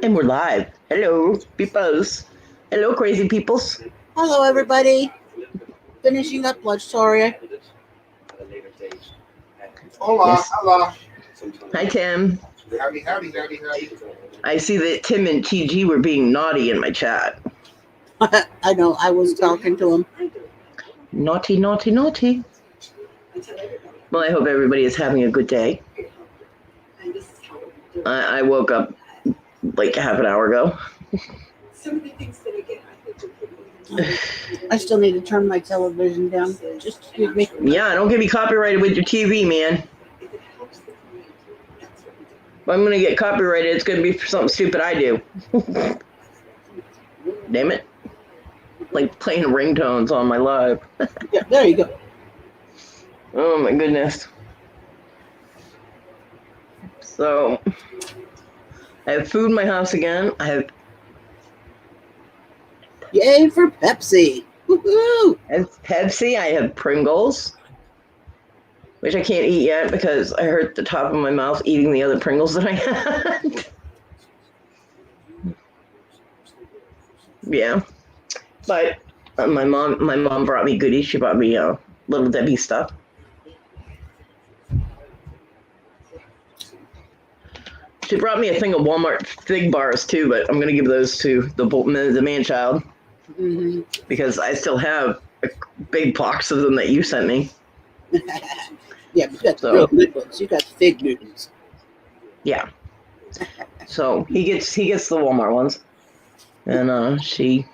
And we're live. Hello, peoples. Hello, crazy peoples. Hello, everybody. Finishing up lunch. Sorry. Hola, Yes. hola. Hi, Tim. Howdy, howdy, howdy, howdy. I see that Tim and TG were being naughty in my chat. I know. I was talking to him. Naughty, naughty, naughty. Well, I hope everybody is having a good day. I woke up like half an hour ago. I still need to turn my television down. Just excuse me. Yeah, don't get me copyrighted with your TV, man. If I'm going to get copyrighted, it's going to be for something stupid I do. Damn it. Like playing ringtones on my live. Yeah, there you go. Oh, my goodness. So, I have food in my house again. I have Yay for Pepsi. Woohoo! Pepsi. I have Pringles, which I can't eat yet because I hurt the top of my mouth eating the other Pringles that I had. Yeah, but my mom brought me goodies. She brought me Little Debbie stuff. She brought me a thing of Walmart fig bars too, but I'm gonna give those to the man child because I still have a big box of them that you sent me. Yeah, you got the real good ones. You got fig Newtons. Yeah. So he gets the Walmart ones, and she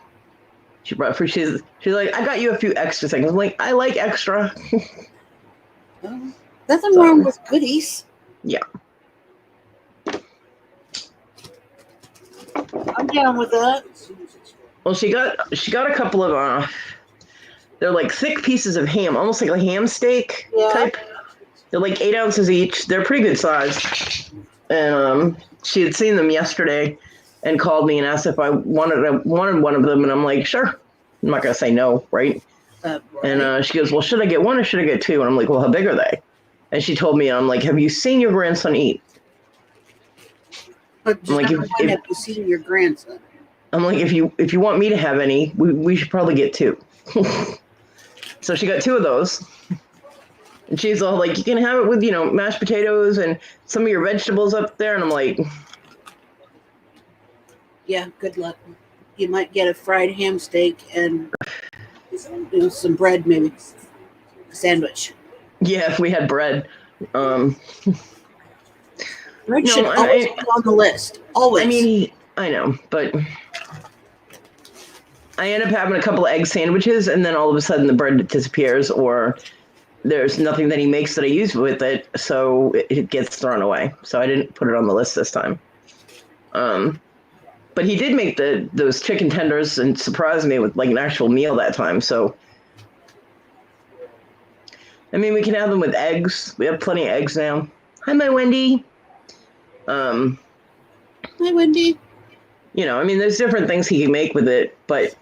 brought for she's like, I got you a few extra things. I'm like, I like extra. Nothing wrong with goodies. Yeah. I'm down with that. Well, she got a couple of they're like thick pieces of ham, almost like a ham steak type. They're like 8 ounces each. They're pretty good size. And she had seen them yesterday and called me and asked if I wanted one of them, and I'm like, sure. I'm not gonna say no, right? Right. And she goes, well, should I get one or should I get two? And I'm like, well, how big are they? And she told me, and I'm like, have you seen your grandson eat? But just have you seen your grandson? I'm like, if you want me to have any, we should probably get two. So she got two of those. And she's all like, you can have it with, mashed potatoes and some of your vegetables up there. And I'm like, yeah, good luck. You might get a fried ham steak and some bread, maybe a sandwich. Yeah, if we had bread. Bread should always be on the list. Always. I mean, I know, but I end up having a couple of egg sandwiches, and then all of a sudden the bread disappears, or there's nothing that he makes that I use with it, so it gets thrown away. So I didn't put it on the list this time. But he did make those chicken tenders and surprised me with like an actual meal that time. So, I mean, we can have them with eggs. We have plenty of eggs now. Hi, my Wendy. Hi, Wendy. I mean, there's different things he can make with it, but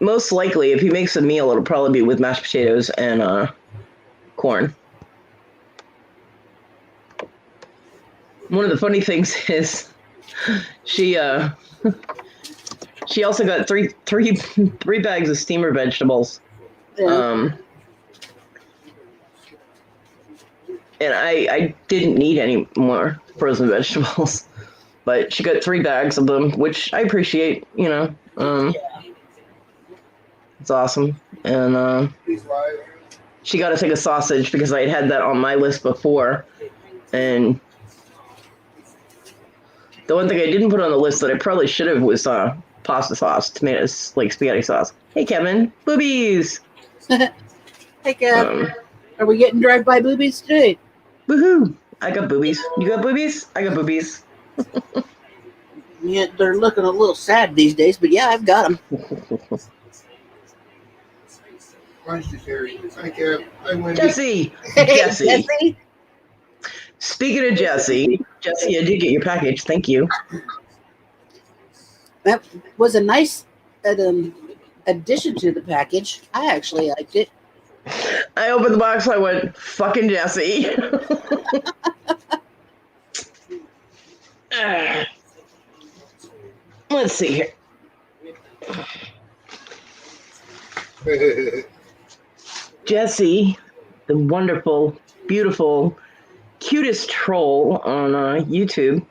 most likely, if he makes a meal, it'll probably be with mashed potatoes and corn. One of the funny things is she also got three bags of steamer vegetables. Yeah. And I didn't need any more frozen vegetables, but she got 3 bags of them, which I appreciate, It's awesome. And she got us like a sausage because I had that on my list before. And the one thing I didn't put on the list that I probably should have was pasta sauce, tomatoes, like spaghetti sauce. Hey, Kevin. Boobies. Hey, Kev. Are we getting drive-by boobies today? Woohoo. I got boobies. You got boobies? I got boobies. Yeah, they're looking a little sad these days, but yeah, I've got them. Jesse. Jesse. Speaking of Jesse, I did get your package. Thank you. That was a nice addition to the package. I actually liked it. I opened the box. I went, fucking Jesse. Let's see here. Jesse, the wonderful, beautiful, cutest troll on YouTube,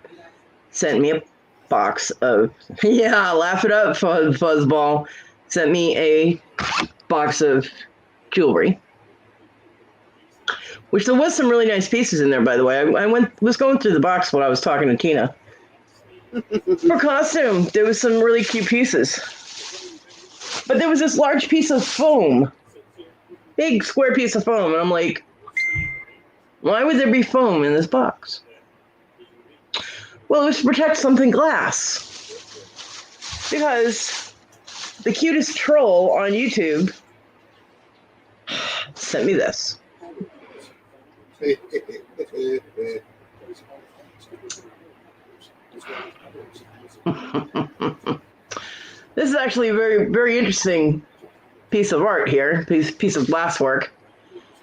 sent me a box of, yeah, laugh it up, Fuzzball, sent me a box of jewelry, which there was some really nice pieces in there, by the way. I was going through the box when I was talking to Tina. For costume, there was some really cute pieces. But there was this large piece of foam, big square piece of foam, and I'm like, why would there be foam in this box? Well, it was to protect something glass. Because the cutest troll on YouTube sent me this. This is actually a very, very interesting piece of art here, piece of glasswork.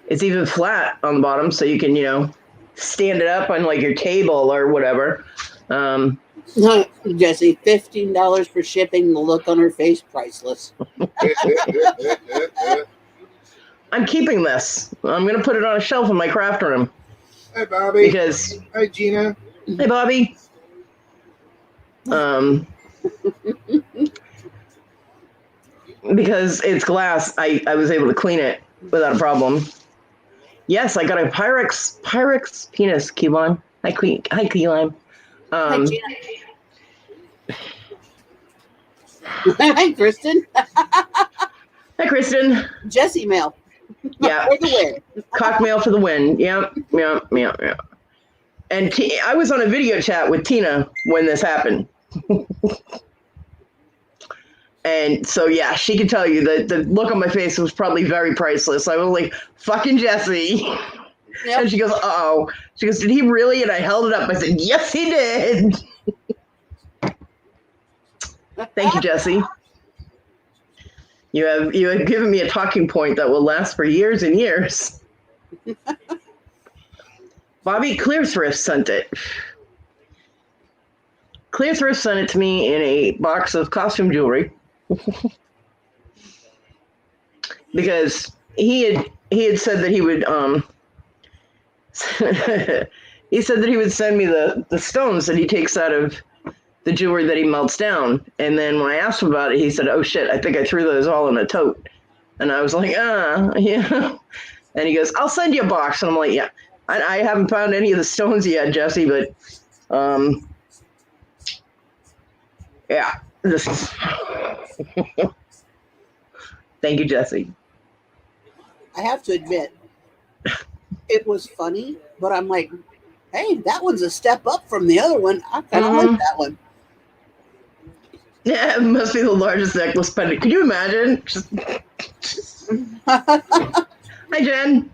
It's even flat on the bottom, so you can, stand it up on like your table or whatever. Jesse, $15 for shipping. The look on her face, priceless. I'm keeping this. I'm gonna put it on a shelf in my craft room. Hi, Bobby. Because hi, Gina. Hey, Bobby. Because it's glass, I was able to clean it without a problem. Yes, I got a Pyrex penis, Keelan. Hi, Keelan. Hi, Gina. Hi, Kristen. Hi, Kristen. Jesse mail. Yeah. For the win. Cock mail for the win. Yep. And I was on a video chat with Tina when this happened. And so, yeah, she could tell you that the look on my face was probably very priceless. I was like, fucking Jesse. Yep. And she goes, uh-oh. She goes, did he really? And I held it up. I said, yes, he did. Thank you, Jesse. You have given me a talking point that will last for years and years. Bobby Clear Thrift sent it. Clear Thrift sent it to me in a box of costume jewelry. Because he had said that he would he said that he would send me the stones that he takes out of the jewelry that he melts down. And then when I asked him about it, he said, oh shit, I think I threw those all in a tote. And I was like, yeah. And he goes, I'll send you a box. And I'm like, yeah, I haven't found any of the stones yet, Jesse, but yeah, this is thank you, Jesse. I have to admit, it was funny, but I'm like, hey, that one's a step up from the other one. I kind of like that one. Yeah, it must be the largest necklace pendant. Could you imagine? Hi, Jen.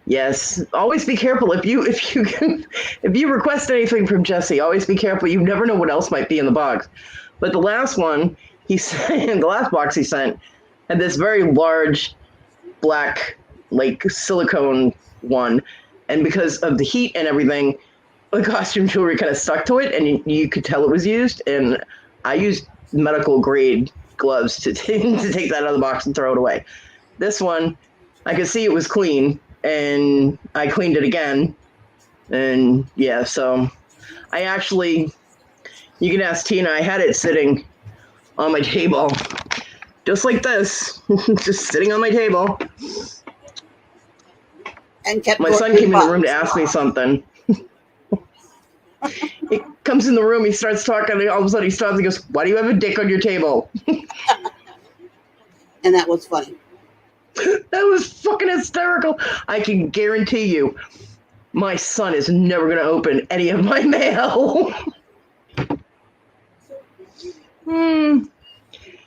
Yes, always be careful if you request anything from Jesse. Always be careful. You never know what else might be in the box. But the last one he sent, the last box he sent, had this very large black like silicone one, and because of the heat and everything, the costume jewelry kind of stuck to it, and you could tell it was used. And I used medical grade gloves to take that out of the box and throw it away. This one, I could see it was clean, and I cleaned it again. And yeah, so I actually, you can ask Tina, I had it sitting on my table, just like this, just sitting on my table. And kept my son came in the room to ask me something. He comes in the room, he starts talking, and all of a sudden he stops and goes, why do you have a dick on your table? And that was funny. That was fucking hysterical. I can guarantee you, my son is never going to open any of my mail.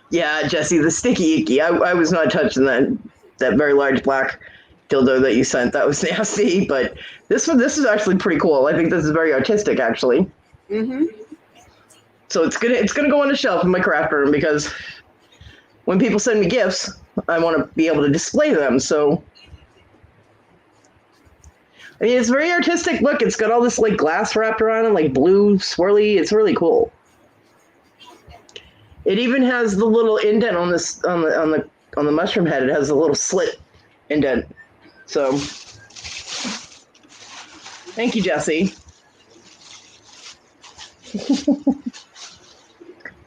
Yeah, Jesse, the sticky icky. I was not touching that very large black dildo that you sent. That was nasty. But this is actually pretty cool. I think this is very artistic, actually. Mm-hmm. So it's gonna go on the shelf in my craft room, because when people send me gifts, I want to be able to display them. So I mean, it's very artistic. Look, it's got all this like glass wrapped around it, like blue swirly. It's really cool. It even has the little indent on this on the mushroom head. It has a little slit indent. So, thank you, Jesse.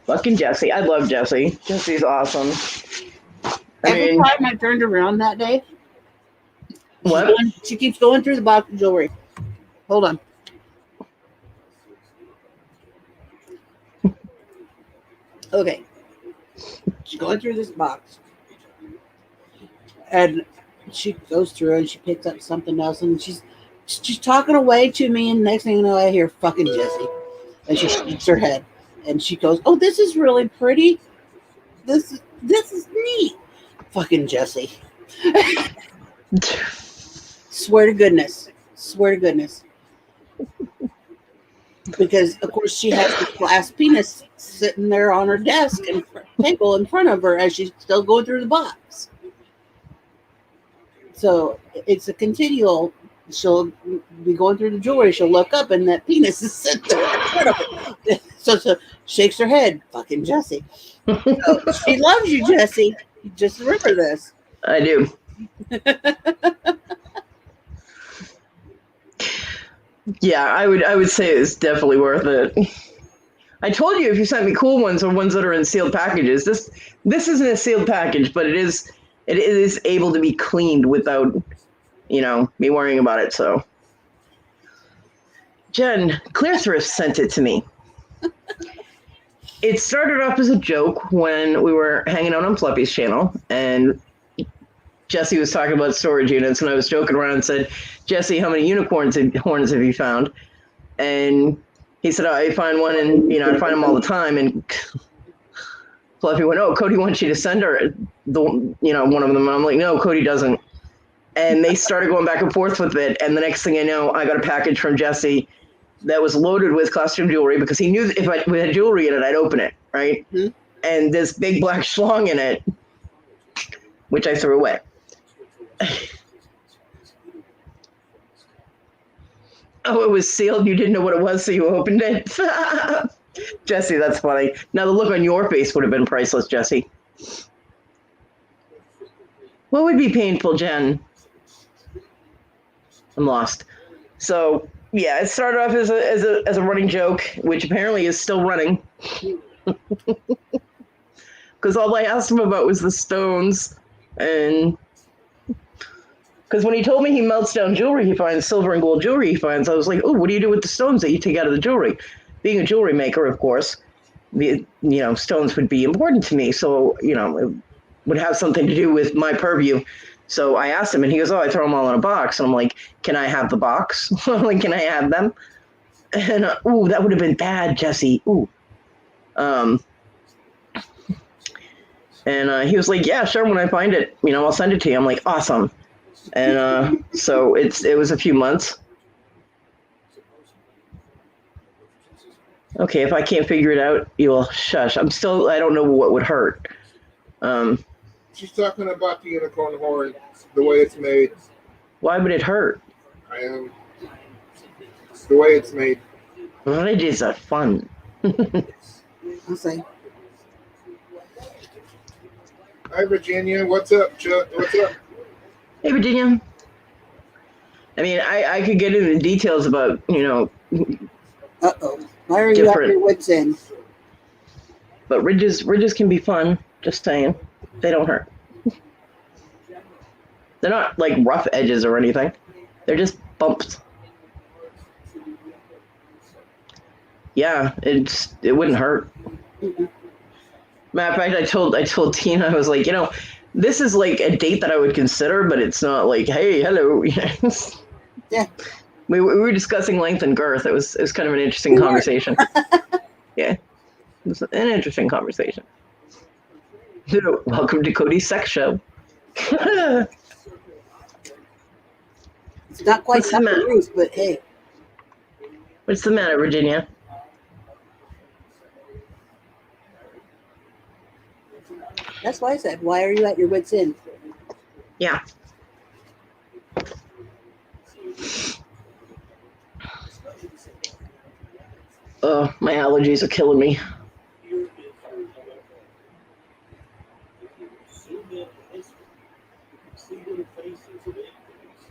Fucking Jesse. I love Jesse. Jesse's awesome. Every time I turned around that day, what? She keeps going through the box of jewelry. Hold on. Okay. She's going through this box. And she goes through and she picks up something else and she's talking away to me, and next thing you know, I hear fucking Jessie. And she shakes her head. And she goes, "Oh, this is really pretty. This is neat." Fucking Jessie. Swear to goodness. Because, of course, she has the glass penis sitting there on her desk and table in front of her as she's still going through the box. So it's a continual. She'll be going through the jewelry. She'll look up, and that penis is sitting there in front of her. So she shakes her head. Fucking Jessie. So she loves you, Jessie. Just remember this. I do. Yeah, I would say it's definitely worth it. I told you if you sent me cool ones or ones that are in sealed packages. This isn't a sealed package, but it is able to be cleaned without, me worrying about it. So, Jen, Clear Thrift sent it to me. It started off as a joke when we were hanging out on Fluffy's channel, and Jesse was talking about storage units, and I was joking around and said, "Jesse, how many horns have you found?" And he said, "Oh, I find one, and I find them all the time." And Fluffy went, "Oh, Kodi wants you to send her one of them." And I'm like, "No, Kodi doesn't." And they started going back and forth with it, and the next thing I know, I got a package from Jesse that was loaded with costume jewelry because he knew that if we had jewelry in it, I'd open it, right? Mm-hmm. And this big black schlong in it, which I threw away. Oh, it was sealed. You didn't know what it was, so you opened it. Jesse, that's funny. Now the look on your face would have been priceless, Jesse. What would be painful, Jen? I'm lost. So yeah, it started off as a running joke, which apparently is still running. Because all I asked him about was the stones, and because when he told me he melts down jewelry he finds, silver and gold jewelry he finds, I was like, "Oh, what do you do with the stones that you take out of the jewelry?" Being a jewelry maker, of course, stones would be important to me, so it would have something to do with my purview. So I asked him, and he goes, "Oh, I throw them all in a box." And I'm like, "Can I have the box? Like, can I have them?" And that would have been bad, Jesse. And he was like, "Yeah, sure. When I find it, I'll send it to you." I'm like, "Awesome." And so it was a few months. Okay, if I can't figure it out, you'll shush. I don't know what would hurt. She's talking about the unicorn horn, the way it's made. Why would it hurt? The way it's made. Well, it is fun. I'll say. Hi, Virginia. What's up, Chuck? What's up? Hey, Virginia. I mean, I could get into details about, Uh-oh. Why are you out your wits end? But ridges can be fun. Just saying. They don't hurt. They're not like rough edges or anything. They're just bumps. Yeah, it wouldn't hurt. Mm-hmm. Matter of fact, I told Tina, I was like, this is like a date that I would consider, but it's not like, hey, hello. Yeah. We were discussing length and girth. It was kind of an interesting conversation. Yeah. It was an interesting conversation. Welcome to Kodi's sex show. It's not quite the roof, but hey. What's the matter, Virginia? That's why I said, why are you at your wits' end? Yeah. My allergies are killing me.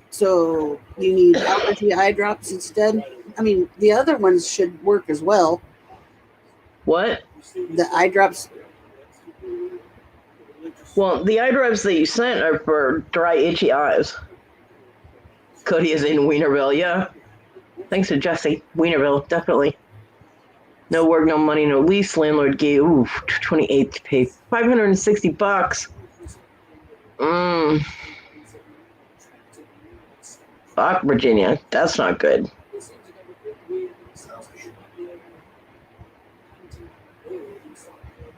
So you need allergy eye drops instead? I mean, the other ones should work as well. What? The eye drops. Well, the eye drops that you sent are for dry, itchy eyes. Kodi is in Wienerville, yeah. Thanks to Jesse. Wienerville, definitely. No work, no money, no lease. Landlord gave 28 to pay $560. Fuck Virginia. That's not good.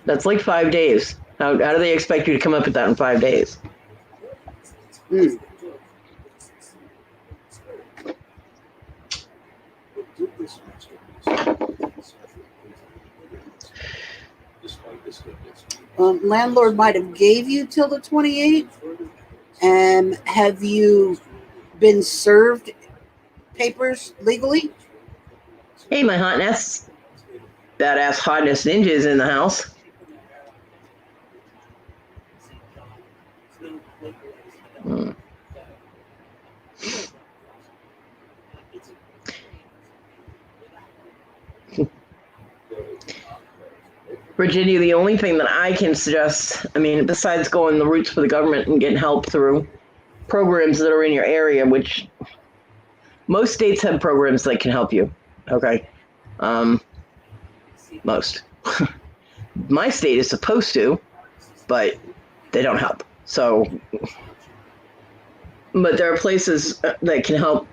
That's like 5 days. How do they expect you to come up with that in 5 days? Landlord might have gave you till the 28th. And have you been served papers legally? Hey, my hotness. Badass hotness ninjas in the house. Virginia, the only thing that I can suggest, I mean, besides going the routes for the government and getting help through programs that are in your area, which most states have programs that can help you. Okay. Most. My state is supposed to, but they don't help. So, but there are places that can help.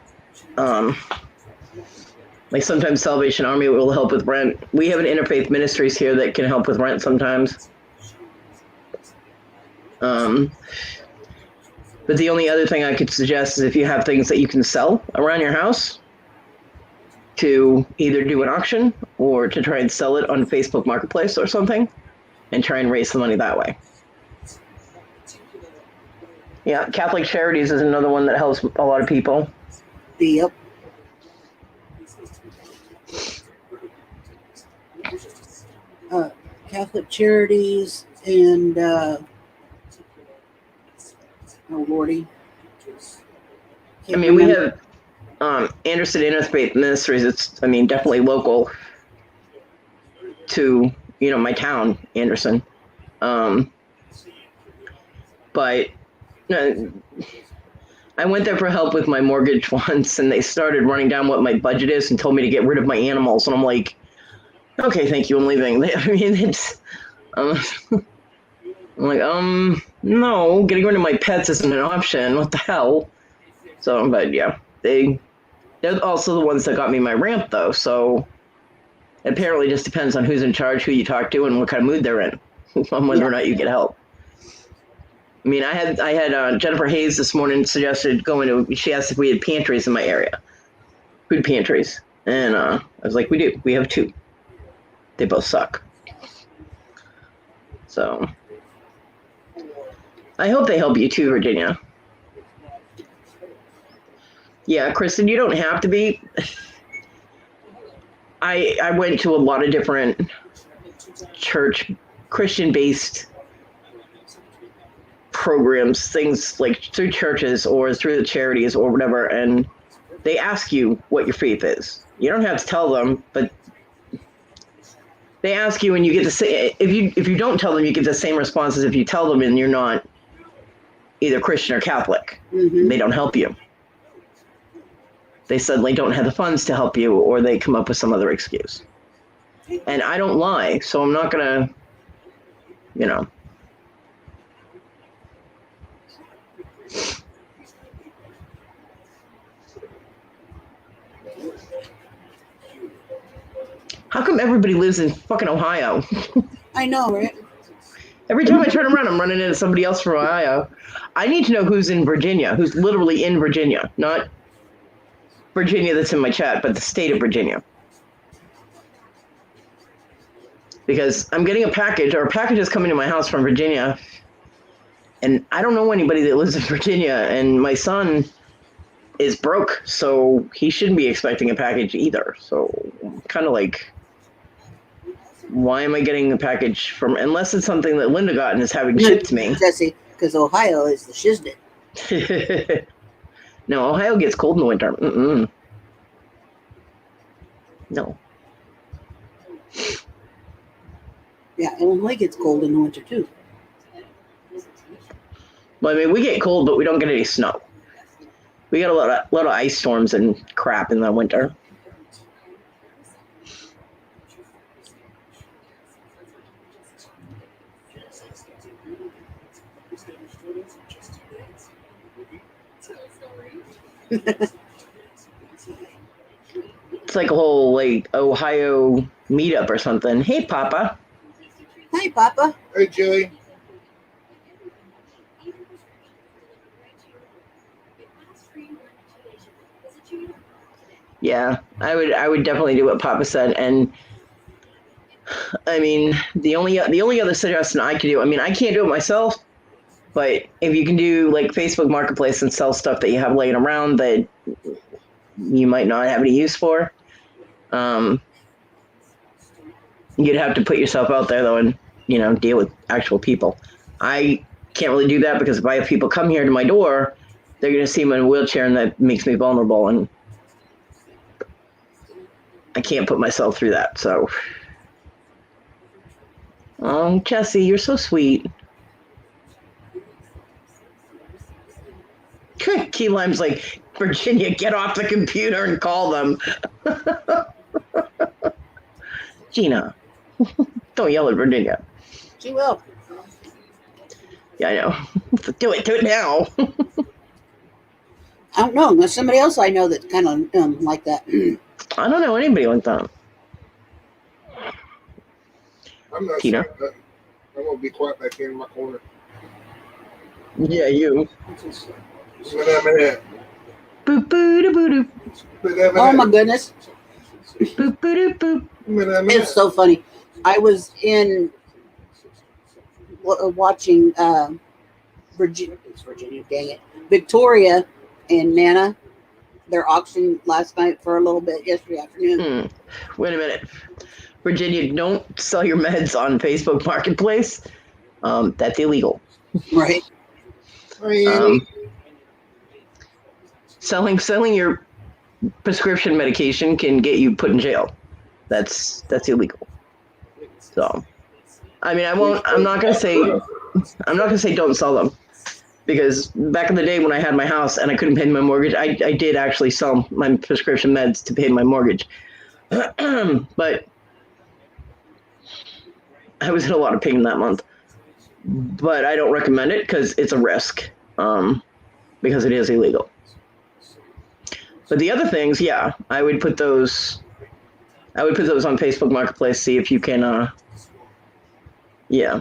Like sometimes Salvation Army will help with rent. We have an interfaith ministries here that can help with rent sometimes. But the only other thing I could suggest is if you have things that you can sell around your house, to either do an auction or to try and sell it on Facebook Marketplace or something and try and raise the money that way. Yeah, Catholic Charities is another one that helps a lot of people. Yep. Catholic Charities and oh lordy. I mean, we have Anderson Interfaith Ministries. It's, I mean, definitely local to, you know, my town, Anderson. But I went there for help with my mortgage once, and they started running down what my budget is and told me to get rid of my animals. And I'm like, okay, thank you, I'm leaving. I mean, it's, I'm like, no, getting rid of my pets isn't an option. What the hell? So, but yeah, they're also the ones that got me my ramp, though. So it apparently just depends on who's in charge, who you talk to, and what kind of mood they're in on whether or not you get help. I mean, I had Jennifer Hayes this morning suggested going to. She asked if we had pantries in my area, food pantries, and I was like, we do. We have 2. They both suck. So I hope they help you too, Virginia. Yeah, Kristen, you don't have to be. I went to a lot of different church, Christian-based programs, things like through churches or through the charities or whatever, and they ask you what your faith is. You don't have to tell them, but they ask you, and you get the same. If you don't tell them, you get the same response as if you tell them, and you're not either Christian or Catholic. Mm-hmm. They don't help you. They suddenly don't have the funds to help you, or they come up with some other excuse. And I don't lie, so I'm not gonna, you know. How come everybody lives in fucking Ohio? I know, right? Every time I turn around, I'm running into somebody else from Ohio. I need to know who's in Virginia, who's literally in Virginia, not Virginia that's in my chat, but the state of Virginia. Because I'm getting a package, or a package is coming to my house from Virginia, and I don't know anybody that lives in Virginia, and my son is broke, so he shouldn't be expecting a package either. So kind of like, Why am I getting a package from, unless it's something that Linda got and is having shipped to me? Jesse, because Ohio is the shiznit. No, Ohio gets cold in the winter. Mm-mm. No. Yeah, Illinois gets cold in the winter too. Well, I mean, we get cold, but we don't get any snow. We get a lot of ice storms and crap in the winter. It's like a whole like Ohio meetup or something. Hey, Papa. Hi, Papa. Hey, Jilly. Yeah, I would definitely do what Papa said, and I mean the only other suggestion I could do. I mean, I can't do it myself, but if you can do like Facebook Marketplace and sell stuff that you have laying around that you might not have any use for, you'd have to put yourself out there though, and deal with actual people. I can't really do that because if I have people come here to my door, they're going to see me in a wheelchair, and that makes me vulnerable, and I can't put myself through that. So, oh, Jesse, you're so sweet. Key Lime's like, Virginia, get off the computer and call them. Gina, don't yell at Virginia. She will. Yeah, I know. Do it now. I don't know. There's somebody else I know that's kind of like that. I don't know anybody like that. I'm not Tina? saying nothing. I'm going to be quiet back here in my corner. Yeah, you. Boop, Boop, boop, boop, boop. Oh my goodness. Boop, boop, boop. It's so funny. I was in watching Virginia, dang it, Victoria and Nana, their auction last night for a little bit yesterday afternoon. Wait a minute. Virginia, don't sell your meds on Facebook Marketplace. That's illegal. Right. Selling your prescription medication can get you put in jail. That's illegal. So, I mean, I'm not gonna say don't sell them, because back in the day when I had my house and I couldn't pay my mortgage, I did actually sell my prescription meds to pay my mortgage. But I was in a lot of pain that month. But I don't recommend it because it's a risk, because it is illegal. But the other things, yeah, I would put those on Facebook Marketplace, see if you can, yeah.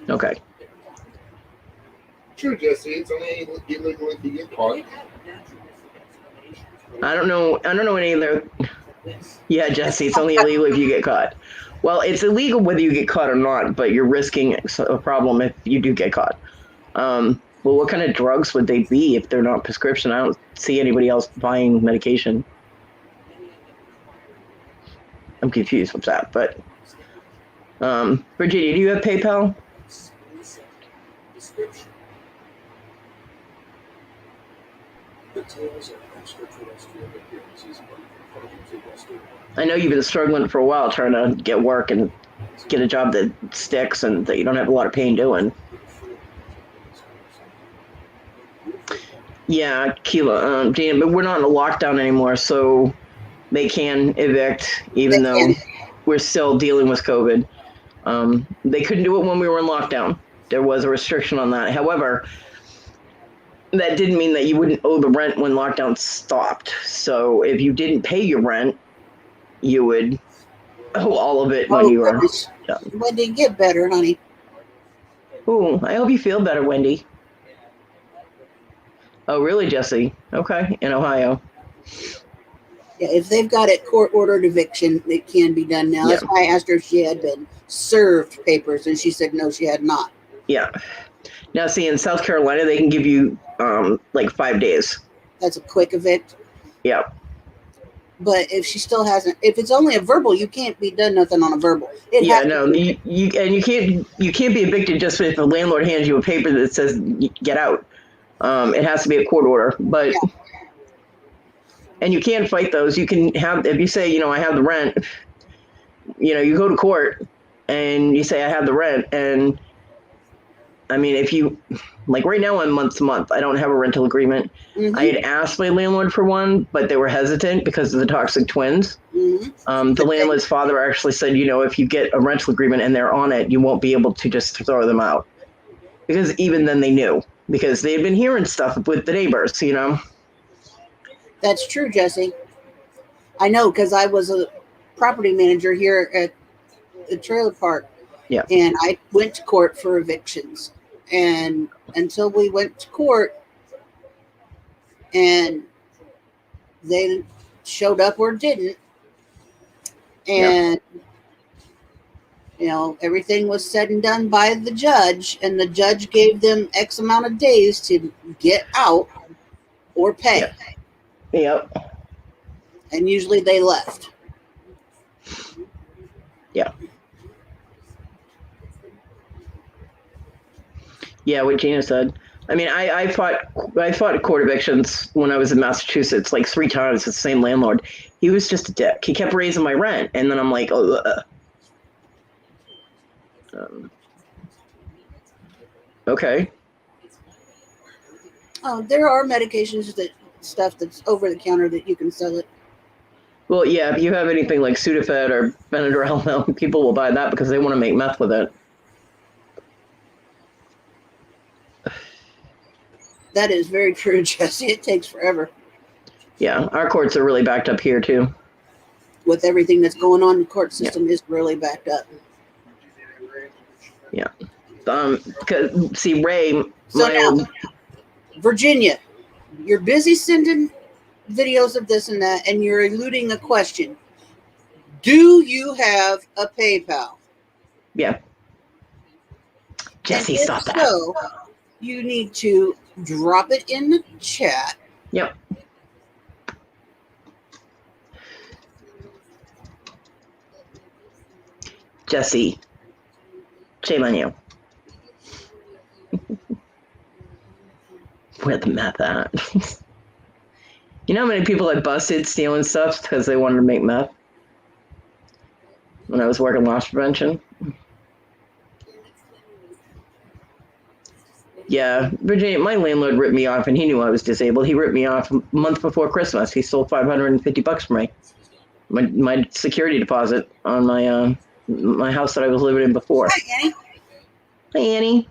Okay. Sure, Jesse. It's only illegal if you get caught. I don't know any other. Yeah, Jesse, it's only illegal if you get caught. Well, it's illegal whether you get caught or not, but you're risking a problem if you do get caught. Well, what kind of drugs would they be if they're not prescription? I don't see anybody else buying medication. I'm confused with that, but Virginia, do you have PayPal? I know you've been struggling for a while trying to get work and get a job that sticks and that you don't have a lot of pain doing. Yeah, Keela, Dana, but we're not in a lockdown anymore, so they can evict even though we're still dealing with COVID. They couldn't do it when we were in lockdown. There was a restriction on that. However, that didn't mean that you wouldn't owe the rent when lockdown stopped. So if you didn't pay your rent, you would owe all of it when you were done. Wendy, get better, honey. Ooh, I hope you feel better, Wendy. Oh, really, Jesse? Okay, in Ohio. Yeah, if they've got a court-ordered eviction, it can be done now. Yeah. That's why I asked her if she had been served papers, and she said no, she had not. Yeah. Now, see, in South Carolina, they can give you like 5 days. That's a quick evict. Yeah. But if she still hasn't, if it's only a verbal, you can't be done nothing on a verbal. Yeah, no, you can't be evicted just if the landlord hands you a paper that says get out. It has to be a court order, but and you can fight those. You can have if you say I have the rent. You go to court and you say I have the rent, and I mean if you like right now I'm month to month. I don't have a rental agreement. Mm-hmm. I had asked my landlord for one, but they were hesitant because of the toxic twins. Mm-hmm. The landlord's father actually said, if you get a rental agreement and they're on it, you won't be able to just throw them out. Because even then they knew, because they had been hearing stuff with the neighbors, That's true, Jesse. I know, because I was a property manager here at the trailer park. Yeah. And I went to court for evictions. And until we went to court and they showed up or didn't, and everything was said and done by the judge, and the judge gave them X amount of days to get out or pay. Yep. And usually they left. Yeah. Yeah, what Gina said. I mean, I fought court evictions when I was in Massachusetts like 3 times with the same landlord. He was just a dick. He kept raising my rent, and then I'm like, okay. Oh, there are medications stuff that's over the counter that you can sell it. Well, yeah, if you have anything like Sudafed or Benadryl, people will buy that because they want to make meth with it. That is very true, Jesse. It takes forever. Yeah, our courts are really backed up here, too. With everything that's going on, the court system is really backed up. Yeah. See, Ray... Virginia, you're busy sending videos of this and that, and you're eluding a question. Do you have a PayPal? Yeah. Jesse, stop that. So, you need to drop it in the chat. Yep. Jesse, shame on you. Where the meth at? You know how many people I busted stealing stuff because they wanted to make meth? When I was working loss prevention? Yeah, Virginia, my landlord ripped me off, and he knew I was disabled. He ripped me off a month before Christmas. He stole $550 from me. My security deposit on my house that I was living in before. Hi, Annie. Hi, Annie.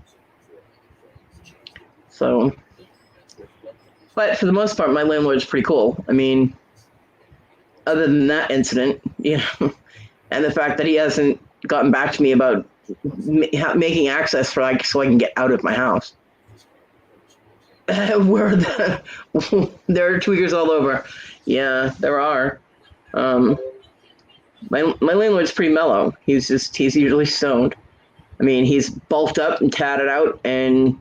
So, but for the most part, my landlord's pretty cool. I mean, other than that incident, and the fact that he hasn't gotten back to me about making access so I can get out of my house. There are tweakers all over. Yeah, there are. My landlord's pretty mellow. He's usually stoned. I mean, he's bulked up and tatted out and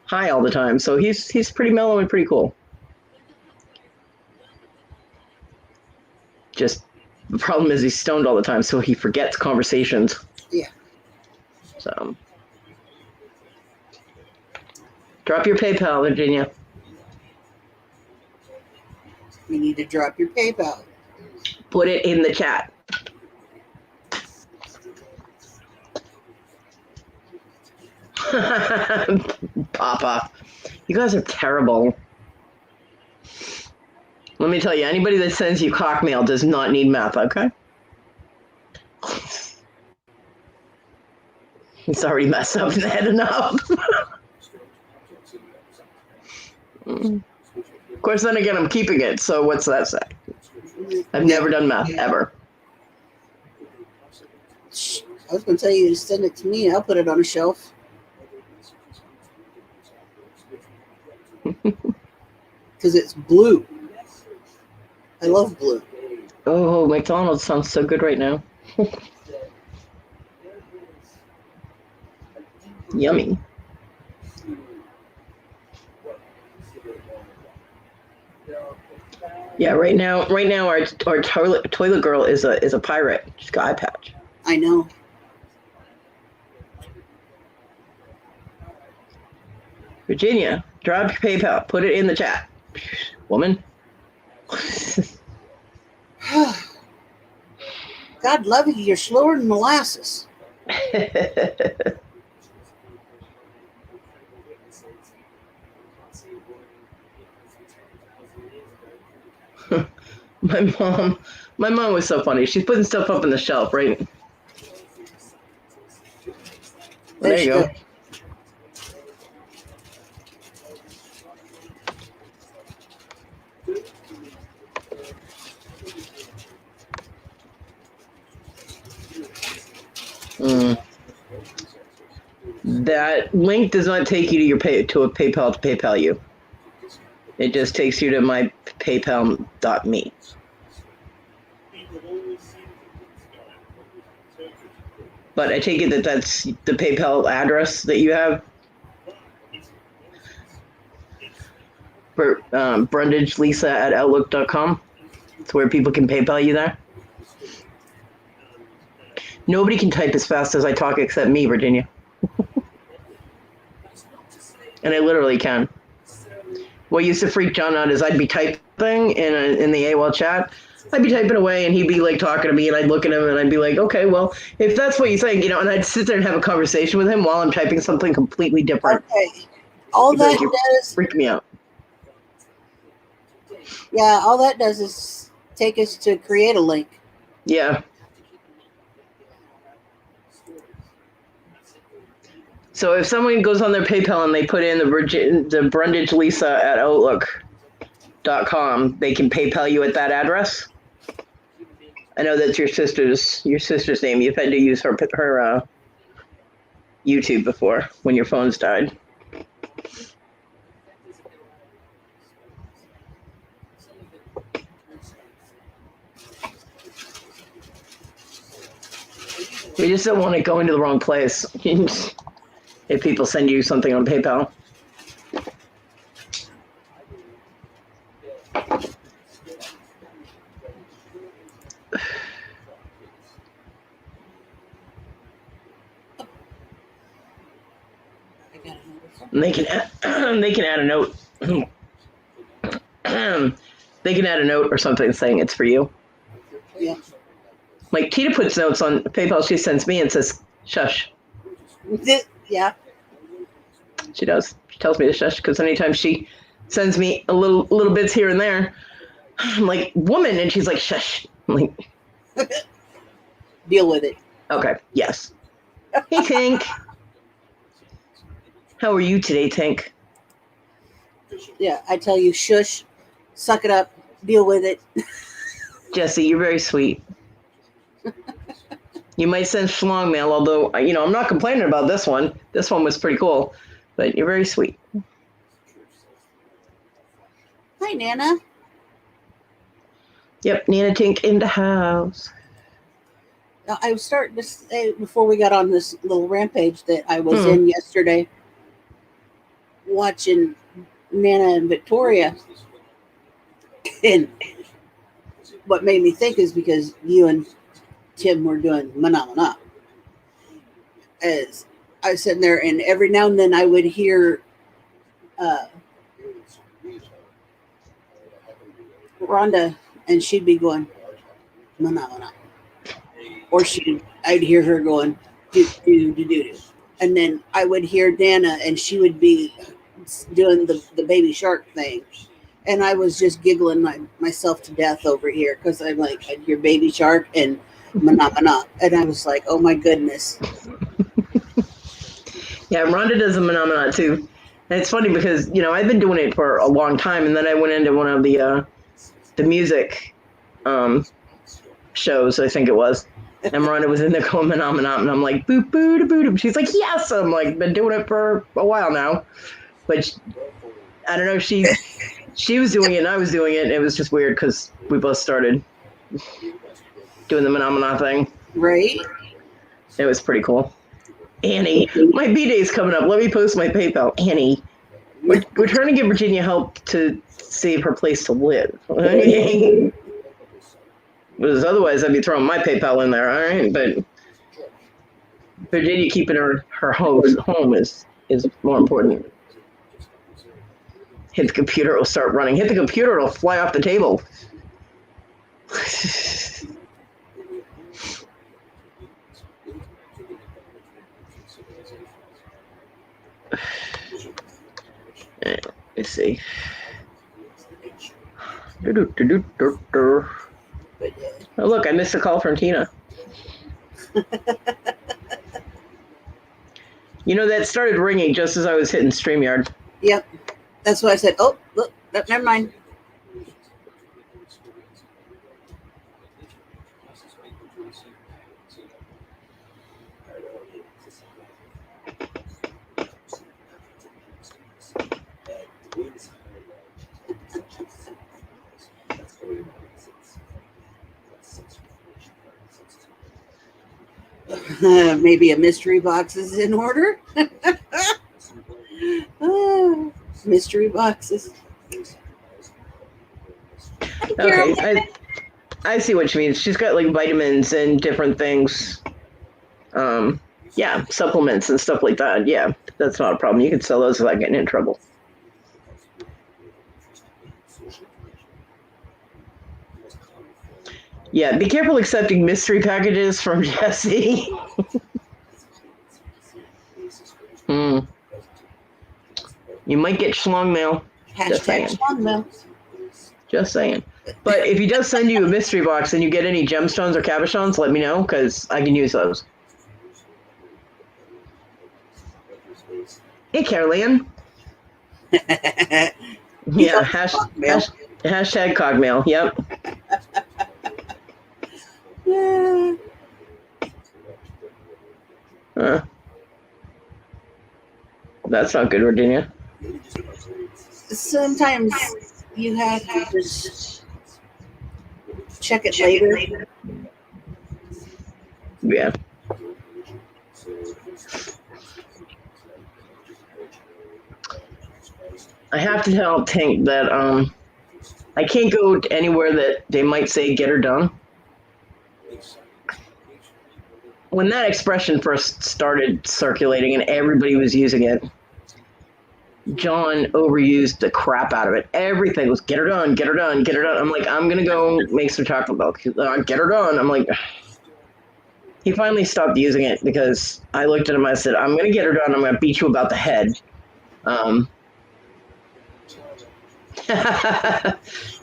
high all the time. So he's pretty mellow and pretty cool. Just the problem is he's stoned all the time, so he forgets conversations. Yeah. So drop your PayPal, Virginia. You need to drop your PayPal. Put it in the chat. Papa, you guys are terrible. Let me tell you, anybody that sends you cockmail does not need meth, okay? He's already messed up in the head enough. Of course, then again, I'm keeping it, so what's that say? I've never done meth, ever. I was going to tell you to send it to me. I'll put it on a shelf. Because it's blue. I love blue. Oh, McDonald's sounds so good right now. Yummy. Yeah, right now, our toilet girl is a pirate. She's got eye patch. I know. Virginia, drop your PayPal. Put it in the chat, woman. God love you. You're slower than molasses. My mom was so funny. She's putting stuff up on the shelf, right? There you go. That link does not take you to your to a PayPal to PayPal you. It just takes you to my PayPal.me. But I take it that that's the PayPal address that you have for brundagelisa@outlook.com. It's where people can PayPal you there. Nobody can type as fast as I talk except me, Virginia. And I literally can. What used to freak John out is I'd be typing in the AWOL chat. I'd be typing away and he'd be like talking to me and I'd look at him and I'd be like, okay, well, if that's what you think, and I'd sit there and have a conversation with him while I'm typing something completely different. Okay. All that does freak me out. Yeah, all that does is take us to create a link. Yeah. So if someone goes on their PayPal and they put in the brundagelisa@outlook.com, they can PayPal you at that address. I know that's your sister's name. You've had to use her YouTube before when your phones died. We just don't want to go into the wrong place. If people send you something on PayPal. And they can add a note. They can add a note or something saying it's for you. Yeah. Like Tita puts notes on PayPal she sends me and says, shush. Yeah. She does. She tells me to shush because anytime she sends me a little bits here and there, I'm like, woman, and she's like, shush. I'm like, deal with it. Okay, yes. Hey, Tink. How are you today, Tink? Yeah, I tell you, shush, suck it up, deal with it. Jesse, you're very sweet. You might send schlong mail, although, I'm not complaining about this one. This one was pretty cool, but you're very sweet. Hi, Nana. Yep, Nana Tink in the house. Now, I was starting to say, before we got on this little rampage that I was in yesterday, watching Nana and Victoria. And what made me think is because you and Tim were doing Mana. As I was sitting there, and every now and then I would hear Rhonda, and she'd be going Mana. Or I'd hear her going do do do do do. And then I would hear Dana, and she would be doing the baby shark thing. And I was just giggling myself to death over here because I'm like, I'd hear baby shark and Mana. And I was like, oh my goodness. Yeah, Rhonda does a Mana too. And it's funny because, I've been doing it for a long time. And then I went into one of the music shows, I think it was. And Rhonda was in there going Mana, and I'm like, boop, boop, boop. She's like, yes. I'm like, been doing it for a while now. But I don't know, she was doing it and I was doing it. And it was just weird because we both started doing the Mana thing. Right. It was pretty cool. Annie, my B-day's coming up. Let me post my PayPal. Annie, we're trying to give Virginia help to save her place to live. Okay? Because otherwise I'd be throwing my PayPal in there, all right? But Virginia keeping her home is more important. Hit the computer, it'll start running. Hit the computer, it'll fly off the table. Let's see. Oh, look, I missed a call from Tina. You know, that started ringing just as I was hitting StreamYard. Yep. That's why I said, oh, look, never mind. Maybe a mystery box is in order. Mystery boxes. Okay, I see what she means. She's got like vitamins and different things. Yeah, supplements and stuff like that. Yeah, that's not a problem. You can sell those without getting in trouble. Yeah, be careful accepting mystery packages from Jesse. You might get schlong mail. Hashtag schlong mail. Just saying. But if he does send you a mystery box and you get any gemstones or cabochons, let me know, because I can use those. Hey, Caroline. Yeah, hashtag cogmail. Yep. That's not good, Virginia. Sometimes you have to just check it later. Yeah. I have to tell Tank that I can't go anywhere that they might say get her done. When that expression first started circulating and everybody was using it, John overused the crap out of it. Everything was get her done, get her done, get her done. I'm like, I'm going to go make some chocolate milk. Get her done. I'm like, he finally stopped using it because I looked at him. I said, I'm going to get her done. I'm going to beat you about the head.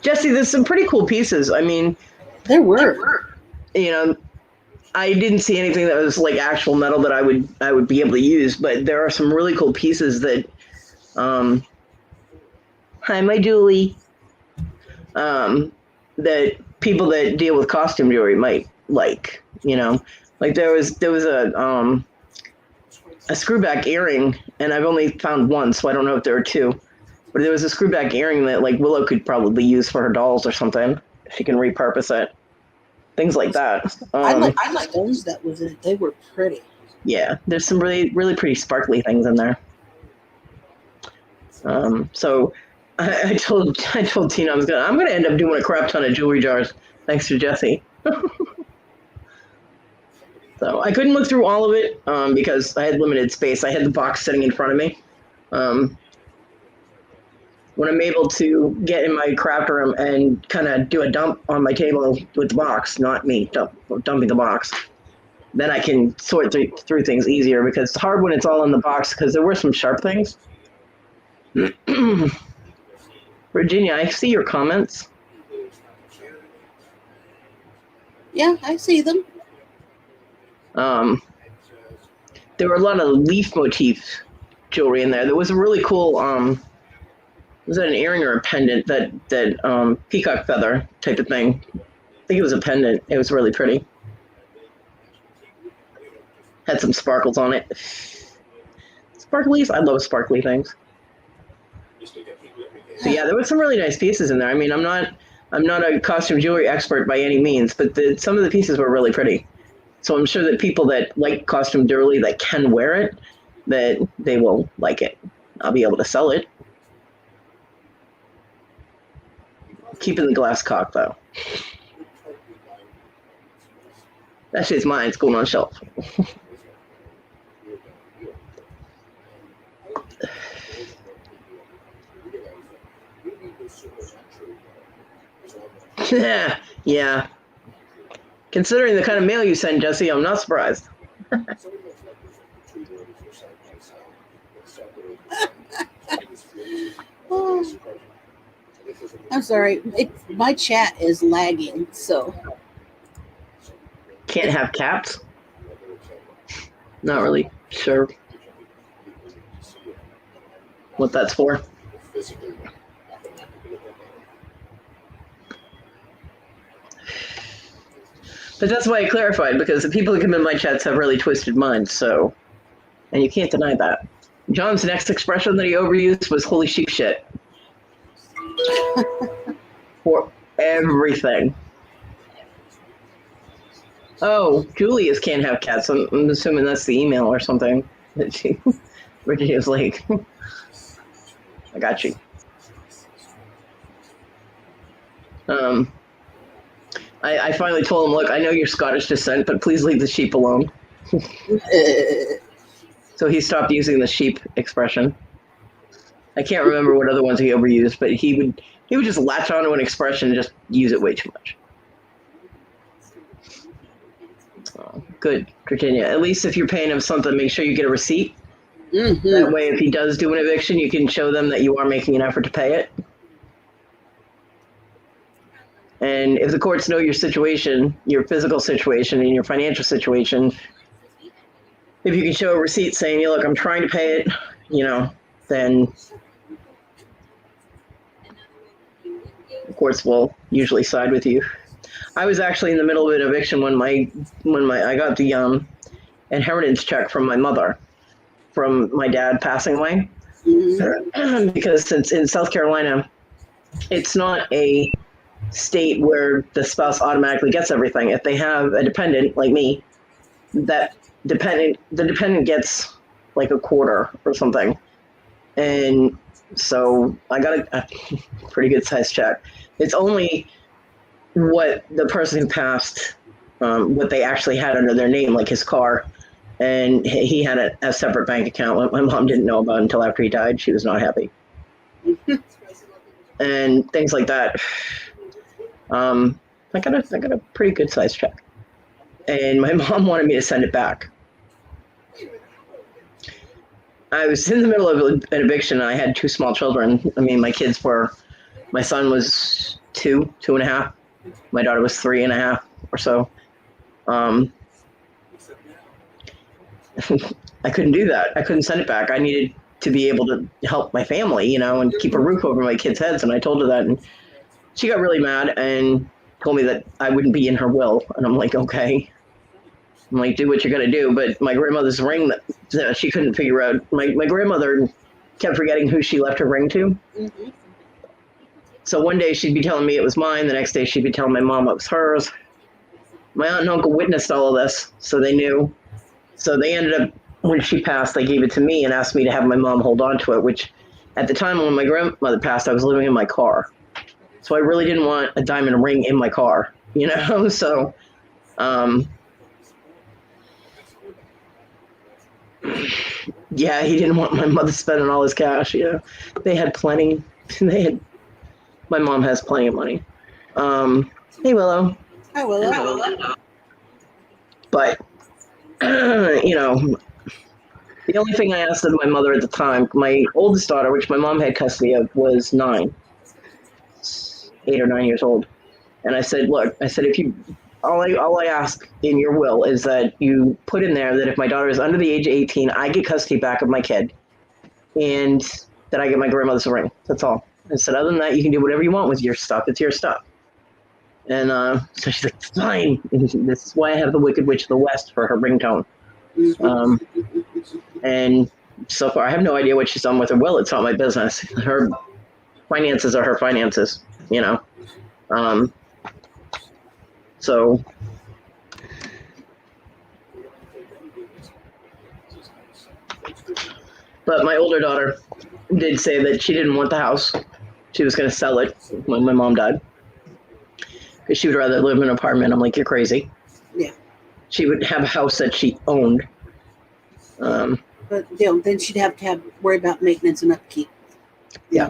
Jesse, there's some pretty cool pieces. I mean, there were. You know, I didn't see anything that was like actual metal that I would be able to use, but there are some really cool pieces that hi, my Julie. That people that deal with costume jewelry might like, you know. Like there was a screwback earring, and I've only found one, so I don't know if there are two. But there was a screwback earring that like Willow could probably use for her dolls or something. She can repurpose it. Things like that. I like those that was it. They were pretty. Yeah, there's some really, really pretty sparkly things in there. So I told Tina I'm gonna end up doing a crap ton of jewelry jars thanks to Jesse. So I couldn't look through all of it because I had limited space. I had the box sitting in front of me. When I'm able to get in my craft room and kind of do a dump on my table with the box, not me dumping the box, then I can sort through things easier because it's hard when it's all in the box because there were some sharp things. Virginia, I see your comments. Yeah, I see them. There were a lot of leaf motif jewelry in there. There was a really cool was that an earring or a pendant that peacock feather type of thing? I think it was a pendant. It was really pretty. Had some sparkles on it. Sparklies? I love sparkly things. So yeah, there were some really nice pieces in there. I mean, I'm not a costume jewelry expert by any means, but some of the pieces were really pretty. So I'm sure that people that like costume dearly that can wear it, that they will like it. I'll be able to sell it. Keeping the glass cock though. That shit's mine. It's going on shelf. Yeah. Considering the kind of mail you send, Jesse, I'm not surprised. I'm sorry. My chat is lagging, so. Can't have caps? Not really sure what that's for. But that's why I clarified, because the people who come in my chats have really twisted minds, so, and you can't deny that. John's next expression that he overused was holy sheep shit. For everything. Oh, Julius can't have cats. I'm assuming that's the email or something that she, where she was like, I got you. I finally told him, look, I know you're Scottish descent, but please leave the sheep alone. So he stopped using the sheep expression. I can't remember what other ones he overused, but he would just latch onto an expression and just use it way too much. Oh, good, Virginia. At least if you're paying him something, make sure you get a receipt. Mm-hmm. That way, if he does do an eviction, you can show them that you are making an effort to pay it. And if the courts know your situation, your physical situation, and your financial situation, if you can show a receipt saying, look, I'm trying to pay it, then the courts will usually side with you. I was actually in the middle of an eviction when I got the inheritance check from my mother, from my dad passing away. Mm-hmm. Because since in South Carolina, it's not a state where the spouse automatically gets everything. If they have a dependent like me, the dependent gets like a quarter or something. And so I got a pretty good sized check. It's only what the person who passed, what they actually had under their name, like his car. And he had a separate bank account. What my mom didn't know about until after he died. She was not happy. And things like that. I got a pretty good sized check. And my mom wanted me to send it back. I was in the middle of an eviction. And I had two small children. I mean, my son was 2.5. My daughter was 3.5 or so. I couldn't do that. I couldn't send it back. I needed to be able to help my family, and keep a roof over my kids' heads. And I told her that, and she got really mad and told me that I wouldn't be in her will. And I'm like, okay. I'm like, do what you're going to do. But my grandmother's ring that she couldn't figure out. My grandmother kept forgetting who she left her ring to. Mm-hmm. So one day she'd be telling me it was mine. The next day she'd be telling my mom it was hers. My aunt and uncle witnessed all of this, so they knew. So they ended up, when she passed, they gave it to me and asked me to have my mom hold on to it, which at the time when my grandmother passed, I was living in my car. So I really didn't want a diamond ring in my car, So, yeah, he didn't want my mother spending all his cash. They had plenty. My mom has plenty of money. Hey, Willow. Hi, Willow. But, the only thing I asked of my mother at the time, my oldest daughter, which my mom had custody of, was 8 or 9 years old. And I said, look, all I ask in your will is that you put in there that if my daughter is under the age of 18, I get custody back of my kid and that I get my grandmother's ring. That's all. I said, other than that, you can do whatever you want with your stuff. It's your stuff. And so she's like, fine. And this is why I have the Wicked Witch of the West for her ringtone. And so far, I have no idea what she's done with her will. It's not my business. Her finances are her finances, So But my older daughter did say that she didn't want the house. She was going to sell it when my mom died. Because she would rather live in an apartment. I'm like, you're crazy. Yeah. She would have a house that she owned. But then she'd have to worry about maintenance and upkeep. Yeah.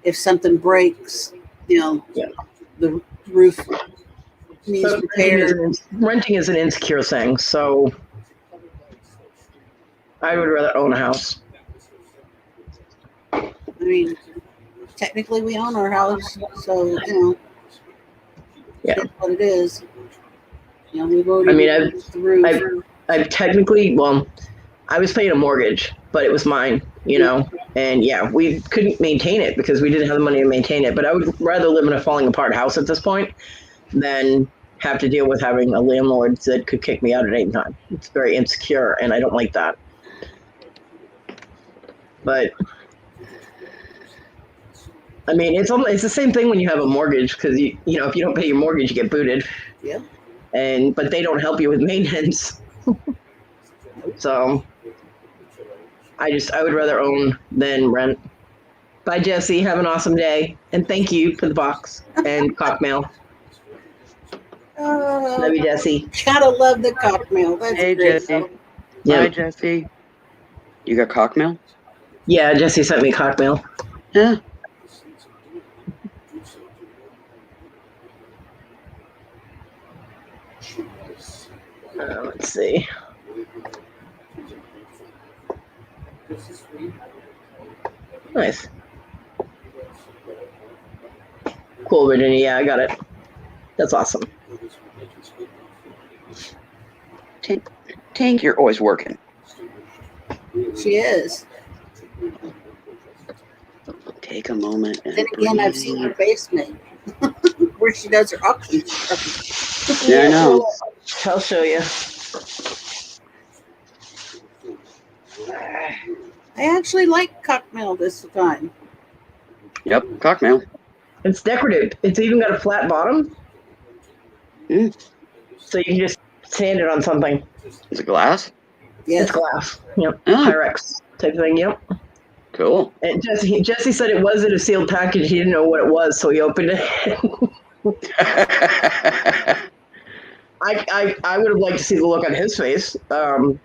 If something breaks, Yeah. the roof needs repair. Renting is an insecure thing, so I would rather own a house. I mean, technically we own our house, so Yeah. that's what it is. We've already the roof. I've technically, I was paying a mortgage, but it was mine, and we couldn't maintain it because we didn't have the money to maintain it. But I would rather live in a falling apart house at this point than have to deal with having a landlord that could kick me out at any time. It's very insecure, and I don't like that. But I mean, it's the same thing when you have a mortgage because if you don't pay your mortgage, you get booted. Yeah. But they don't help you with maintenance. So I would rather own than rent. Bye, Jesse. Have an awesome day, and thank you for the box and cockmail. Love you, Jesse. Gotta love the cockmail. That's hey, great. Jesse. Yeah. Hi, Jesse. You got cockmail? Yeah, Jesse sent me cockmail. Yeah. Let's see. Nice. Cool, Virginia. Yeah, I got it. That's awesome. Tank, you're always working. She is. Take a moment. And Then again, I've seen her basement where she does her auction. Yeah, I know. I'll show you. I actually like cockmail this time. Yep, cockmail. It's decorative. It's even got a flat bottom. Mm. So you can just sand it on something. Is it glass? Yes. It's glass. Yep. Oh. Pyrex type thing. Yep. Cool. And Jesse said it wasn't a sealed package. He didn't know what it was, so he opened it. I would have liked to see the look on his face. But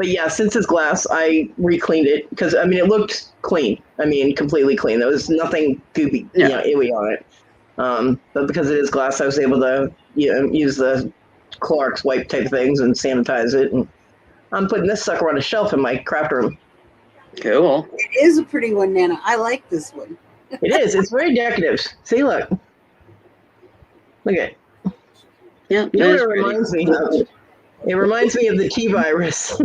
yeah, since it's glass, I re-cleaned it because it looked clean. Completely clean. There was nothing goopy, iwy on it. But because it is glass, I was able to use the Clorox wipe type things and sanitize it. And I'm putting this sucker on a shelf in my craft room. Cool. It is a pretty one, Nana. I like this one. It is. It's very decorative. See, look. Look at it. Yeah, You know what it reminds me of? It reminds me of the T-virus.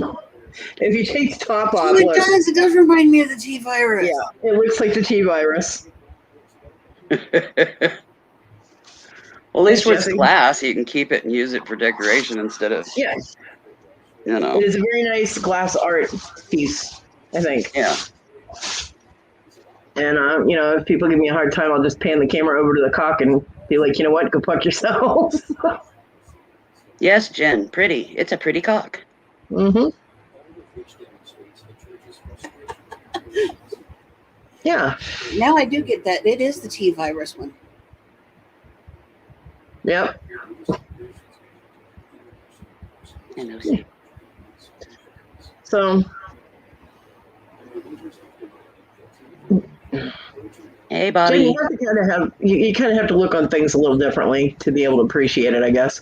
If you take the top off, It does. It does remind me of the T-virus. Yeah, it looks like the T-virus. Well, at least with glass, you can keep it and use it for decoration instead of, Yeah. It is a very nice glass art piece, I think. Yeah. And, if people give me a hard time, I'll just pan the camera over to the cock and be like, you know what, go fuck yourself. Yes, Jen, pretty. It's a pretty cock. Mm-hmm. Yeah. Now I do get that. It is the T-virus one. Yep. So. Hey, Bobby. You kind of have to look on things a little differently to be able to appreciate it, I guess.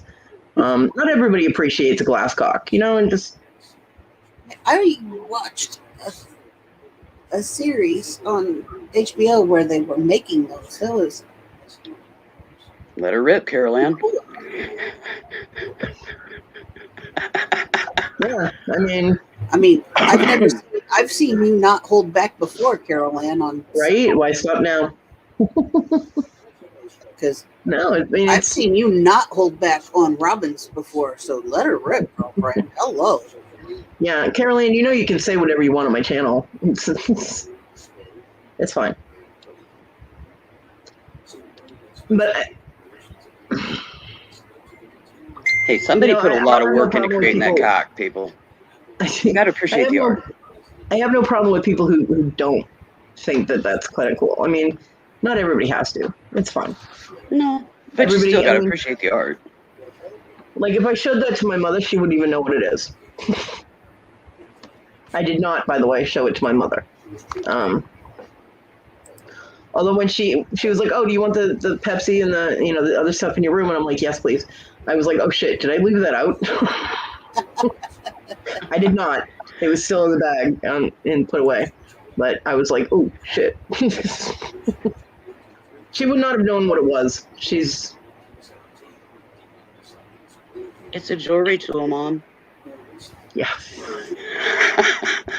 Not everybody appreciates a glass cock, and just. I watched a series on HBO where they were making those. That was. Let her rip, Carol Ann. Yeah, I've seen you not hold back before, Carol Ann, on right. Why stop now? Because I've seen you not hold back on Robbins before, so let her rip, girlfriend. Hello. Yeah, Caroline, you can say whatever you want on my channel. It's fine. But hey, somebody put a lot of work into creating that cock, people. You got to appreciate the art. I have no problem with people who don't think that that's kind of cool. I mean, not everybody has to. It's fine. No, but you still gotta appreciate the art. Like, if I showed that to my mother, she wouldn't even know what it is. I did not, by the way, show it to my mother. Although when she was like, "Oh, do you want the Pepsi and the other stuff in your room?" And I'm like, "Yes, please." I was like, "Oh shit, did I leave that out?" I did not. It was still in the bag and put away. But I was like, "Oh shit." She would not have known what it was. It's a jewelry tool, Mom. Yeah.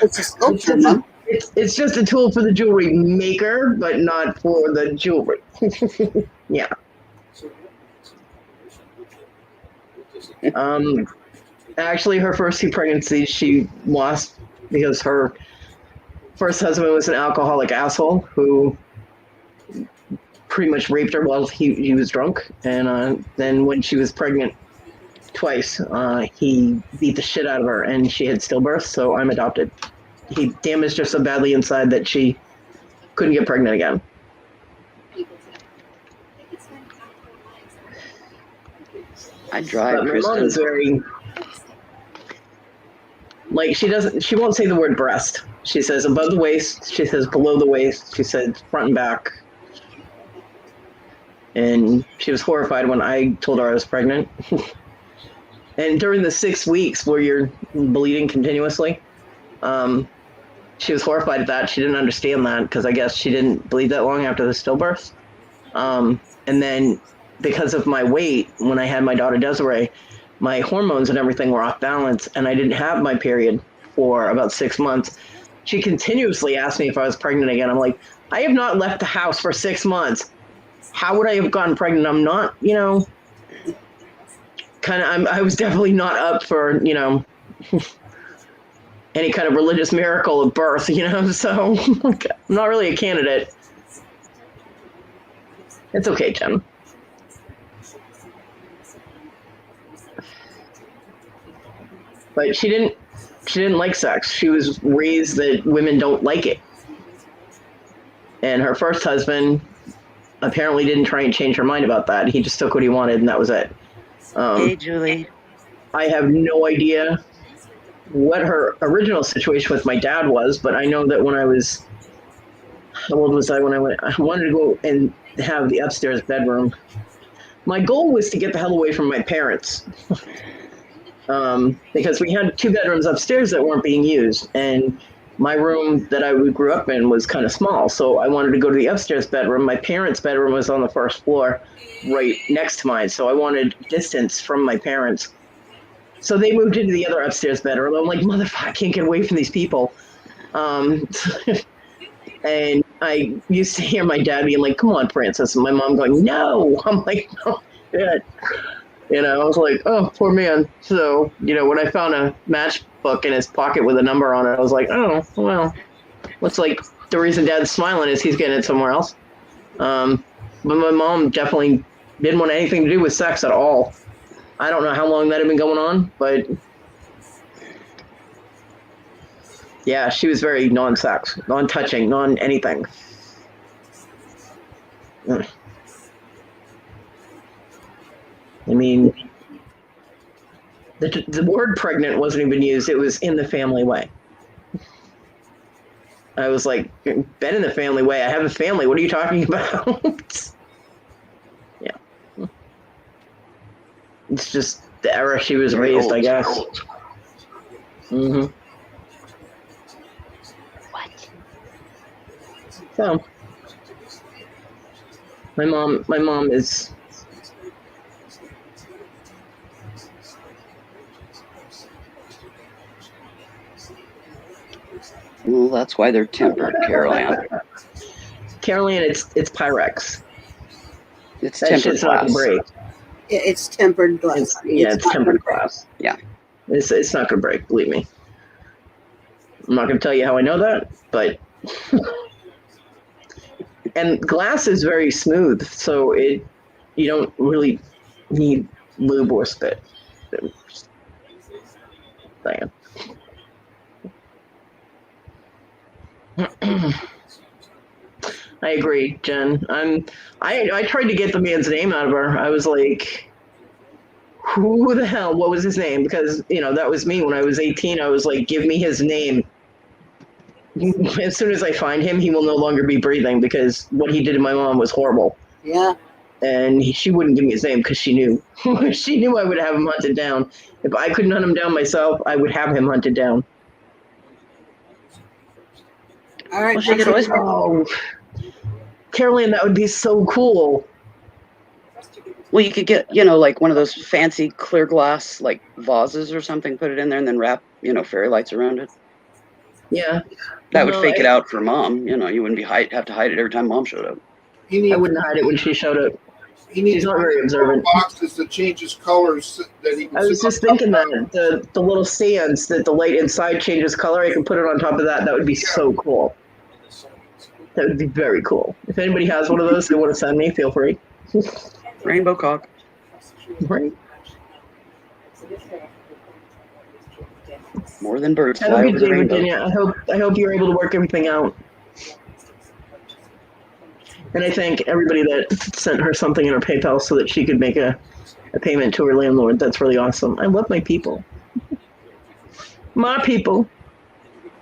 It's a sculpture, Mom. It's just a tool for the jewelry maker, but not for the jewelry. Yeah. Actually, her first 2 pregnancies she lost because her first husband was an alcoholic asshole who pretty much raped her while he was drunk. And then when she was pregnant twice, he beat the shit out of her, and she had stillbirth, so I'm adopted. He damaged her so badly inside that she couldn't get pregnant again. I drive. But my mom is very, like, she won't say the word breast. She says above the waist, she says below the waist, she said front and back. And she was horrified when I told her I was pregnant. And during the 6 weeks where you're bleeding continuously, she was horrified at that. She didn't understand that because I guess she didn't bleed that long after the stillbirth. And then because of my weight, when I had my daughter Desiree, my hormones and everything were off balance, and I didn't have my period for about 6 months. She continuously asked me if I was pregnant again. I'm like, I have not left the house for 6 months. How would I have gotten pregnant? I'm not, I was definitely not up for, any kind of religious miracle of birth, so I'm not really a candidate. It's okay, Jen. But she didn't like sex. She was raised that women don't like it. And her first husband apparently didn't try and change her mind about that. He just took what he wanted, and that was it. Hey, Julie. I have no idea what her original situation with my dad was, but I know that when I was, how old was I when I wanted to go and have the upstairs bedroom. My goal was to get the hell away from my parents. Because we had 2 bedrooms upstairs that weren't being used, and my room that I grew up in was kind of small, so I wanted to go to the upstairs bedroom. My parents' bedroom was on the first floor, right next to mine, so I wanted distance from my parents. So they moved into the other upstairs bedroom. I'm like, motherfucker, I can't get away from these people. And I used to hear my dad being like, come on, Francis, and my mom going, no. I'm like, no, Dad. I was like, oh, poor man. So, when I found a matchbook in his pocket with a number on it, I was like, oh, well, looks like the reason Dad's smiling is he's getting it somewhere else. But my mom definitely didn't want anything to do with sex at all. I don't know how long that had been going on, but yeah, she was very non-sex, non-touching, non-anything. I mean, the word pregnant wasn't even used. It was in the family way. I was like, been in the family way. I have a family. What are you talking about? Yeah. It's just the era she was raised, I guess. Mm-hmm. What? So, my mom is. Well, that's why they're tempered, Carol Ann. Carol Ann, it's Pyrex. It's that tempered shit's not gonna glass. break. It's tempered glass. It's tempered glass. Yeah. It's not gonna break, believe me. I'm not gonna tell you how I know that, but and glass is very smooth, so you don't really need lube or spit. I agree, Jen. I tried to get the man's name out of her. I was like, who the hell? What was his name? Because, that was me when I was 18. I was like, give me his name. As soon as I find him, he will no longer be breathing because what he did to my mom was horrible. Yeah. And she wouldn't give me his name because she knew. She knew I would have him hunted down. If I couldn't hunt him down myself, I would have him hunted down. All right. Well, she could always. Oh, Carolyn, that would be so cool. Well, you could get, like one of those fancy clear glass, like vases or something, put it in there and then wrap, fairy lights around it. Yeah. That would fake it out for mom. You wouldn't have to hide it every time mom showed up. I wouldn't hide it when she showed up. She's not very observant. Boxes that changes colors that he can I was just thinking that the little stands that the light inside changes color, I can put it on top of that. That would be so cool. That would be very cool. If anybody has one of those they want to send me, feel free. Rainbow cock. Right. More than birds Have fly a over good the day, rainbow. Virginia. I hope you're able to work everything out. And I thank everybody that sent her something in her PayPal so that she could make a payment to her landlord. That's really awesome. I love my people. My people.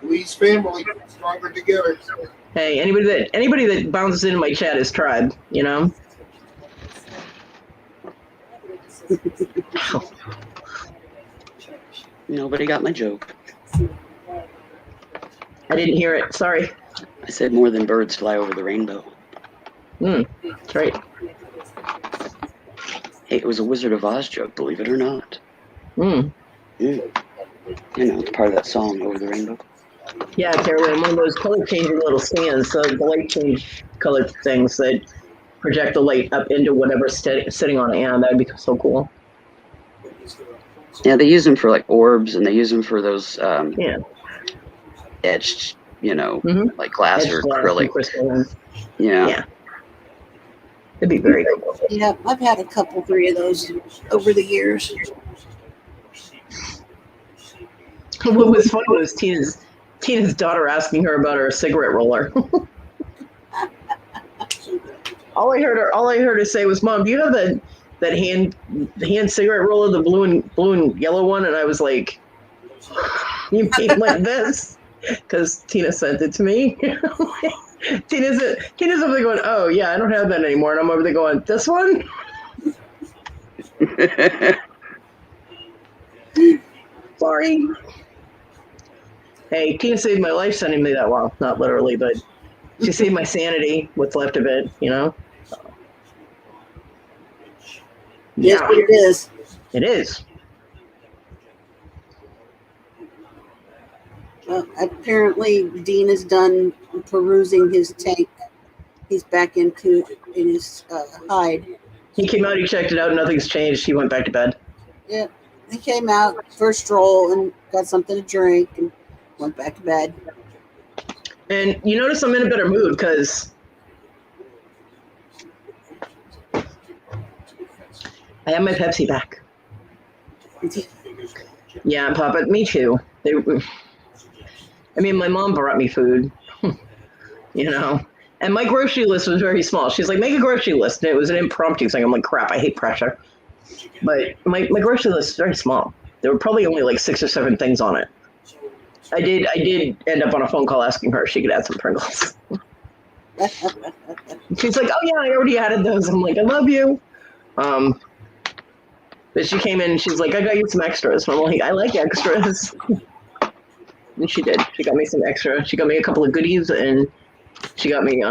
Lee's family stronger together. Hey, anybody that bounces into my chat is tribe, Nobody got my joke. I didn't hear it. Sorry. I said more than birds fly over the rainbow. That's right. Hey, it was a Wizard of Oz joke, believe it or not. It's part of that song, Over the Rainbow. Yeah, Carolyn, one of those color changing little stands, so the light change color things that project the light up into whatever's sitting on it. Yeah, that'd be so cool. Yeah, they use them for like orbs, and they use them for those etched, like glass or acrylic. Yeah. It'd be very cool. Yeah, I've had a couple, 3 of those over the years. What was funny was Tina's daughter asking her about her cigarette roller. all I heard her say was, "Mom, do you have that hand cigarette roller, the blue and yellow one?" And I was like, "You mean like this?" Because Tina sent it to me. Tina's over there going, "Oh yeah, I don't have that anymore," and I'm over there going, "This one." Sorry. Hey, Tina saved my life sending me that. Well, not literally, but she saved my sanity, what's left of it, Yes, Yeah, it is. it is. Well, apparently, Dean is done perusing his tank. He's back in his hide. He came out, he checked it out, nothing's changed. He went back to bed. Yeah, he came out for a stroll and got something to drink and went back to bed. And you notice I'm in a better mood because I have my Pepsi back. Yeah, Papa, me too. My mom brought me food, and my grocery list was very small. She's like, make a grocery list. And it was an impromptu thing. I'm like, crap, I hate pressure. But my grocery list is very small. There were probably only like 6 or 7 things on it. I did end up on a phone call asking her if she could add some Pringles. She's like, oh yeah, I already added those. I'm like, I love you. But she came in and she's like, I got you some extras. I'm like, I like extras. And she did. She got me some extra. She got me a couple of goodies, and she got me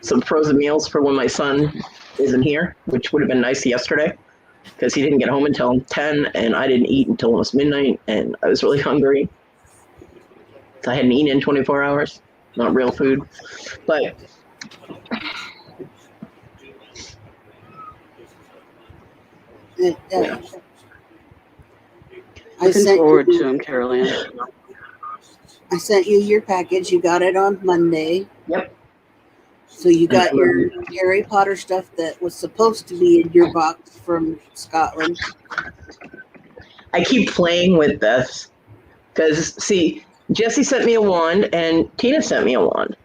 some frozen meals for when my son isn't here, which would have been nice yesterday because he didn't get home until 10, and I didn't eat until almost midnight, and I was really hungry. So I hadn't eaten in 24 hours. Not real food. But Yeah. Looking forward to him, Carolyn. I sent you your package. You got it on Monday. Yep. So you got your Harry Potter stuff that was supposed to be in your box from Scotland. I keep playing with this because, see, Jesse sent me a wand, and Tina sent me a wand.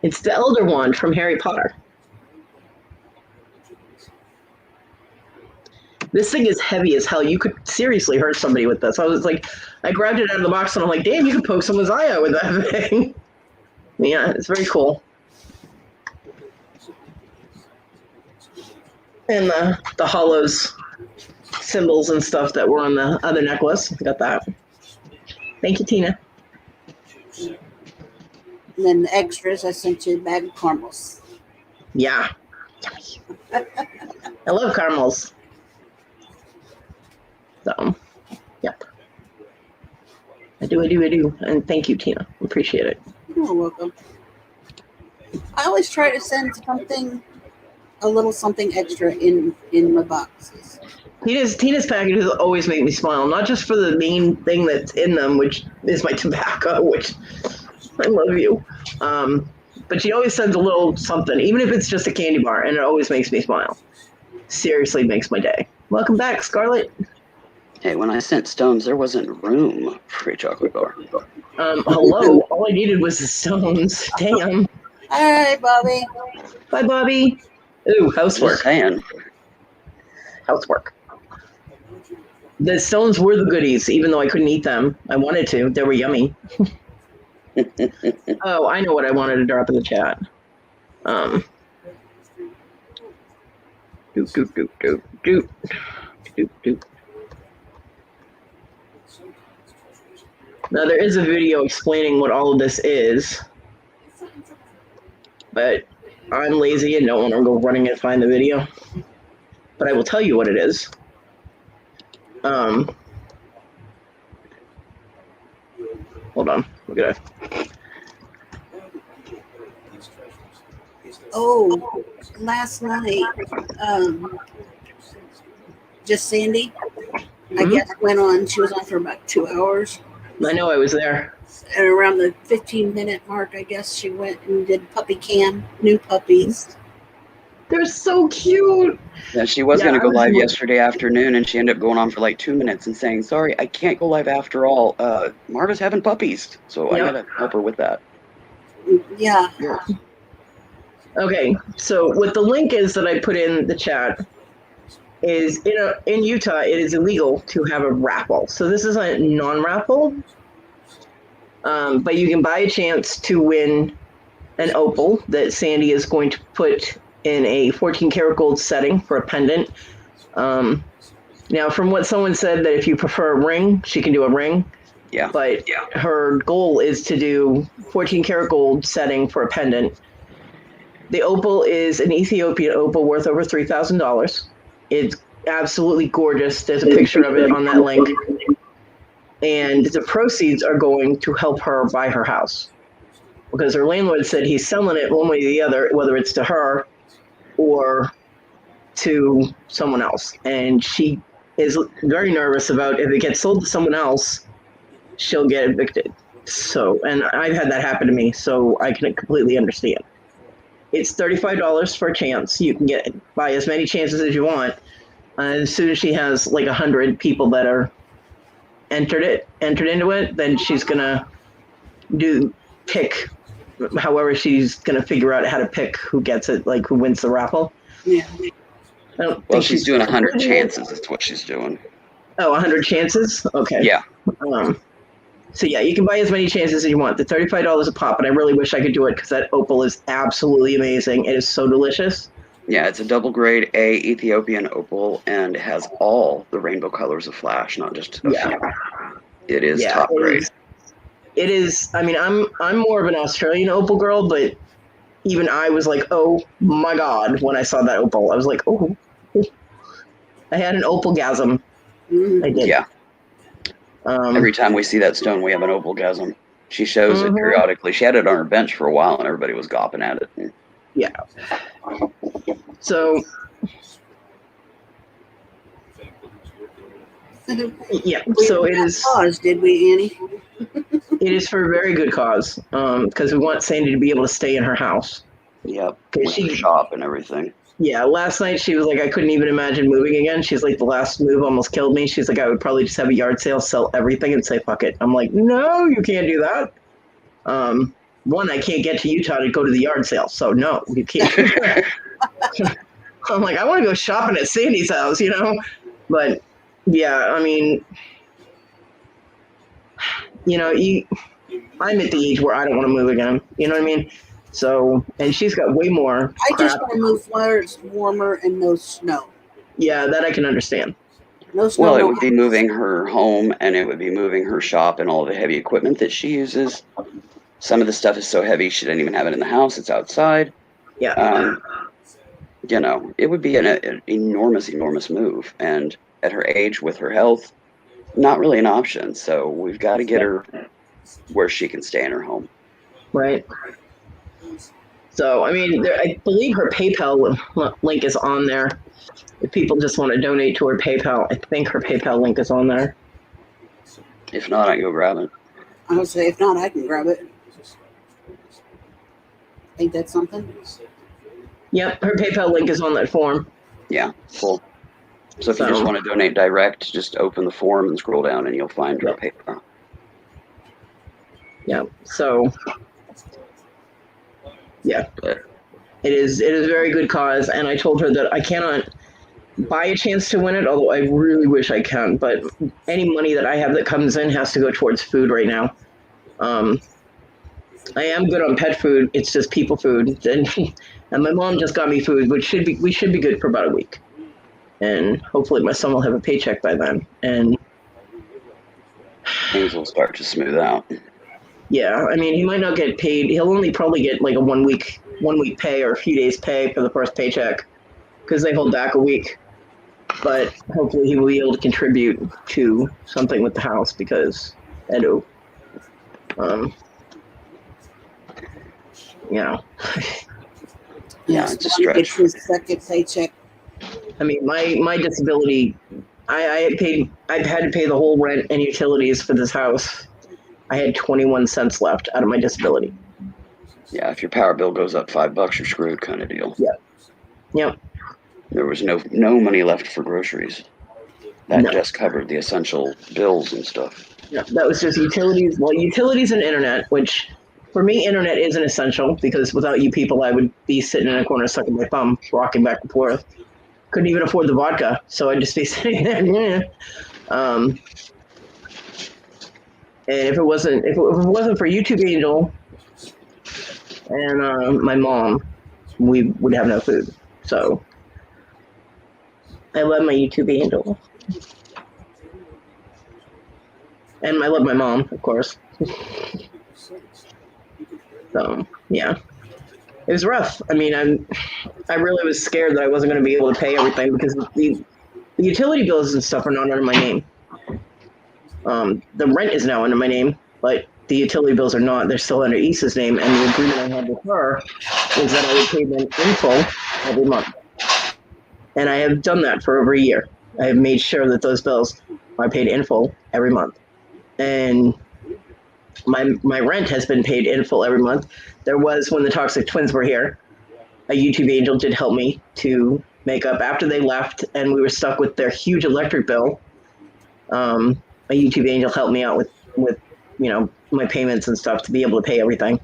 It's the Elder Wand from Harry Potter. This thing is heavy as hell. You could seriously hurt somebody with this. I was like, I grabbed it out of the box and I'm like, damn, you could poke someone's eye out with that thing. Yeah, it's very cool. And the hollows symbols and stuff that were on the other necklace. I got that. Thank you, Tina. And then the extras, I sent you a bag of caramels. Yeah. I love caramels. So, yep. I do. And thank you, Tina. Appreciate it. You're welcome. I always try to send something, a little something extra in my boxes. Tina's packages always make me smile, not just for the main thing that's in them, which is my tobacco, which I love you. But she always sends a little something, even if it's just a candy bar, and it always makes me smile. Seriously makes my day. Welcome back, Scarlett. Hey, when I sent stones, there wasn't room for a chocolate bar. Hello. All I needed was the stones. Damn. All right, Bobby. Bye, Bobby. Ooh, housework. Just saying. Housework. The stones were the goodies, even though I couldn't eat them. I wanted to. They were yummy. Oh, I know what I wanted to drop in the chat. Doop. Now, there is a video explaining what all of this is, but I'm lazy and don't want to go running and find the video. But I will tell you what it is. Hold on. Look at that. Oh, last night, just Sandy, I guess, went on. She was on for about 2 hours. I know I was there. And around the 15-minute mark, I guess, she went and did puppy cam, new puppies. They're so cute. Yeah, she was going to go live yesterday afternoon, and she ended up going on for like 2 minutes and saying, sorry, I can't go live after all. Marva's having puppies, so I got to help her with that. Yeah. Okay, so what the link is that I put in the chat is in Utah, it is illegal to have a raffle. So this is a non-raffle, but you can buy a chance to win an opal that Sandy is going to put in a 14 karat gold setting for a pendant. Now, from what someone said, that if you prefer a ring, she can do a ring. Yeah. But her goal is to do 14 karat gold setting for a pendant. The opal is an Ethiopian opal worth over $3,000. It's absolutely gorgeous. There's a picture of it on that link. And the proceeds are going to help her buy her house. Because her landlord said he's selling it one way or the other, whether it's to her or to someone else. And she is very nervous about if it gets sold to someone else, she'll get evicted. So, and I've had that happen to me, so I can completely understand. It's $35 for a chance. You can buy as many chances as you want. As soon as she has like 100 people that are entered into it, then she's gonna pick. However, she's gonna figure out how to pick who gets it, like who wins the raffle. Yeah. Well, she's doing 100 chances. That's what she's doing. Oh, 100 chances? Okay. Yeah. So yeah, you can buy as many chances as you want. The $35 a pop, and I really wish I could do it because that opal is absolutely amazing. It is so delicious. Yeah, it's a double grade A Ethiopian opal and has all the rainbow colors of flash, not just a few. It is top grade. It is. I mean, I'm more of an Australian opal girl, but even I was like, oh my god, when I saw that opal, I was like, oh. I had an opal-gasm. I did. Yeah. Every time we see that stone, we have an opal-gasm. She shows it periodically. She had it on her bench for a while, and everybody was gawping at it. Yeah. So, yeah. So it is. Cause, did we, Annie? It is for a very good cause, because we want Sandy to be able to stay in her house. Yep. With her shop and everything. Yeah, last night she was like, I couldn't even imagine moving again. She's like, the last move almost killed me. She's like, I would probably just have a yard sale, sell everything, and say, fuck it. I'm like, no, you can't do that. One, I can't get to Utah to go to the yard sale, so no, you can't. I'm like, I want to go shopping at Sandy's house, you know? But yeah, I mean, you know, I'm at the age where I don't want to move again. You know what I mean? So, and she's got way more I just crap. want to move where it's warmer and no snow. Yeah, that I can understand. No snow. Well, it no would be ice. moving her home, and it would be moving her shop and all the heavy equipment that she uses. Some of the stuff is so heavy she didn't even have it in the house. It's outside. Yeah. You know, it would be an enormous, enormous move. And at her age, with her health, not really an option. So we've got to get her where she can stay in her home. Right. So, I mean, I believe her PayPal link is on there. If people just want to donate to her PayPal, I think her PayPal link is on there. If not, I can go grab it. I would say, if not, I can grab it. Ain't that something? Yep, her PayPal link is on that form. Yeah, cool. So if you just want to donate direct, just open the form and scroll down, and you'll find her PayPal. Yeah. So, yeah, it is a very good cause, and I told her that I cannot buy a chance to win it, although I really wish I can. But any money that I have that comes in has to go towards food right now. I am good on pet food. It's just people food, and my mom just got me food, which we should be good for about a week, and hopefully my son will have a paycheck by then, and things will start to smooth out. Yeah, I mean, he might not get paid. He'll only probably get like a one week pay or a few days pay for the first paycheck, because they hold back a week. But hopefully he will be able to contribute to something with the house, because I do. You know. Yes, it's a stretch. Get his second paycheck. I mean, my disability, I've had to pay the whole rent and utilities for this house. I had 21 cents left out of my disability. Yeah, if your power bill goes up $5, you're screwed, kind of deal. Yeah. Yep. There was no money left for groceries. That just covered the essential bills and stuff. Yeah, that was just utilities. Well, utilities and internet, which for me, internet is an essential, because without you people, I would be sitting in a corner sucking my thumb, rocking back and forth. Couldn't even afford the vodka, so I'd just be sitting there. And if it wasn't for YouTube Angel and my mom, we would have no food. So I love my YouTube Angel, and I love my mom, of course. So yeah, it was rough. I mean, I really was scared that I wasn't going to be able to pay everything, because the utility bills and stuff are not under my name. The rent is now under my name, but the utility bills are not. They're still under Issa's name, and the agreement I had with her was that I would pay them in full every month. And I have done that for over a year. I have made sure that those bills are paid in full every month. And my rent has been paid in full every month. There was, when the Toxic Twins were here, a YouTube Angel did help me to make up after they left, and we were stuck with their huge electric bill. A YouTube Angel helped me out with my payments and stuff to be able to pay everything,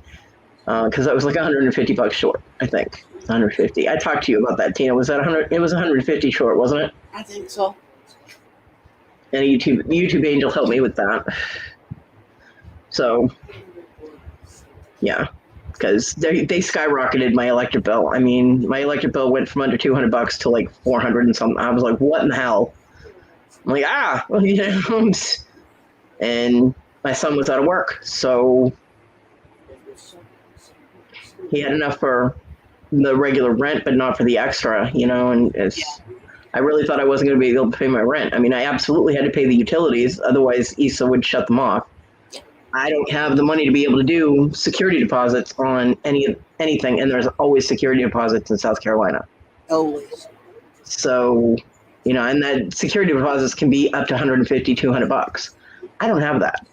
because I was like $150 short, I think. 150. I talked to you about that, Tina. Was that 100? It was 150 short, wasn't it? I think so. And the YouTube Angel helped me with that. So, yeah, because they skyrocketed my electric bill. I mean, my electric bill went from under $200 to like 400 and something. I was like, what in the hell? I'm like, and my son was out of work, so he had enough for the regular rent, but not for the extra, and I really thought I wasn't going to be able to pay my rent. I mean, I absolutely had to pay the utilities, otherwise Issa would shut them off. I don't have the money to be able to do security deposits on anything, and there's always security deposits in South Carolina. Always. So, and that security deposits can be up to $150, $200. I don't have that.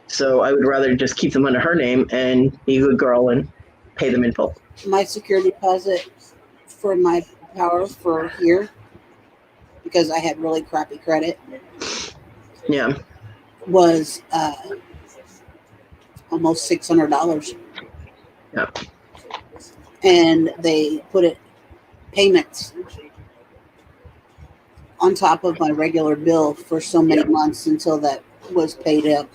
So I would rather just keep them under her name and be a good girl and pay them in full. My security deposit for my power for here because I had really crappy credit Yeah. was almost $600. Yeah. And they put it payments on top of my regular bill for so many months until that was paid up.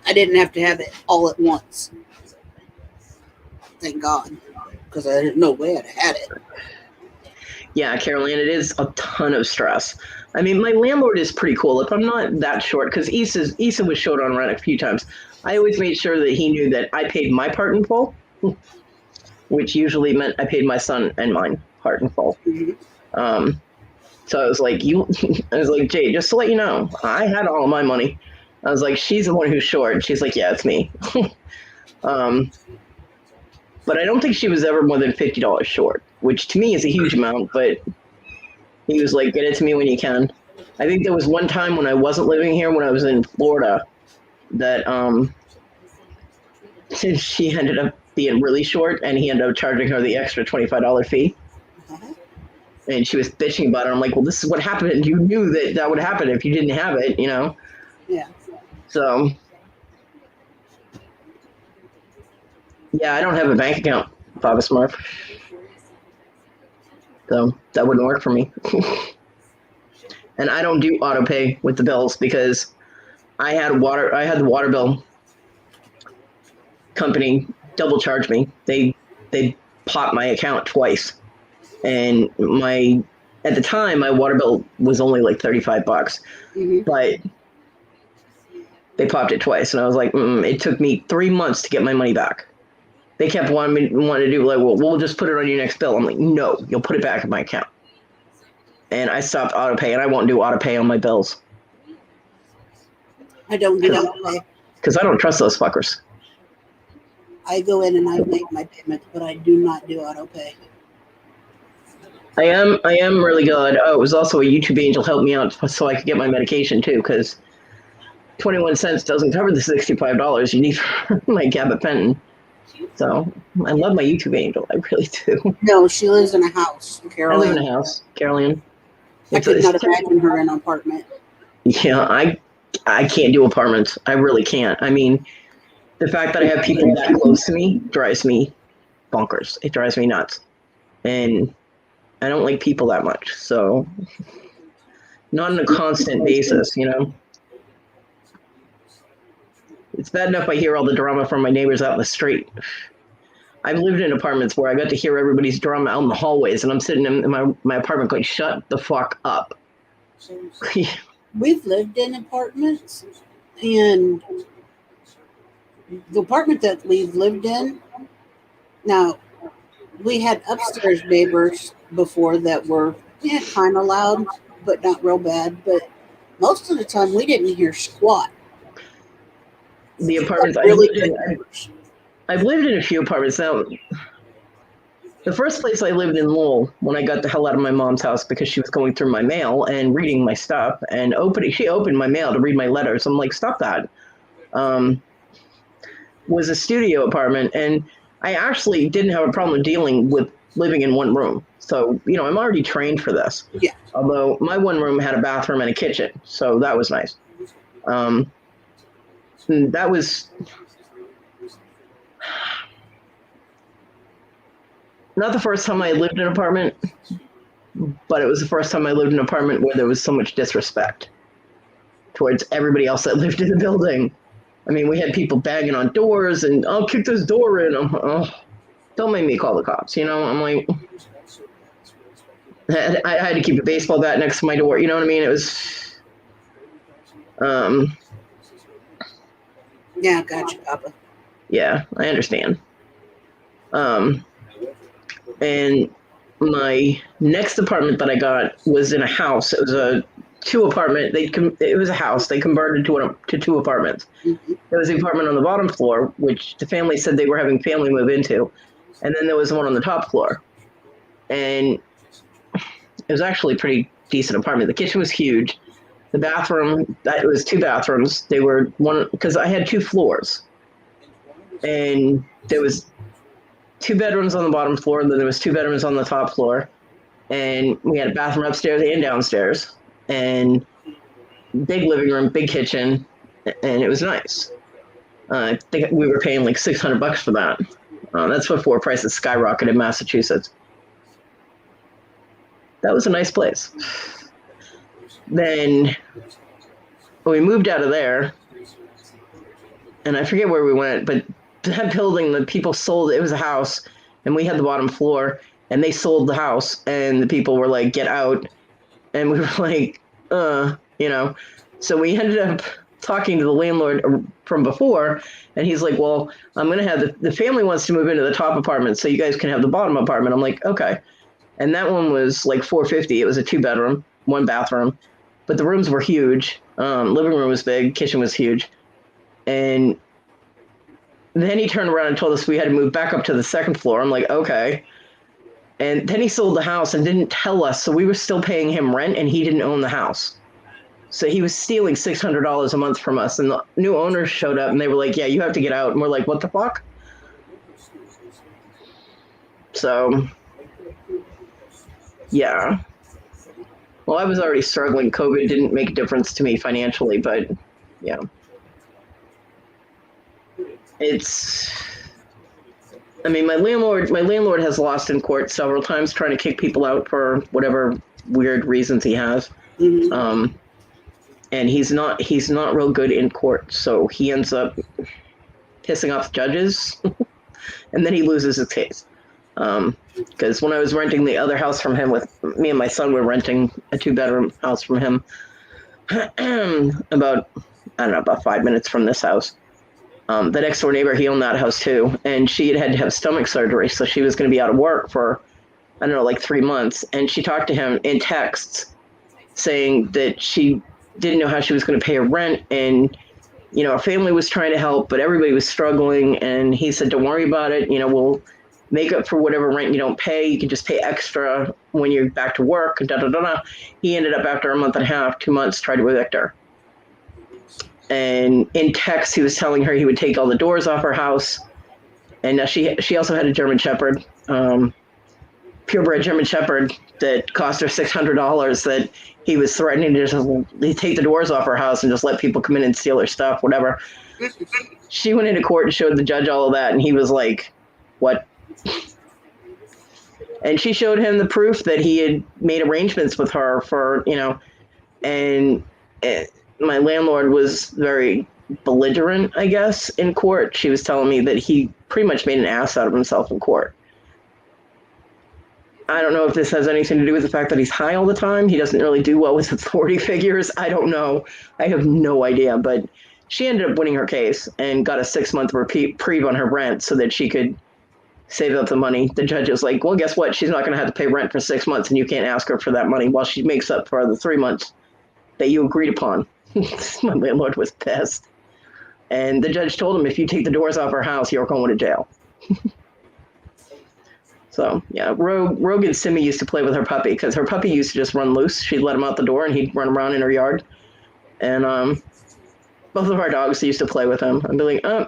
I didn't have to have it all at once. Thank God. Because I didn't know way I'd had it. Yeah, Caroline, it is a ton of stress. I mean, my landlord is pretty cool. If I'm not that short, because Issa was short on rent a few times, I always made sure that he knew that I paid my part in full, which usually meant I paid my son and mine part in full. Mm-hmm. So I was like, I was like, Jay, just to let you know, I had all of my money. I was like, she's the one who's short. She's like, yeah, it's me. But I don't think she was ever more than $50 short, which to me is a huge amount, but he was like, get it to me when you can. I think there was one time when I wasn't living here, when I was in Florida, that she ended up being really short, and he ended up charging her the extra $25 fee. And she was bitching about it. I'm like, well, this is what happened. You knew that would happen if you didn't have it, you know? Yeah. So, yeah, I don't have a bank account, Papa Smurf. So that wouldn't work for me. And I don't do auto pay with the bills because I had the water bill company double charge me. They popped my account twice. And at the time my water bill was only like $35, Mm-hmm. but they popped it twice, and I was like, it took me 3 months to get my money back. They kept wanting to do like, well, we'll just put it on your next bill. I'm like, no, you'll put it back in my account. And I stopped auto pay, and I won't do auto pay on my bills. I don't do auto pay. Because I don't trust those fuckers. I go in and I make my payments, but I do not do auto pay. I am really good. Oh, it was also a YouTube angel helped me out so I could get my medication too, because 21 cents doesn't cover the $65 you need for my gabapentin. So I love my YouTube angel. I really do. No, she lives in a house, Caroline. I live in a house, Caroline. I could not imagine her in an apartment. Yeah, I can't do apartments. I really can't. I mean, the fact that I have people that close to me drives me bonkers. It drives me nuts. And I don't like people that much. So not on a constant basis, you know. It's bad enough I hear all the drama from my neighbors out in the street. I've lived in apartments where I got to hear everybody's drama out in the hallways, and I'm sitting in my apartment going, shut the fuck up. We've lived in apartments, and the apartment that we've lived in, now, we had upstairs neighbors before that were kind of loud, but not real bad. But most of the time, we didn't hear squat. The apartments I've lived in a few apartments now. The first place I lived in Lowell, when I got the hell out of my mom's house because she was going through my mail and reading my stuff and she opened my mail to read my letters. I'm like, stop that. Was a studio apartment, and I actually didn't have a problem dealing with living in one room. So, you know, I'm already trained for this. Yeah. Although my one room had a bathroom and a kitchen, so that was nice. That was not the first time I lived in an apartment, but it was the first time I lived in an apartment where there was so much disrespect towards everybody else that lived in the building. I mean, we had people banging on doors and, I'll kick this door in. Don't make me call the cops, you know? I'm like, I had to keep a baseball bat next to my door, you know what I mean? It was, yeah, gotcha, Papa. Yeah, I understand. And my next apartment that I got was in a house. It was a two-apartment. It was a house. They converted to two apartments. Mm-hmm. There was the apartment on the bottom floor, which the family said they were having family move into, and then there was one on the top floor. And it was actually a pretty decent apartment. The kitchen was huge. The bathroom, it was two bathrooms. They were one, because I had two floors. And there was 2 bedrooms on the bottom floor, and then there was 2 bedrooms on the top floor, and we had a bathroom upstairs and downstairs, and big living room, big kitchen, and it was nice. I think we were paying like $600 for that. That's before prices skyrocketed in Massachusetts. That was a nice place. Then we moved out of there, and I forget where we went, but that building, the people sold it. It was a house, and we had the bottom floor, and they sold the house, and the people were like, get out. And we were like, you know. So we ended up talking to the landlord from before, and he's like, well, I'm going to have the family wants to move into the top apartment, so you guys can have the bottom apartment. I'm like, okay. And that one was like $450. It was a 2-bedroom, 1 bathroom, but the rooms were huge. Living room was big, kitchen was huge. And then he turned around and told us we had to move back up to the 2nd floor. I'm like, okay. And then he sold the house and didn't tell us, so we were still paying him rent, and he didn't own the house. So he was stealing $600 a month from us, and the new owners showed up, and they were like, yeah, you have to get out. And we're like, what the fuck? So, yeah. Well, I was already struggling. COVID didn't make a difference to me financially, but yeah. I mean, my landlord has lost in court several times trying to kick people out for whatever weird reasons he has. Mm-hmm. And he's not real good in court, so he ends up pissing off judges, and then he loses his case. Because when I was renting the other house from him, with me and my son were renting a 2-bedroom house from him, about 5 minutes from this house. The next door neighbor, he owned that house too, and she had to have stomach surgery, so she was going to be out of work for, like 3 months. And she talked to him in texts saying that she didn't know how she was going to pay her rent, and our family was trying to help, but everybody was struggling. And he said, don't worry about it. We'll make up for whatever rent you don't pay. You can just pay extra when you're back to work. Da, da, da, da. He ended up, after a month and a half, 2 months, tried to evict her. And in text, he was telling her he would take all the doors off her house. And she also had a German Shepherd, purebred German Shepherd that cost her $600, that he was threatening to just take the doors off her house and just let people come in and steal her stuff, whatever. She went into court and showed the judge all of that, and he was like, what? And she showed him the proof that he had made arrangements with her for, and my landlord was very belligerent, I guess, in court. She was telling me that he pretty much made an ass out of himself in court. I don't know if this has anything to do with the fact that he's high all the time. He doesn't really do well with authority figures. I don't know. I have no idea. But she ended up winning her case and got a 6-month reprieve on her rent so that she could save up the money. The judge was like, well, guess what? She's not going to have to pay rent for 6 months, and you can't ask her for that money while she makes up for the 3 months that you agreed upon. My landlord was pissed. And the judge told him, if you take the doors off her house, you're going to jail. So, yeah, Rogue and Simmy used to play with her puppy, because her puppy used to just run loose. She'd let him out the door, and he'd run around in her yard. And both of our dogs used to play with him. I'd be like, oh,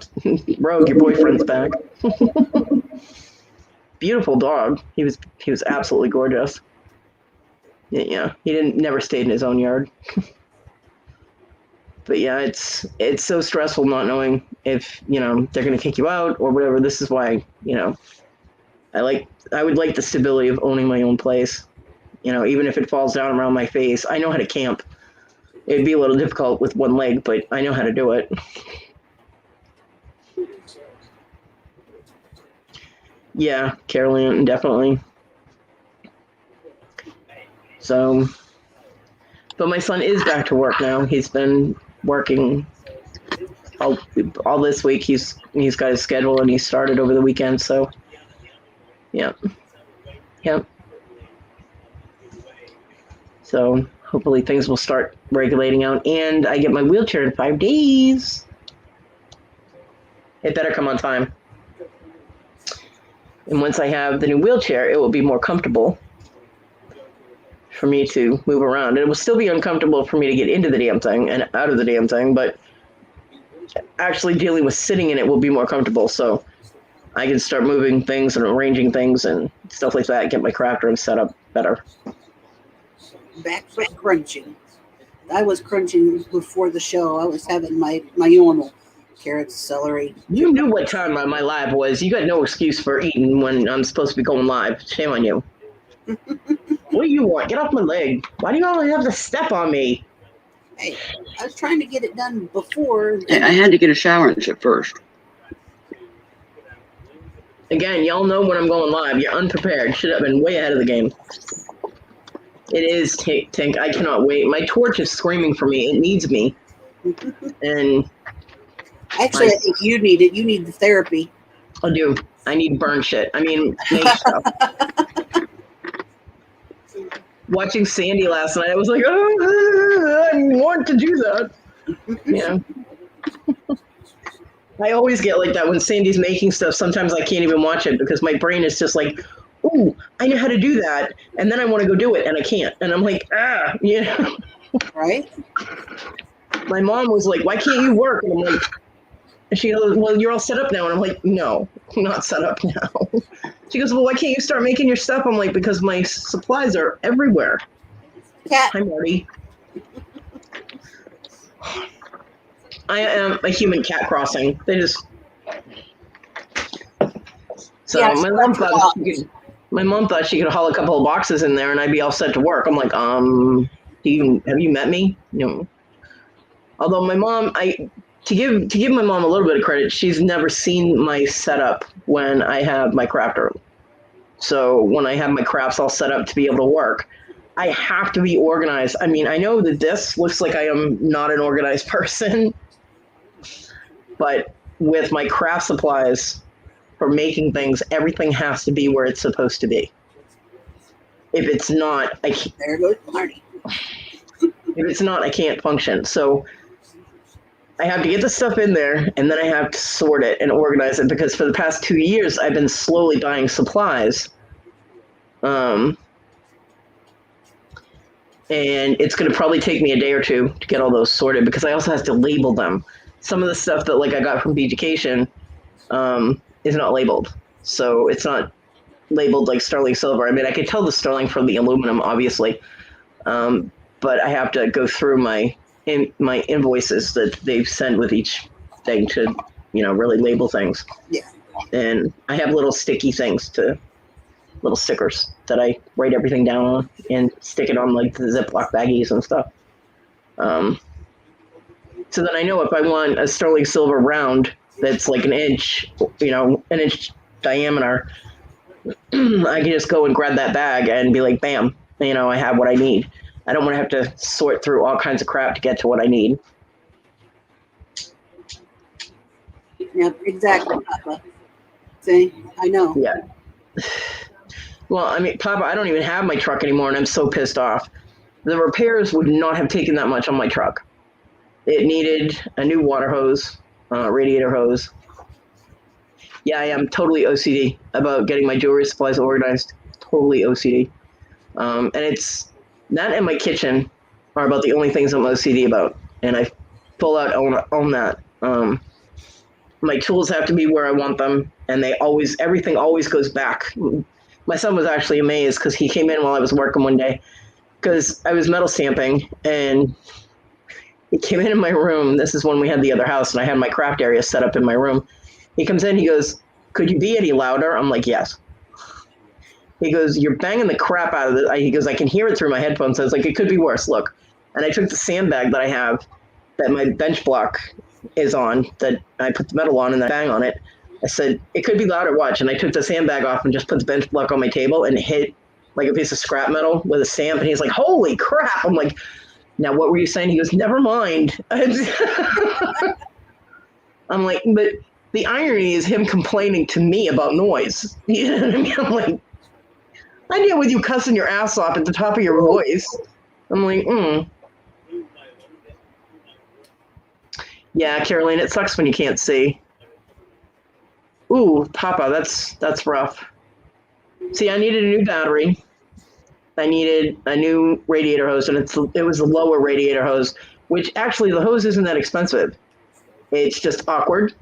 Rogue, your boyfriend's back. Beautiful dog. He was absolutely gorgeous. Yeah, he never stayed in his own yard. But yeah, it's so stressful not knowing if, they're going to kick you out or whatever. This is why, I would like the stability of owning my own place. Even if it falls down around my face, I know how to camp. It'd be a little difficult with one leg, but I know how to do it. Yeah, Carolyn, definitely. So, but my son is back to work now. He's been working all this week. He's got his schedule, and he started over the weekend. So, yeah. So hopefully things will start regulating out, and I get my wheelchair in 5 days. It better come on time. And once I have the new wheelchair, it will be more comfortable for me to move around. It will still be uncomfortable for me to get into the damn thing and out of the damn thing, but actually dealing with sitting in it will be more comfortable. So I can start moving things and arranging things and stuff like that. Get my craft room set up better. Back crunching. I was crunching before the show. I was having my normal carrots, celery. You knew what time my live was. You got no excuse for eating when I'm supposed to be going live. Shame on you. What do you want? Get off my leg. Why do you always have to step on me? Hey, I was trying to get it done before. I had to get a shower and shit first. Again, y'all know when I'm going live. You're unprepared. Should have been way ahead of the game. It is, Tink. I cannot wait. My torch is screaming for me. It needs me. And actually, I think you need it. You need the therapy. I do. I need burn shit. I mean, make stuff. Watching Sandy last night, I was like, oh, I want to do that. Yeah. I always get like that when Sandy's making stuff. Sometimes I can't even watch it because my brain is just like, ooh, I know how to do that. And then I want to go do it and I can't. And I'm like, you know. Right? My mom was like, why can't you work? And I'm like, and she goes, well, you're all set up now. And I'm like, no, I'm not set up now. She goes, well, why can't you start making your stuff? I'm like, because my supplies are everywhere. Cat. Hi, Marty. I am a human cat crossing. They just. So Yes, my mom thought she could haul a couple of boxes in there and I'd be all set to work. I'm like, have you met me? No. Although my mom, to give my mom a little bit of credit, she's never seen my setup when I have my craft room. So when I have my crafts all set up to be able to work, I have to be organized. I mean, I know that this looks like I am not an organized person, but with my craft supplies for making things, everything has to be where it's supposed to be. If it's not, I can't. There goes Marty. If it's not, I can't function. So I have to get the stuff in there, and then I have to sort it and organize it, because for the past 2 years, I've been slowly buying supplies. And it's going to probably take me a day or two to get all those sorted, because I also have to label them. Some of the stuff that like I got from Beaducation is not labeled. So it's not labeled like sterling silver. I mean, I could tell the sterling from the aluminum, obviously. But I have to go through my invoices that they've sent with each thing to, really label things. Yeah. And I have little sticky things little stickers that I write everything down on and stick it on like the Ziploc baggies and stuff. So then I know if I want a sterling silver round that's like an inch diameter, I can just go and grab that bag and be like, bam, I have what I need. I don't want to have to sort through all kinds of crap to get to what I need. Yeah, exactly, Papa. See, I know. Yeah. Well, I mean, Papa, I don't even have my truck anymore, and I'm so pissed off. The repairs would not have taken that much on my truck. It needed a new water hose, radiator hose. Yeah, I am totally OCD about getting my jewelry supplies organized. Totally OCD. And it's that and my kitchen are about the only things I'm OCD about. And I full out own that. My tools have to be where I want them, and everything always goes back. My son was actually amazed because he came in while I was working one day because I was metal stamping, and he came in my room. This is when we had the other house, and I had my craft area set up in my room. He comes in, he goes, "Could you be any louder?" I'm like, "Yes." He goes, "You're banging the crap out of it." He goes, "I can hear it through my headphones." I was like, "It could be worse. Look." And I took the sandbag that I have that my bench block is on, that I put the metal on and I bang on it. I said, "It could be louder, watch." And I took the sandbag off and just put the bench block on my table and hit like a piece of scrap metal with a stamp. And he's like, "Holy crap." I'm like, "Now what were you saying?" He goes, "Never mind." I'm like, but the irony is him complaining to me about noise. You know what I mean? I'm like, I deal with you cussing your ass off at the top of your voice. I'm like, Yeah, Caroline, it sucks when you can't see. Ooh, Papa, that's rough. See, I needed a new battery. I needed a new radiator hose, and it was a lower radiator hose, which actually the hose isn't that expensive. It's just awkward,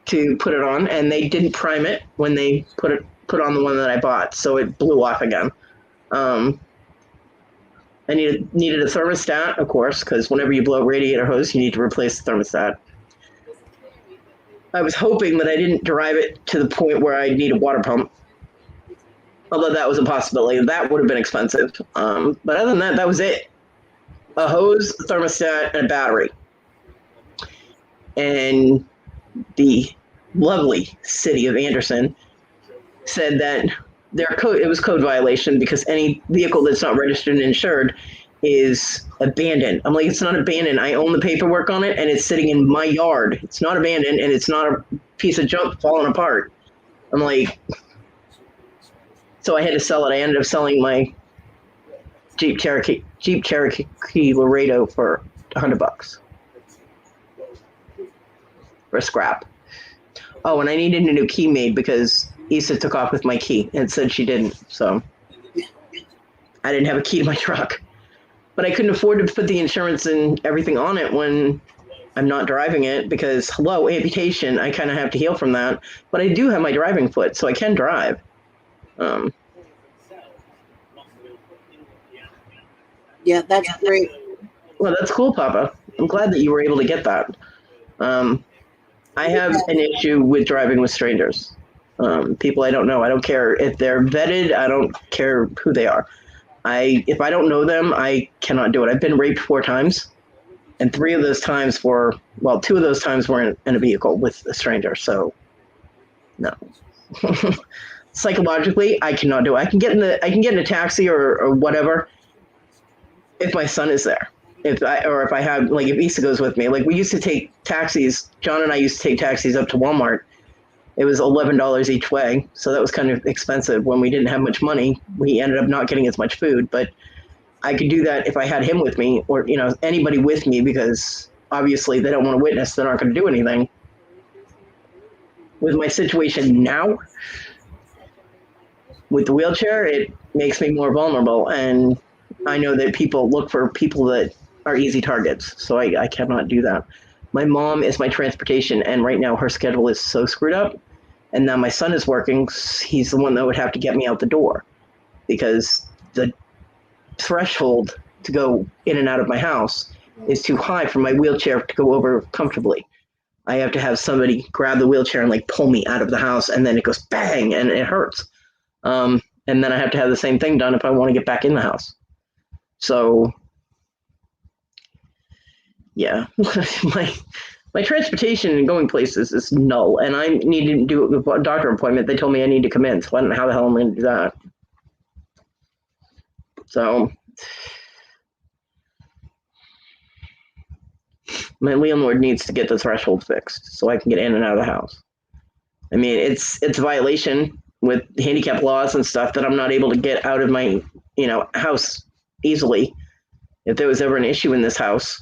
to put it on, and they didn't prime it when they put on the one that I bought, so it blew off again. I needed a thermostat, of course, because whenever you blow a radiator hose, you need to replace the thermostat. I was hoping that I didn't drive it to the point where I'd need a water pump, although that was a possibility. That would have been expensive. But other than that, that was it. A hose, a thermostat, and a battery. And the lovely city of Anderson said that it was code violation because any vehicle that's not registered and insured is abandoned. I'm like, it's not abandoned. I own the paperwork on it, and it's sitting in my yard. It's not abandoned, and it's not a piece of junk falling apart. I'm like, so I had to sell it. I ended up selling my Jeep Cherokee Laredo for $100 for scrap. Oh, and I needed a new key made because Issa took off with my key and said she didn't. So I didn't have a key to my truck. But I couldn't afford to put the insurance and everything on it when I'm not driving it because, hello, amputation, I kind of have to heal from that. But I do have my driving foot, so I can drive. Yeah, that's great. Well, that's cool, Papa. I'm glad that you were able to get that. I have an issue with driving with strangers. People I don't know. I don't care if they're vetted. I don't care who they are. If I don't know them, I cannot do it. I've been raped 4 times, and 2 of those times were in a vehicle with a stranger. So, no. Psychologically, I cannot do it. I can get in a taxi or whatever if my son is there. If I have, like, if Issa goes with me. Like, we used to take taxis. John and I used to take taxis up to Walmart. It was $11 each way, so that was kind of expensive. When we didn't have much money, we ended up not getting as much food. But I could do that if I had him with me, or anybody with me, because obviously they don't want to witness. They're not going to do anything. With my situation now, with the wheelchair, it makes me more vulnerable, and I know that people look for people that are easy targets, so I cannot do that. My mom is my transportation, and right now her schedule is so screwed up. And now my son is working. He's the one that would have to get me out the door because the threshold to go in and out of my house is too high for my wheelchair to go over comfortably. I have to have somebody grab the wheelchair and like pull me out of the house, and then it goes bang and it hurts. And then I have to have the same thing done if I want to get back in the house. So yeah, my transportation and going places is null, and I need to do a doctor appointment. They told me I need to come in, so I don't know how the hell I'm going to do that. So my landlord needs to get the threshold fixed so I can get in and out of the house. I mean, it's a violation with handicap laws and stuff that I'm not able to get out of my house easily. If there was ever an issue in this house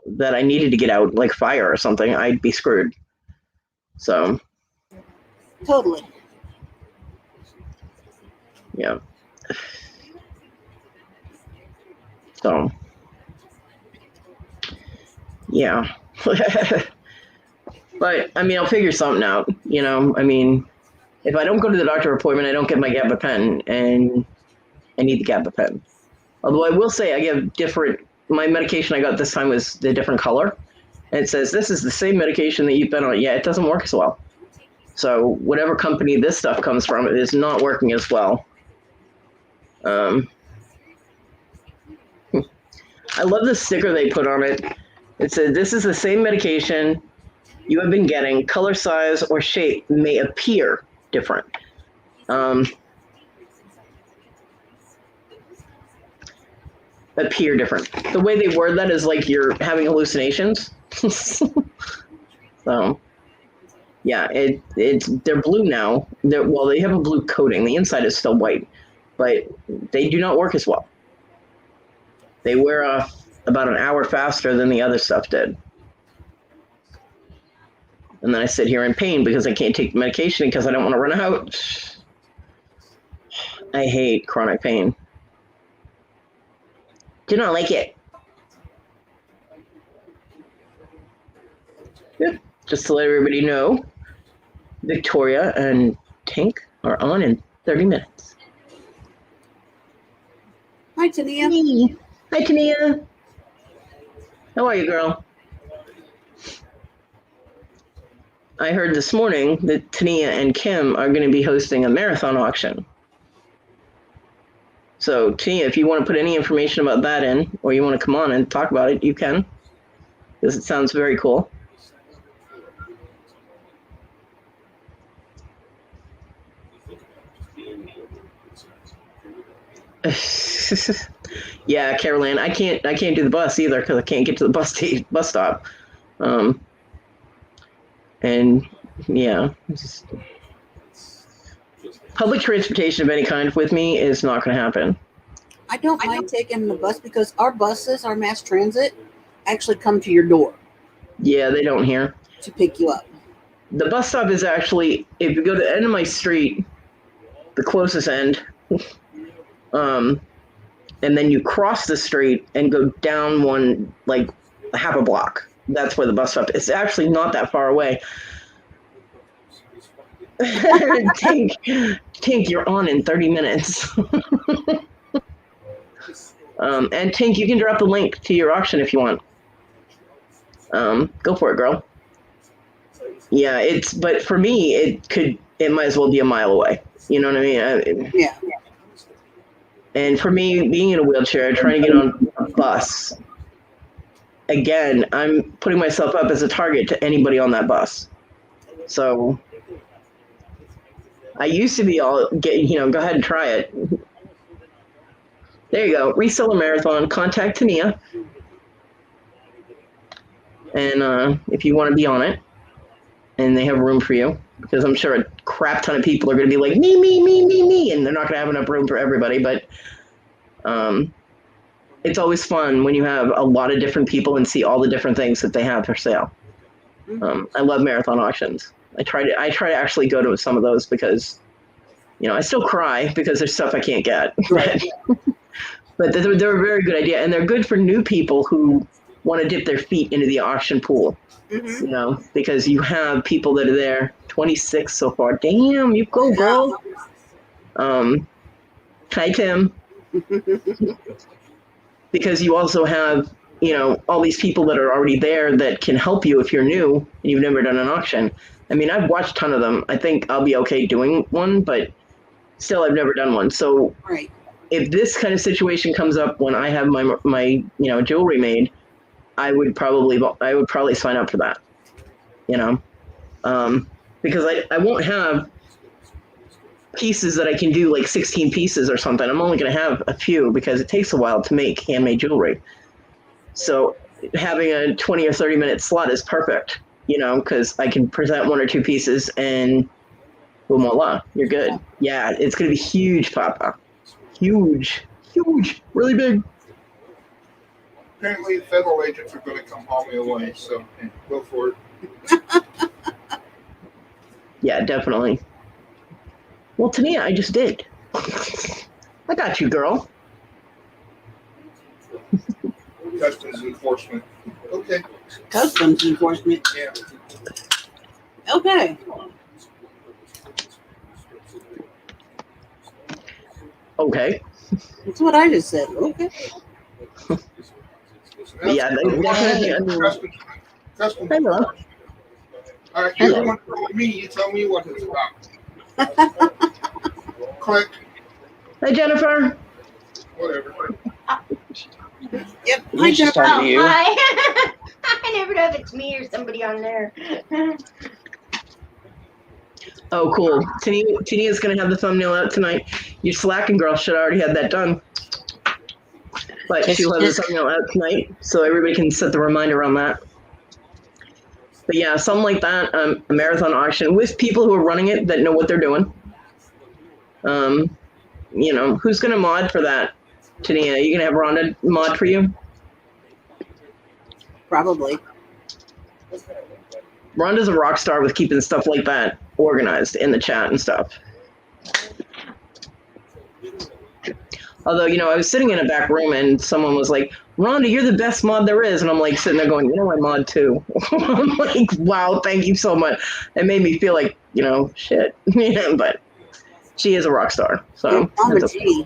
that I needed to get out, like fire or something, I'd be screwed. So. Totally. Yeah. So. Yeah. But, I mean, I'll figure something out, I mean, if I don't go to the doctor appointment, I don't get my gabapentin, and I need the gabapentin. Although I will say I get my medication I got this time was the different color. And it says, this is the same medication that you've been on. Yeah, it doesn't work as well. So whatever company this stuff comes from, it is not working as well. I love the sticker they put on it. It said, this is the same medication you have been getting. Color, size, or shape may appear different. Appear different. The way they word that is like you're having hallucinations. So, yeah, they're blue now. They have a blue coating. The inside is still white, but they do not work as well. They wear off about an hour faster than the other stuff did. And then I sit here in pain because I can't take the medication because I don't want to run out. I hate chronic pain. Do not like it. Yep. Just to let everybody know, Victoria and Tink are on in 30 minutes. Hi, Tania. Hey. Hi, Tania. How are you, girl? I heard this morning that Tania and Kim are going to be hosting a marathon auction. So, Tania, if you want to put any information about that in, or you want to come on and talk about it, you can, because it sounds very cool. Yeah, Caroline, I can't do the bus either because I can't get to the bus stop. And yeah, public transportation of any kind with me is not going to happen. I don't mind taking the bus because our buses, our mass transit, actually come to your door. Yeah, they don't here. To pick you up. The bus stop is actually, if you go to the end of my street, the closest end, and then you cross the street and go down one, like half a block. That's where the bus stop is. It's actually not that far away. Tink, you're on in 30 minutes. And Tink, you can drop the link to your auction if you want. Go for it, girl. Yeah, but for me, it might as well be a mile away. You know what I mean? Yeah. And for me, being in a wheelchair, trying to get on a bus, again, I'm putting myself up as a target to anybody on that bus. So I used to be go ahead and try it. There you go. Reseller Marathon. Contact Tania. And if you want to be on it, and they have room for you, because I'm sure a crap ton of people are going to be like, me, and they're not going to have enough room for everybody. But it's always fun when you have a lot of different people and see all the different things that they have for sale. I love marathon auctions. I try to actually go to some of those because, I still cry because there's stuff I can't get. Right. But they're a very good idea, and they're good for new people who want to dip their feet into the auction pool. Mm-hmm. Because you have people that are there. 26 so far. Damn, you go, girl. Hi, Tim. Because you also have, all these people that are already there that can help you if you're new and you've never done an auction. I mean, I've watched a ton of them. I think I'll be okay doing one, but still, I've never done one. So right. If this kind of situation comes up when I have my jewelry made, I would probably sign up for that, because I won't have pieces that I can do like 16 pieces or something. I'm only going to have a few because it takes a while to make handmade jewelry. So having a 20 or 30 minute slot is perfect, because I can present one or two pieces and boom, voila, you're good. Yeah, it's going to be huge, Papa. Huge, really big. Apparently, federal agents are going to come haul me away, so go for it. Yeah, definitely. Well, Tania, I just did. I got you, girl. Customs enforcement. Okay. Customs enforcement. Yeah. Okay. Okay. That's what I just said. Okay. Yeah, Customs. Hello. All right, you're the one telling me. You tell me what it's about. Click. Hi, Jennifer. Whatever. Yep. Hi, Jennifer. Hi. I never know if it's me or somebody on there. Oh, cool. Tania's going to have the thumbnail out tonight. Your slacking girl should already have that done. But she'll have the thumbnail out tonight, so everybody can set the reminder on that. But yeah, something like that, a marathon auction with people who are running it that know what they're doing. Who's going to mod for that? Tania, are you going to have Rhonda mod for you? Probably. Rhonda's a rock star with keeping stuff like that organized in the chat and stuff. Although, I was sitting in a back room and someone was like, Rhonda, you're the best mod there is. And I'm like sitting there going, you know, I mod too. I'm like, wow, thank you so much. It made me feel like, you know, shit. Yeah, but she is a rock star. So Mama G,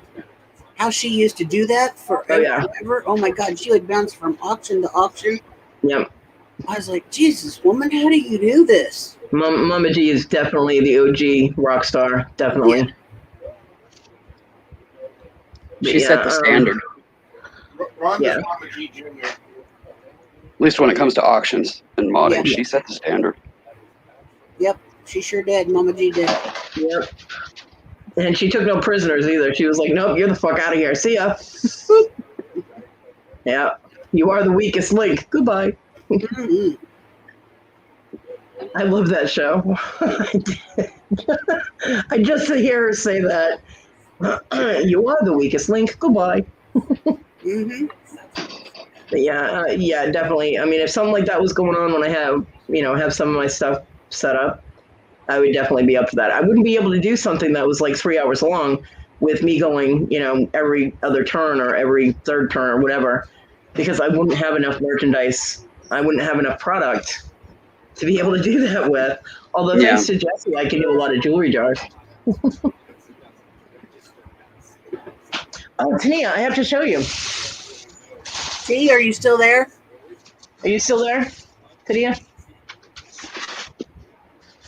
how she used to do that forever. Oh my God, she would bounce from auction to auction. Yep. I was like, Jesus, woman, how do you do this? Mama G is definitely the OG rock star. Definitely. Yeah. She set the standard. Rhonda's Mama G Jr. At least when it comes to auctions and modding, she set the standard. Yep, she sure did. Mama G did. Yep. And she took no prisoners either. She was like, nope, you're the fuck out of here. See ya. Yeah. You are the weakest link. Goodbye. Mm-hmm. I love that show. I just to hear her say that. You are the weakest link. Goodbye. Mm-hmm. Yeah, definitely. I mean, if something like that was going on when I have some of my stuff set up, I would definitely be up for that. I wouldn't be able to do something that was like 3 hours long with me going, every other turn or every third turn or whatever, because I wouldn't have enough merchandise. I wouldn't have enough product to be able to do that with. Although thanks to Jesse, I can do a lot of jewelry jars. Oh, Tania, I have to show you. T, are you still there? Are you still there, Tania?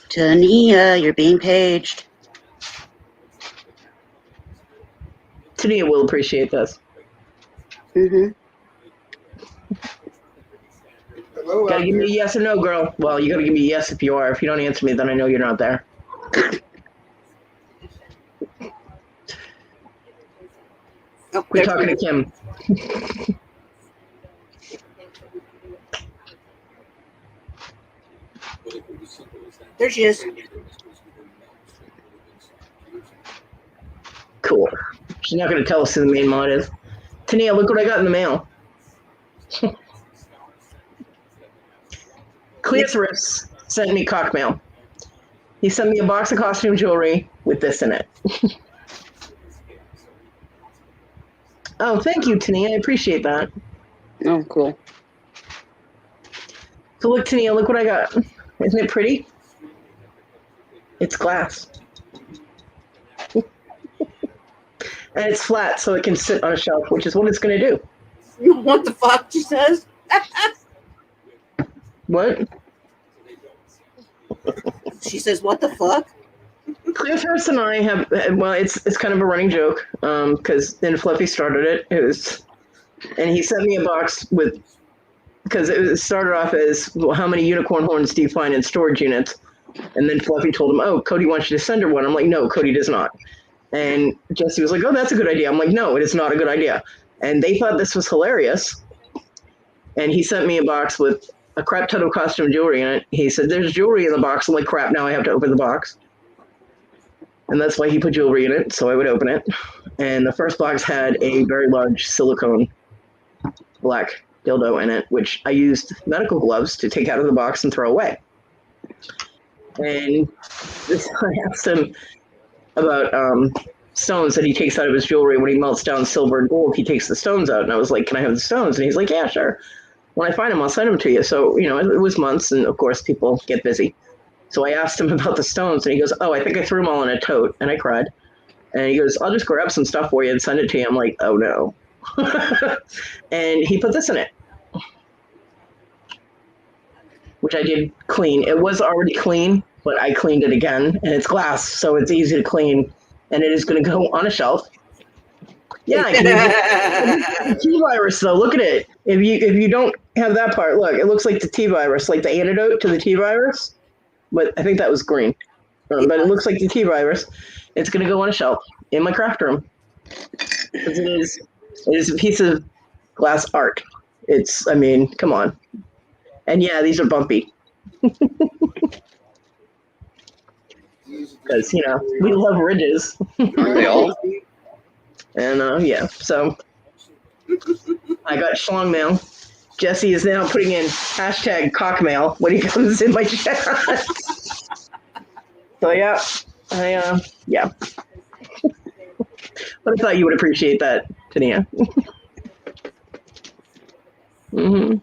Tania, you're being paged. Tania will appreciate this. Mm-hmm. Hello, Gotta give me a yes or no, girl. Well, you gotta give me a yes if you are. If you don't answer me, then I know you're not there. We're talking to Kim. There she is. Cool. She's not going to tell us who the main mod is. Tania, look what I got in the mail. Clearthrips sent me cock mail. He sent me a box of costume jewelry with this in it. Oh, thank you, Tania. I appreciate that. Oh, cool. So look, Tania, look what I got. Isn't it pretty? It's glass. And it's flat, so it can sit on a shelf, which is what it's going to do. What the fuck, she says? What? She says, what the fuck? Clearthirst and I have, well, it's kind of a running joke, because then Fluffy started it. And he sent me a box with, because it started off as, well, how many unicorn horns do you find in storage units? And then Fluffy told him, oh, Kodi wants you to send her one. I'm like, no, Kodi does not. And Jesse was like, oh, that's a good idea. I'm like, no, it is not a good idea. And they thought this was hilarious. And he sent me a box with a crap ton of costume jewelry in it. He said, there's jewelry in the box. I'm like, crap, now I have to open the box. And that's why he put jewelry in it, so I would open it. And the first box had a very large silicone black dildo in it, which I used medical gloves to take out of the box and throw away. And I asked him about stones that he takes out of his jewelry. When he melts down silver and gold, he takes the stones out. And I was like, can I have the stones? And he's like, yeah, sure. When I find them, I'll send them to you. So, it was months, and of course people get busy. So I asked him about the stones, and he goes, oh, I think I threw them all in a tote. And I cried. And he goes, I'll just grab some stuff for you and send it to you. I'm like, oh no. And he put this in it, which I did clean. It was already clean, but I cleaned it again, and it's glass, so it's easy to clean, and it is going to go on a shelf. Yeah, I can. T-virus, though, look at it. If you don't have that part, look, it looks like the T-virus, like the antidote to the T-virus, but I think that was green. But it looks like the T-virus. It's going to go on a shelf in my craft room. Because it is a piece of glass art. Come on. And yeah, these are bumpy. Because, we love ridges. They all. And, yeah, so I got schlong mail. Jesse is now putting in hashtag cockmail when he comes in my chat. So, yeah, yeah. But I thought you would appreciate that, Tania. Mm-hmm.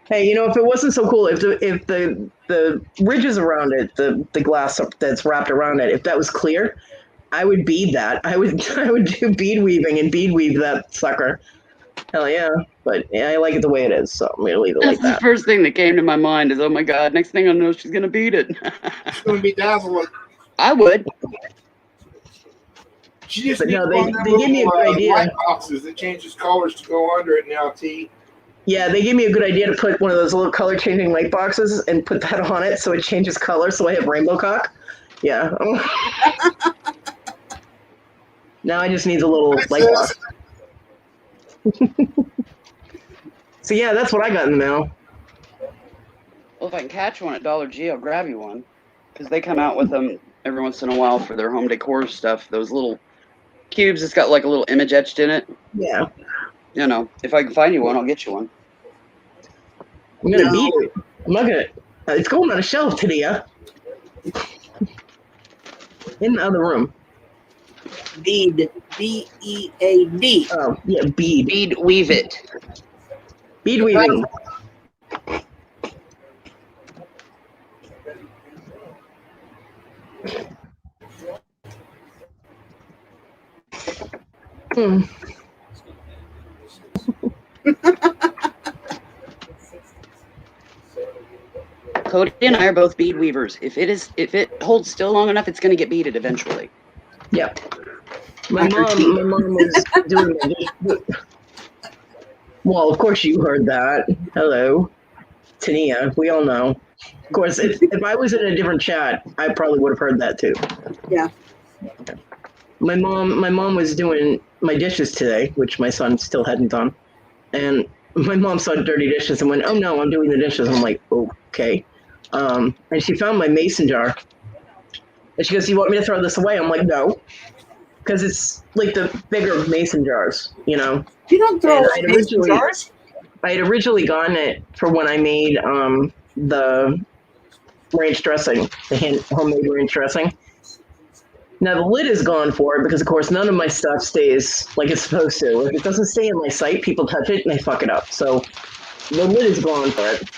Hey, if it wasn't so cool, if the ridges around it, the glass that's wrapped around it, if that was clear, I would bead that. I would do bead weaving and bead weave that sucker. Hell yeah! But yeah, I like it the way it is, so I'm gonna leave it That's like the that. first thing that came to my mind is, oh my God, next thing I know, she's going to beat it. It's going to be dazzling. I would. She just But needs no, one of them they gave me a good little idea. light boxes that changes colors to go under it now, T. Yeah, they gave me a good idea to put one of those little color changing light boxes and put that on it so it changes color. So I have rainbow cock. Yeah. Now I just need the little light box. So yeah, that's what I got in the mail. Well, if I can catch one at Dollar G, I'll grab you one. Because they come out with them every once in a while for their home decor stuff. Those little cubes, it's got like a little image etched in it. Yeah. If I can find you one, I'll get you one. I'm gonna beat it. I'm not gonna. It's going on a shelf, Tadia. In the other room. Bead. B-E-A-D. Oh yeah, bead. Bead weave it. Bead weaving. Kodi and I are both bead weavers. If it holds still long enough, it's going to get beaded eventually. Yep. My mom was doing that. Well, of course you heard that. Hello, Tania. We all know. Of course, if I was in a different chat, I probably would have heard that too. Yeah. My mom was doing my dishes today, which my son still hadn't done, and my mom saw dirty dishes and went, "Oh no, I'm doing the dishes." I'm like, "Okay," and she found my mason jar, and she goes, "You want me to throw this away?" I'm like, "No," because it's like the bigger mason jars, You don't throw And mason jars? I had originally gotten it for when I made the ranch dressing, the homemade ranch dressing. Now the lid is gone for it because, of course, none of my stuff stays like it's supposed to. If it doesn't stay in my sight, people touch it and they fuck it up. So the lid is gone for it.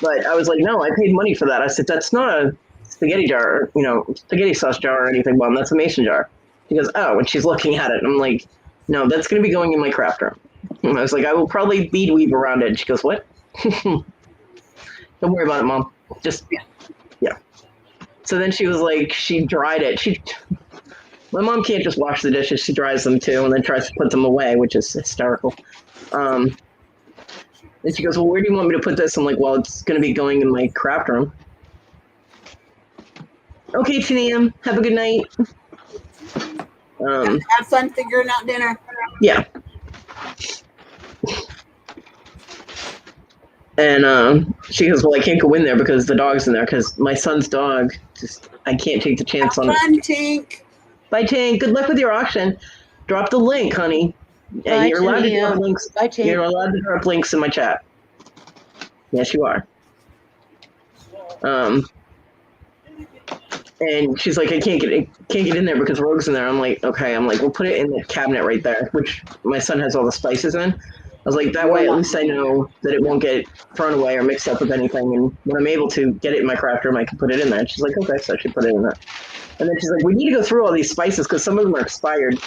But I was like, no, I paid money for that. I said, that's not a spaghetti jar, spaghetti sauce jar or anything, Mom. That's a mason jar. She goes, oh, and she's looking at it. And I'm like, no, that's going to be going in my craft room. And I was like, I will probably bead weave around it. And she goes, what? Don't worry about it, Mom. Just, yeah. So then she was like, she dried it. My mom can't just wash the dishes. She dries them too and then tries to put them away, which is hysterical. And she goes, well, where do you want me to put this? I'm like, well, it's going to be going in my craft room. Okay, Tania, have a good night. Have fun figuring out dinner. Yeah. And she goes, well, I can't go in there because the dog's in there because my son's dog, I can't take the chance on it. Fun, Tink. Bye, Tink. Good luck with your auction. Drop the link, honey. Bye, You're allowed to Tania. drop links. Bye, Tink. You're allowed to drop links in my chat. Yes, you are. And she's like, I can't get in there because Rogue's in there. I'm like, okay. I'm like, we'll put it in the cabinet right there, which my son has all the spices in. I was like, that way at least I know that it won't get thrown away or mixed up with anything. And when I'm able to get it in my craft room, I can put it in there. And she's like, okay, so I should put it in there. And then she's like, we need to go through all these spices because some of them are expired.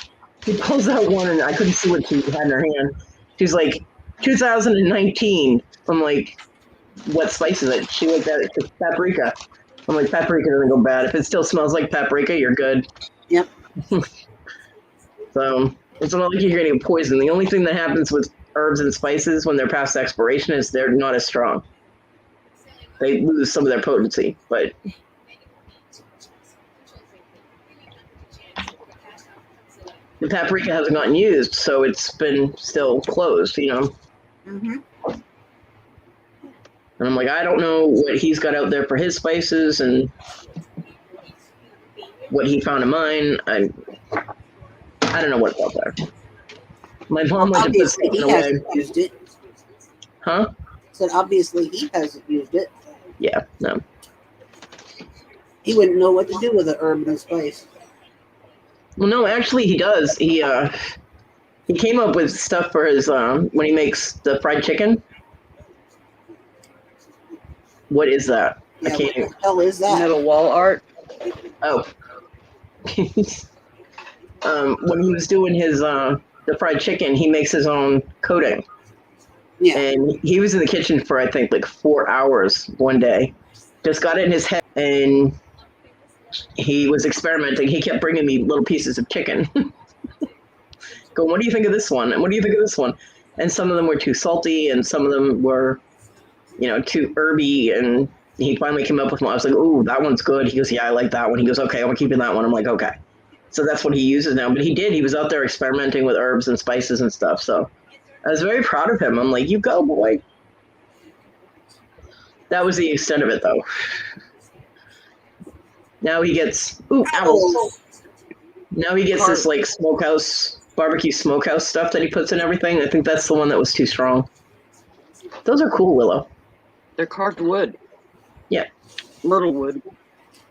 She pulls out one and I couldn't see what she had in her hand. She's like, 2019. I'm like, what spice is it? She looked at it. It's paprika. I'm like, paprika doesn't go bad. If it still smells like paprika, you're good. Yep. So it's not like you're getting poison. The only thing that happens with herbs and spices when they're past expiration is they're not as strong. They lose some of their potency, but the paprika hasn't gotten used, so it's been still closed, Mm-hmm. And I'm like, I don't know what he's got out there for his spices and what he found in mine. I don't know what's out there. My mom went to put Obviously, something he away. hasn't used it. Huh? Said obviously he hasn't used it. Yeah, no. He wouldn't know what to do with an herb and a spice. Well, no, actually he does. He came up with stuff for his when he makes the fried chicken. What is that? Yeah, I what can't. the hell is that? Metal wall art. Oh. When he was doing his the fried chicken, he makes his own coating. Yeah. And he was in the kitchen for I think like 4 hours one day. Just got it in his head, and he was experimenting. He kept bringing me little pieces of chicken. Going, what do you think of this one? And what do you think of this one? And some of them were too salty, and some of them were, too herby. And he finally came up with one. I was like, "Ooh, that one's good." He goes, "Yeah, I like that one." He goes, "Okay, I'm keeping that one." I'm like, "Okay." So that's what he uses now. But he did. He was out there experimenting with herbs and spices and stuff. So I was very proud of him. I'm like, "You go, boy." That was the extent of it, though. Now he gets owls. Now he gets this like barbecue smokehouse stuff that he puts in everything. I think that's the one that was too strong. Those are cool, Willow. They're carved wood. Yeah. Myrtle wood.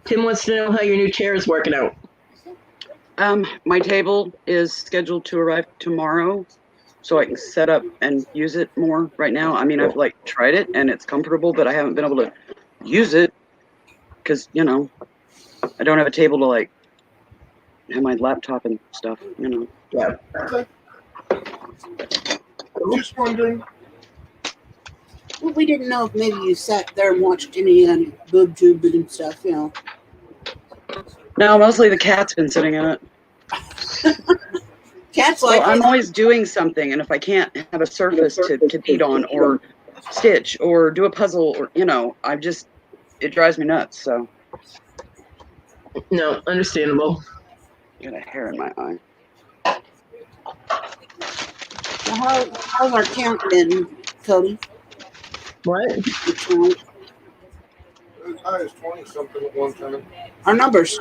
Tim wants to know how your new chair is working out. My table is scheduled to arrive tomorrow, so I can set up and use it more right now. I mean, I've like tried it and it's comfortable, but I haven't been able to use it because, I don't have a table to like have my laptop and stuff, Yeah. Okay. Just wondering. Well, we didn't know if maybe you sat there and watched any boob tube and stuff, No, mostly the cat's been sitting in it. Cats like I'm always doing something, and if I can't have a surface to beat on or stitch or do a puzzle or, it drives me nuts, so. No, understandable. I got a hair in my eye. How's our count been, Kodi? What? As high as 20 something at one time. Our numbers.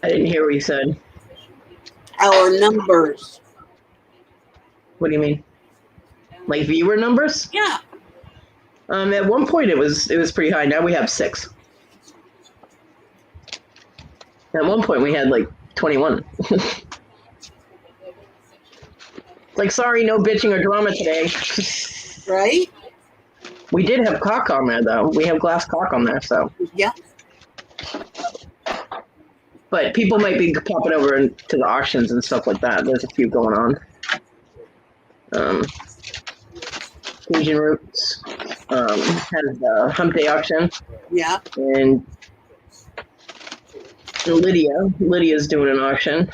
I didn't hear what you said. Our numbers. What do you mean? Like viewer numbers? Yeah. At one point it was pretty high. Now we have 6. At one point we had like 21. Like, sorry, no bitching or drama today. Right? We did have cock on there though. We have glass cock on there, so. Yeah. But people might be popping over to the auctions and stuff like that. There's a few going on. Asian Roots has the Hump Day auction. Yeah. And Lydia's doing an auction.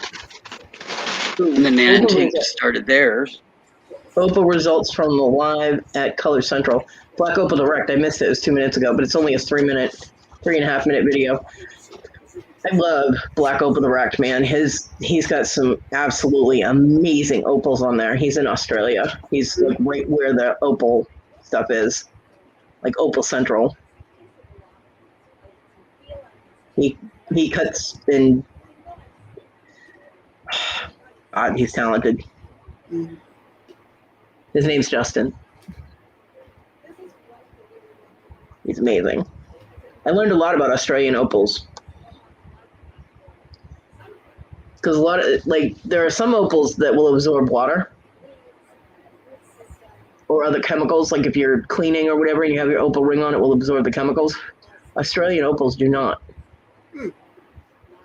And the Nanting started theirs. Opal results from the live at Color Central. Black Opal Direct, I missed it. It was 2 minutes ago, but it's only a 3.5 minute video. I love Black Opal Direct, man. He's got some absolutely amazing opals on there. He's in Australia. He's like right where the opal stuff is, like Opal Central. He cuts in. God, he's talented. Mm-hmm. His name's Justin. He's amazing. I learned a lot about Australian opals. Because a lot of, there are some opals that will absorb water or other chemicals. Like if you're cleaning or whatever and you have your opal ring on, it will absorb the chemicals. Australian opals do not.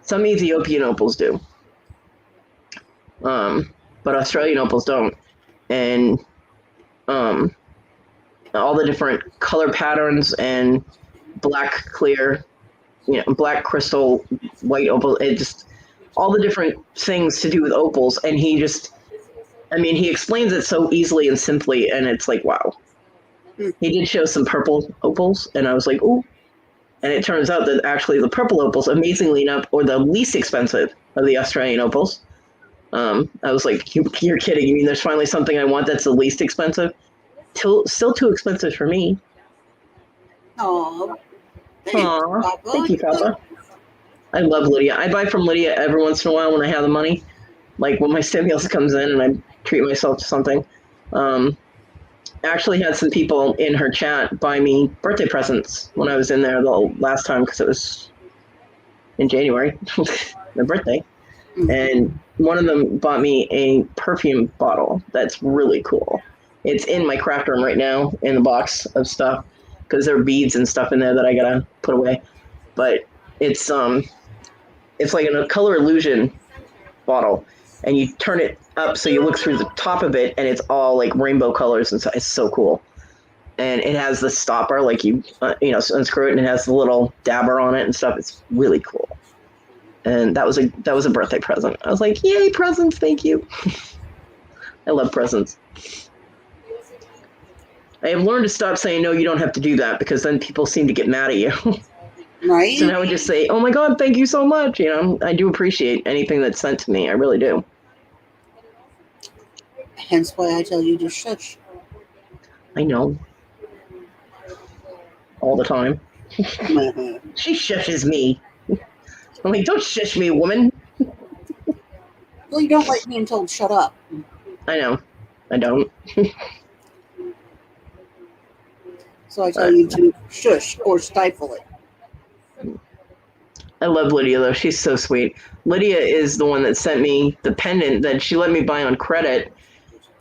Some Ethiopian opals do. But Australian opals don't. And all the different color patterns and black clear, black crystal, white opal, all the different things to do with opals. And he explains it so easily and simply, and it's like, wow. He did show some purple opals, and I was like, ooh. And it turns out that actually the purple opals, amazingly enough, are the least expensive of the Australian opals. I was like, you're kidding. You mean there's finally something I want that's the least expensive? Still too expensive for me. Oh, thank you, Papa. I love Lydia. I buy from Lydia every once in a while when I have the money. Like when my stimulus comes in and I treat myself to something. I actually had some people in her chat buy me birthday presents when I was in there the last time because it was in January, my birthday. And one of them bought me a perfume bottle that's really cool. It's in my craft room right now in the box of stuff because there are beads and stuff in there that I gotta put away. But it's like a color illusion bottle, and you turn it up so you look through the top of it, and it's all like rainbow colors, and so it's so cool. And it has the stopper, like you unscrew it, and it has the little dabber on it and stuff. It's really cool. And that was a birthday present. I was like, yay, presents, thank you. I love presents. I have learned to stop saying, no, you don't have to do that, because then people seem to get mad at you. Right. So now I would just say, oh my God, thank you so much. I do appreciate anything that's sent to me. I really do. Hence why I tell you to shush. I know. All the time. She shushes me. I'm like, don't shush me, woman. Well, you don't like being told shut up. I know. I don't. So I tell you to shush or stifle it. I love Lydia, though. She's so sweet. Lydia is the one that sent me the pendant that she let me buy on credit.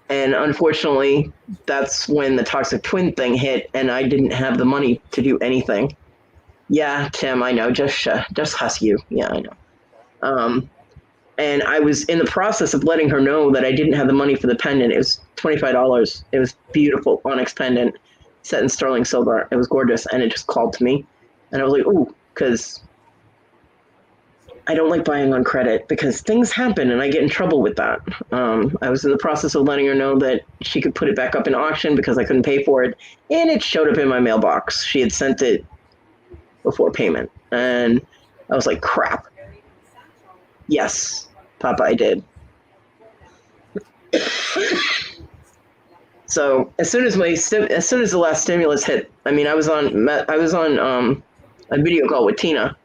And unfortunately, that's when the toxic twin thing hit, and I didn't have the money to do anything. Yeah, Tim, I know. Just husk you. Yeah, I know. And I was in the process of letting her know that I didn't have the money for the pendant. It was $25. It was beautiful onyx pendant set in sterling silver. It was gorgeous, and it just called to me. And I was like, ooh, because I don't like buying on credit because things happen and I get in trouble with that. I was in the process of letting her know that she could put it back up in auction because I couldn't pay for it. And it showed up in my mailbox. She had sent it before payment. And I was like, crap. Yes, Papa, I did. So as soon as the last stimulus hit, I mean, I was on a video call with Tina.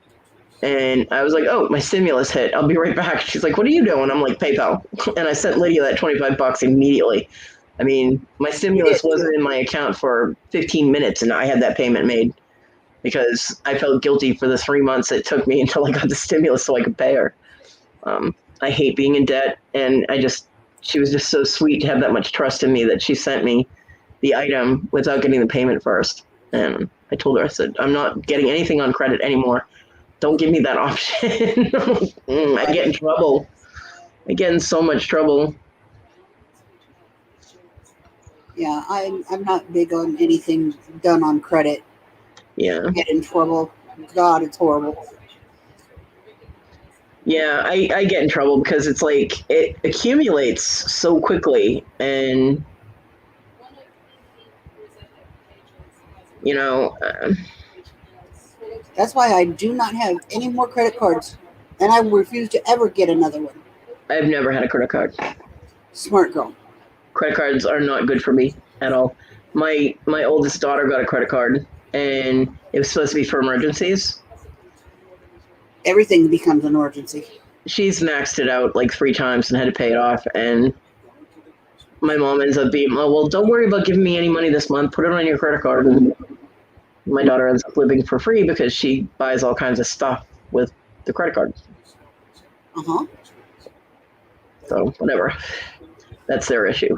And I was like, oh, my stimulus hit. I'll be right back. She's like, what are you doing? I'm like, PayPal. And I sent Lydia that $25 immediately. I mean, my stimulus wasn't in my account for 15 minutes, and I had that payment made because I felt guilty for the 3 months it took me until I got the stimulus so I could pay her. I hate being in debt, and she was just so sweet to have that much trust in me that she sent me the item without getting the payment first. And I told her, I said, I'm not getting anything on credit anymore. Don't give me that option. I get in trouble. I get in so much trouble. Yeah, I'm not big on anything done on credit. Yeah. I get in trouble. God, it's horrible. Yeah, I get in trouble because it's like it accumulates so quickly, and That's why I do not have any more credit cards, and I refuse to ever get another one. I've never had a credit card. Smart girl. Credit cards are not good for me at all. My oldest daughter got a credit card, and it was supposed to be for emergencies. Everything becomes an emergency. She's maxed it out like 3 times and had to pay it off, and my mom ends up being, oh, well, don't worry about giving me any money this month. Put it on your credit card. And my daughter ends up living for free because she buys all kinds of stuff with the credit card. Uh-huh. So whatever. That's their issue.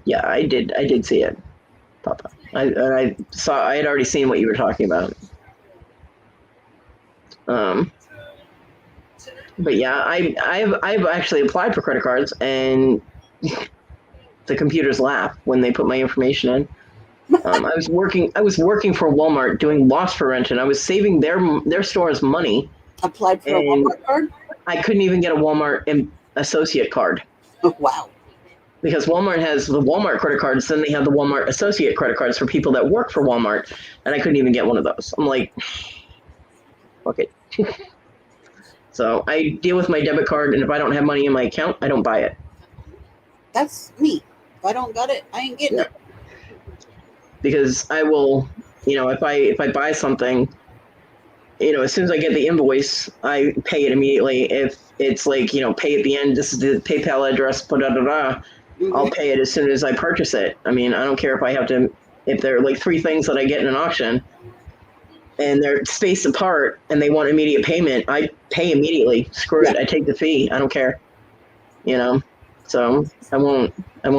Yeah, I did see it, Papa. I had already seen what you were talking about. But yeah, I've actually applied for credit cards, and the computers laugh when they put my information in. I was working for Walmart doing loss prevention. I was saving their stores money. Applied for a Walmart card? I couldn't even get a Walmart associate card. Oh, wow. Because Walmart has the Walmart credit cards, then they have the Walmart associate credit cards for people that work for Walmart, and I couldn't even get one of those. I'm like, fuck it. So I deal with my debit card, and if I don't have money in my account, I don't buy it. That's me. If I don't got it, I ain't getting it. Because I will, if I buy something, as soon as I get the invoice, I pay it immediately. If it's like, pay at the end, this is the PayPal address, Mm-hmm. I'll pay it as soon as I purchase it. I mean, I don't care if there are like 3 things that I get in an auction, and they're spaced apart and they want immediate payment, I pay immediately. Screw it. I take the fee. I don't care. You know, so I won't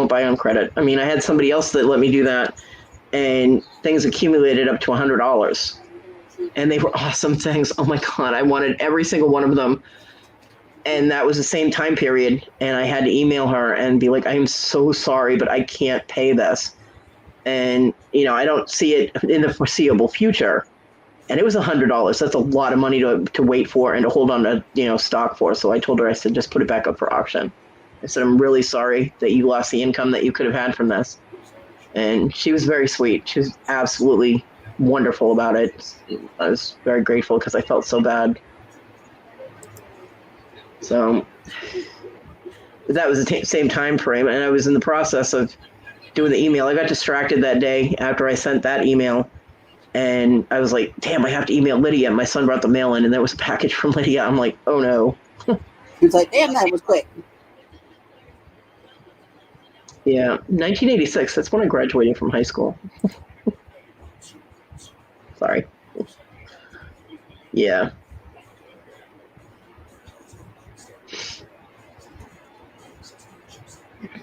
buy on credit. I mean, I had somebody else that let me do that, and things accumulated up to $100, and they were awesome things. Oh my God, I wanted every single one of them. And that was the same time period, and I had to email her and be like, I'm so sorry, but I can't pay this. And, you know, I don't see it in the foreseeable future. And it was $100. That's a lot of money to wait for and to hold on to, you know, stock for. So I told her, I said, just put it back up for auction. I said, I'm really sorry that you lost the income that you could have had from this. And she was very sweet. She was absolutely wonderful about it. I was very grateful because I felt so bad. So that was the same time frame, and I was in the process of doing the email. I got distracted that day after I sent that email, and I was like, damn, I have to email Lydia. My son brought the mail in, and there was a package from Lydia. I'm like, oh no. It's like, damn, that was quick. Yeah, 1986, that's when I graduated from high school. Sorry. Yeah.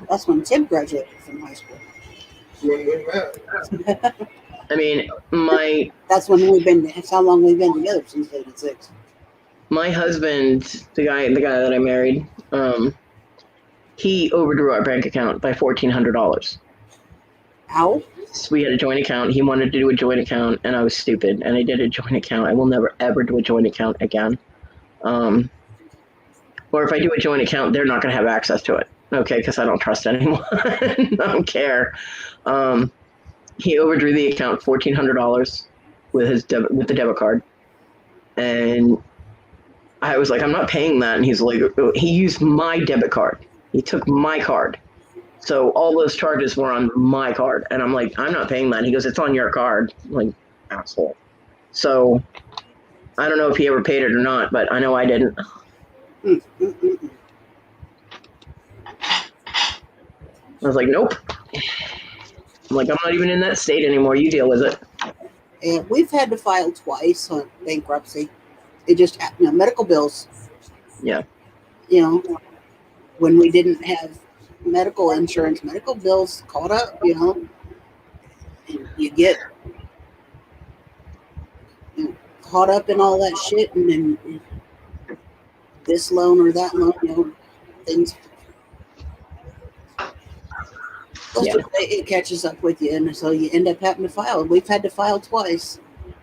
That's when Tim graduated from high school. When we met. I mean, That's when that's how long we've been together, since 86. my husband, the guy that I married, he overdrew our bank account by $1,400. How? So we had a joint account. He wanted to do a joint account, and I was stupid, and I did a joint account. I will never, ever do a joint account again. Or if I do a joint account, they're not going to have access to it. Okay, because I don't trust anyone. I don't care. He overdrew the account $1,400 with the debit card, and I was like, I'm not paying that. And he's like, he used my debit card. He took my card. So all those charges were on my card. And I'm like, I'm not paying that. And he goes, it's on your card. I'm like, asshole. So I don't know if he ever paid it or not, but I know I didn't. I was like, nope. I'm like, I'm not even in that state anymore. You deal with it. And we've had to file twice on bankruptcy. It just, medical bills. Yeah. You know, when we didn't have medical insurance, medical bills caught up, you know. And you get caught up in all that shit, and then this loan or that loan, you know, things. Yeah. It catches up with you, and so you end up having to file. We've had to file twice.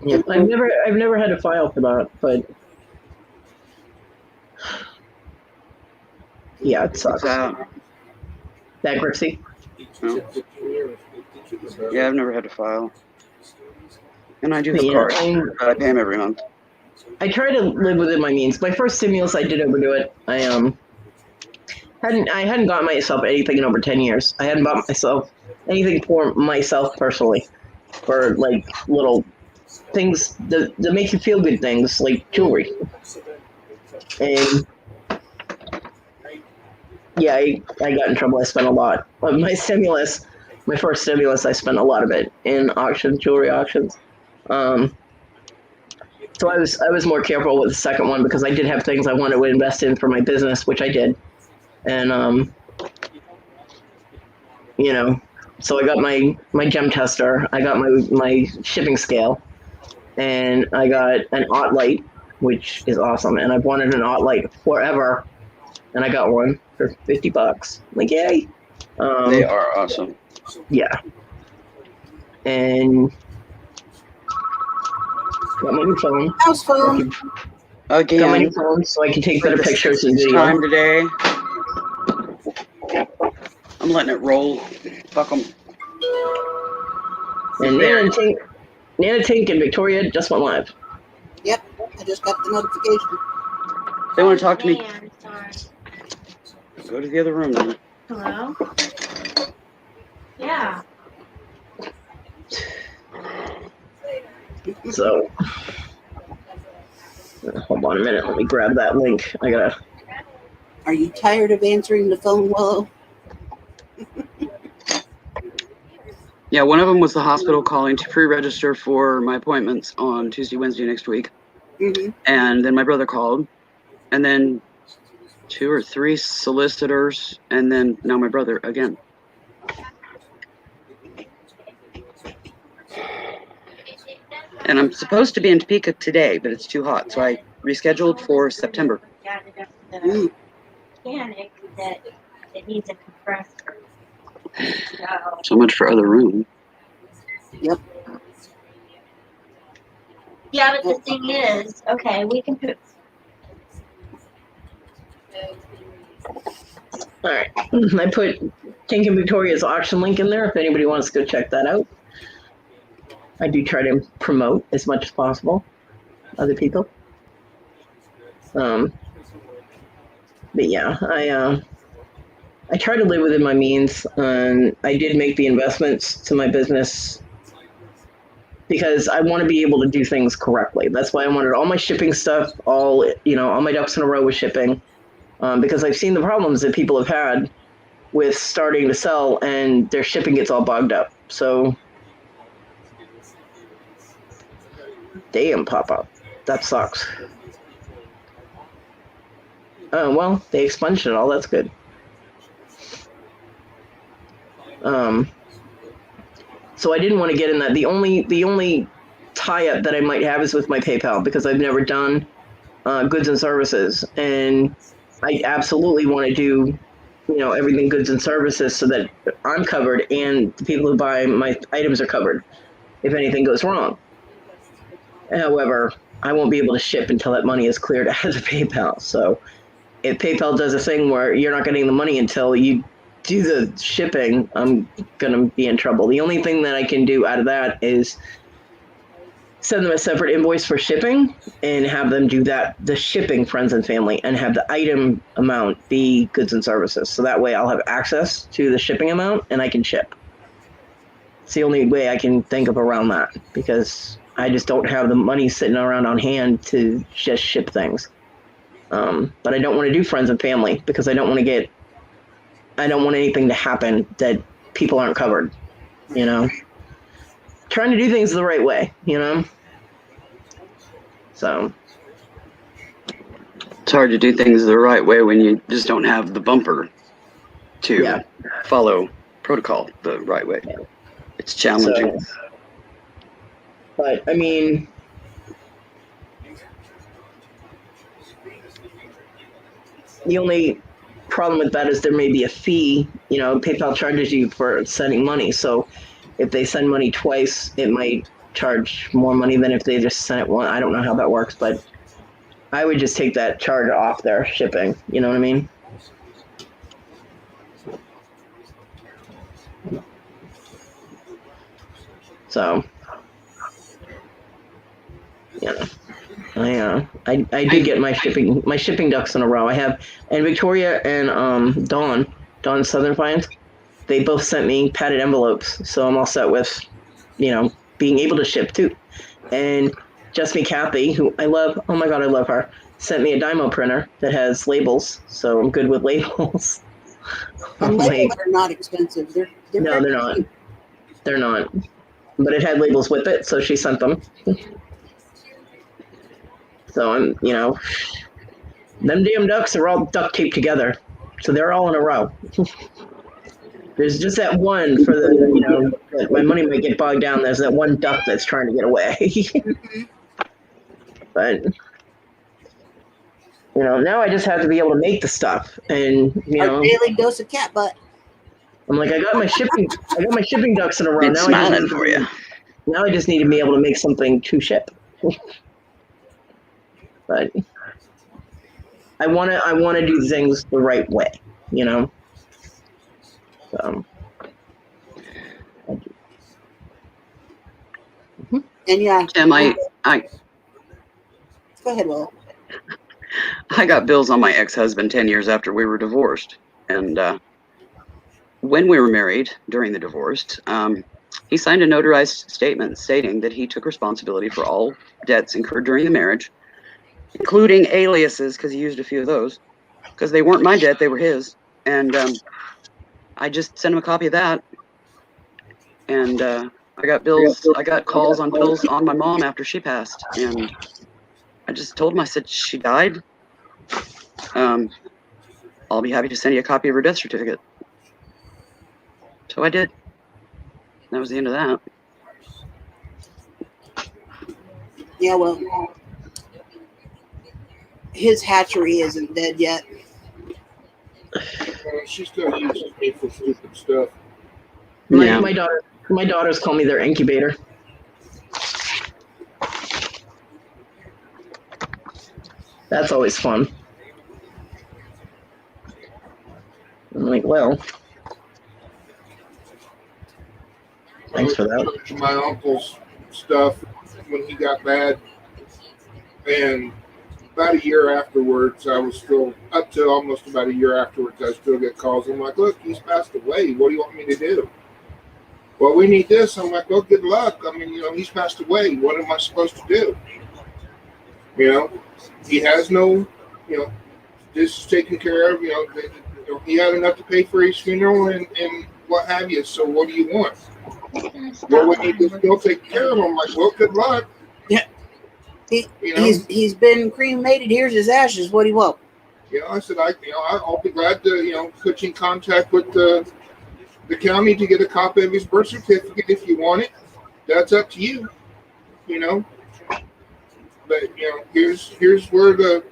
Yeah, I've never had to file for that, but yeah, it sucks. Bankruptcy. No. Yeah, I've never had to file, and I do have Yeah, cards. I pay them every month. I try to live within my means. My first stimulus, I did overdo it. I hadn't gotten myself anything in over 10 years. I hadn't bought myself anything for myself personally, for like little things that make you feel good, things like jewelry. And yeah, I got in trouble. I spent a lot of my stimulus. My first stimulus, I spent a lot of it in auctions, jewelry auctions. So I was more careful with the second one because I did have things I wanted to invest in for my business, which I did. And, you know, so I got my gem tester, I got my shipping scale, and I got an aught light, which is awesome. And I've wanted an aught light forever, and I got one for $50. Like, yay. They are awesome. Yeah. And got my new phone. House phone. Again. Got my new phone so I can take better pictures and video. Time today. I'm letting it roll. Fuck them. And Nana Tink and Victoria just went live. Yep, I just got the notification. They want to talk to me. Man, sorry. Go to the other room then. Hello? Yeah. So, hold on a minute. Let me grab that link. I gotta. Are you tired of answering the phone, Willow? Yeah, one of them was the hospital calling to pre-register for my appointments on Tuesday, Wednesday next week. Mm-hmm. And then my brother called, and then 2 or 3 solicitors, and then now my brother again. And I'm supposed to be in Topeka today, but it's too hot, so I rescheduled for September. Mm. Mechanic that it needs a compressor. So much for other room. Yep. Yeah, but the thing is, okay, we can put. All right. I put Tink and Victoria's auction link in there if anybody wants to go check that out. I do try to promote as much as possible other people. But yeah, I try to live within my means, and I did make the investments to my business because I want to be able to do things correctly. That's why I wanted all my shipping stuff, all my ducks in a row with shipping, because I've seen the problems that people have had with starting to sell and their shipping gets all bogged up. So, damn, Papa, that sucks. Oh, well, they expunged it all. That's good. So I didn't want to get in that. The only tie-up that I might have is with my PayPal because I've never done goods and services, and I absolutely want to do everything goods and services so that I'm covered and the people who buy my items are covered if anything goes wrong. However, I won't be able to ship until that money is cleared out of the PayPal. So if PayPal does a thing where you're not getting the money until you do the shipping, I'm going to be in trouble. The only thing that I can do out of that is send them a separate invoice for shipping and have them do the shipping, friends and family, and have the item amount be goods and services. So that way I'll have access to the shipping amount and I can ship. It's the only way I can think of around that because I just don't have the money sitting around on hand to just ship things. But I don't want to do friends and family because I don't want anything to happen that people aren't covered, Trying to do things the right way, So. It's hard to do things the right way when you just don't have the bumper to follow protocol the right way. Yeah. It's challenging. So, but, I mean, the only problem with that is there may be a fee. PayPal charges you for sending money. So if they send money twice, it might charge more money than if they just sent it once. I don't know how that works, but I would just take that charge off their shipping. You know what I mean? So, yeah. I did get my shipping ducks in a row. I have, and Victoria and Dawn Southern Finance, they both sent me padded envelopes, so I'm all set with, being able to ship too. And Just Me Kathy, who I love, oh my god, I love her, sent me a Dymo printer that has labels, so I'm good with labels. And labels are not expensive. No, they're not. Cheap. They're not. But it had labels with it, so she sent them. So I'm, them damn ducks are all duct taped together. So they're all in a row. There's just that one for the, that my money might get bogged down. There's that one duck that's trying to get away. But, now I just have to be able to make the stuff. And, Our daily dose of cat butt. I'm like, I got my shipping ducks in a row. It's smiling for you. Now I just need to be able to make something to ship. But I want to do things the right way, So. And yeah, Tim, I go ahead, Will. I got bills on my ex-husband 10 years after we were divorced, and when we were married during the divorce, he signed a notarized statement stating that he took responsibility for all debts incurred during the marriage, including aliases, because he used a few of those, because they weren't my debt, they were his. And I just sent him a copy of that. And I got bills. I got calls on bills on my mom after she passed, and I just told him. I said she died. I'll be happy to send you a copy of her death certificate. So I did. That was the end of that. Yeah, well, his hatchery isn't dead yet. She still uses me for stupid stuff. My daughters call me their incubator. That's always fun. I'm like, well, thanks for that. My uncle's stuff when he got bad, and about a year afterwards, I was still, up to almost about a year afterwards, I still get calls. I'm like, look, he's passed away. What do you want me to do? Well, we need this. I'm like, well, good luck. I mean, he's passed away. What am I supposed to do? He has no, this is taken care of. He had enough to pay for his funeral and what have you. So what do you want? Well, we need to still take care of him. I'm like, well, good luck. Yeah. He's been cremated. Here's his ashes. What do you want? I said, I'll be glad to, put you in contact with the county to get a copy of his birth certificate if you want it. That's up to you, But here's where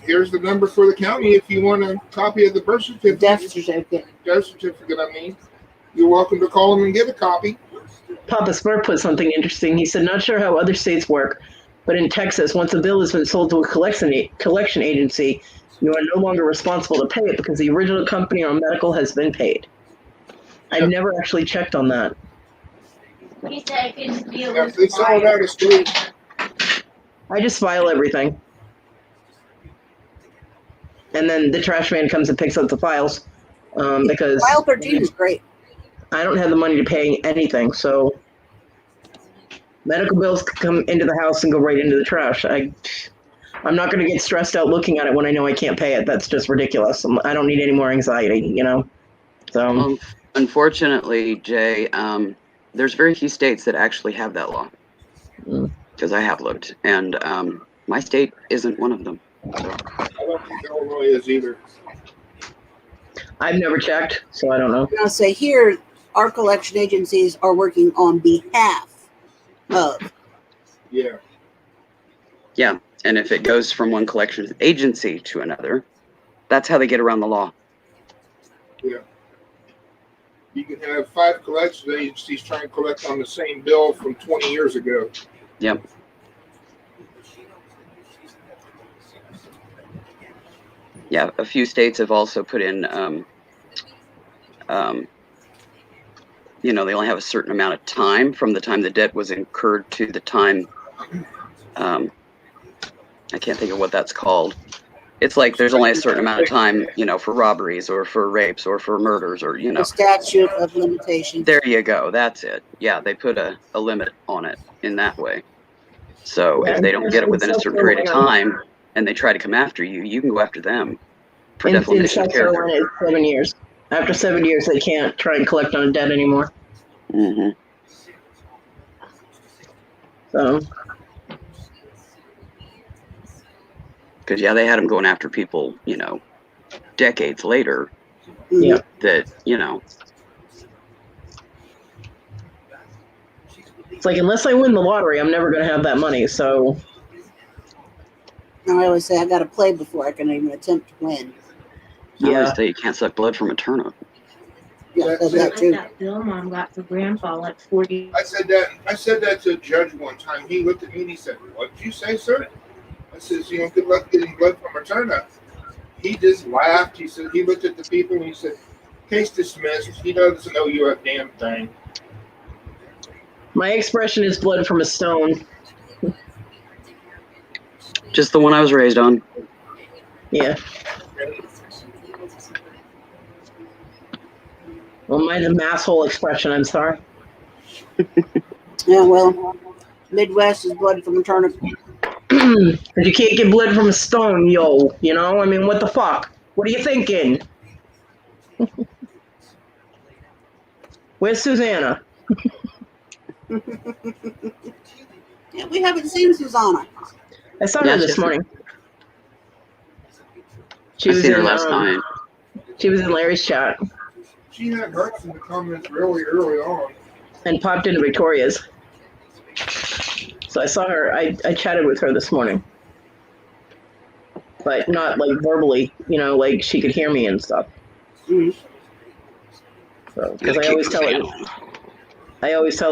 here's the number for the county if you want a copy of the birth certificate. Death certificate. Death certificate. I mean, you're welcome to call them and get a copy. Papa Smurf put something interesting. He said, not sure how other states work, but in Texas, once a bill has been sold to a collection agency, you are no longer responsible to pay it because the original company on medical has been paid. I've never actually checked on that. He said it could be a If they sell it out of state, I just file everything. And then the trash man comes and picks up the files because File 13 is great. I don't have the money to pay anything. So medical bills come into the house and go right into the trash. I'm not going to get stressed out looking at it when I know I can't pay it. That's just ridiculous. I don't need any more anxiety, So, unfortunately, Jay, there's very few states that actually have that law. Because I have looked, and my state isn't one of them. I don't think Illinois is either. I've never checked, so I don't know. I'll say here, our collection agencies are working on behalf of. Yeah. Yeah, and if it goes from one collection agency to another, that's how they get around the law. Yeah. You can have 5 collection agencies trying to collect on the same bill from 20 years ago. Yep. Yeah, a few states have also put in, they only have a certain amount of time from the time the debt was incurred to the time, I can't think of what that's called. It's like there's only a certain amount of time, for robberies or for rapes or for murders or, The statute of limitations. There you go. That's it. Yeah, they put a limit on it in that way. So if they don't get it within a certain period of time and they try to come after you, you can go after them for defamation of character. Carolina, it's 7 years. After 7 years, they can't try and collect on a debt anymore. Mm-hmm. So. Because, they had them going after people, decades later. Yeah. That, It's like, unless I win the lottery, I'm never going to have that money, so. I always say I got to play before I can even attempt to win. I always say you can't suck blood from a turnip. Yeah, that too. That bill Mom got for Grandpa, like 40. I said that to a judge one time. He looked at me and he said, "What did you say, sir?" I says, good luck getting blood from a turnip. He just laughed. He said, he looked at the people and he said, "Case dismissed. He doesn't know you a damn thing." My expression is blood from a stone. Just the one I was raised on. Yeah. Well, mine's a masshole expression, I'm sorry. Yeah, well, Midwest is blood from a turnip. But you can't get blood from a stone, yo. I mean, what the fuck? What are you thinking? Where's Susanna? Yeah, we haven't seen Susanna. I saw her this morning. She was seen her in last night. She was in Larry's chat She had hearts in the comments really early on. and popped into Victoria's. So I saw her. I chatted with her this morning, but not like verbally. You know, like she could hear me and stuff. Mm. So because I always tell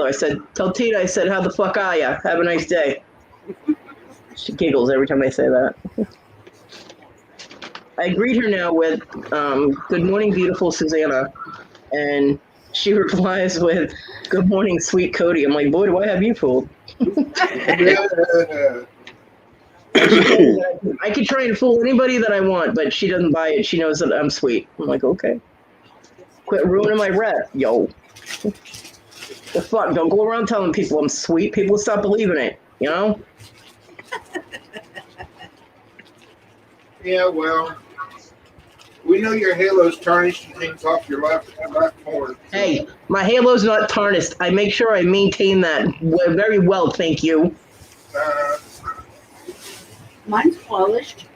her. I said, "Tell Tita." I said, "How the fuck are ya? Have a nice day." She giggles every time I say that. I greet her now with, "Good morning, beautiful Susanna," and she replies with, "Good morning, sweet Kodi." I'm like, boy, do I have you fooled. I could try and fool anybody that I want, but she doesn't buy it. She knows that I'm sweet. I'm like, okay. Quit ruining my rep, yo. The fuck? Don't go around telling people I'm sweet. People stop believing it, you know? Yeah, well, we know your halo's tarnished and hangs off your left horn. Hey, my halo's not tarnished. I make sure I maintain that very well, thank you. Mine's polished.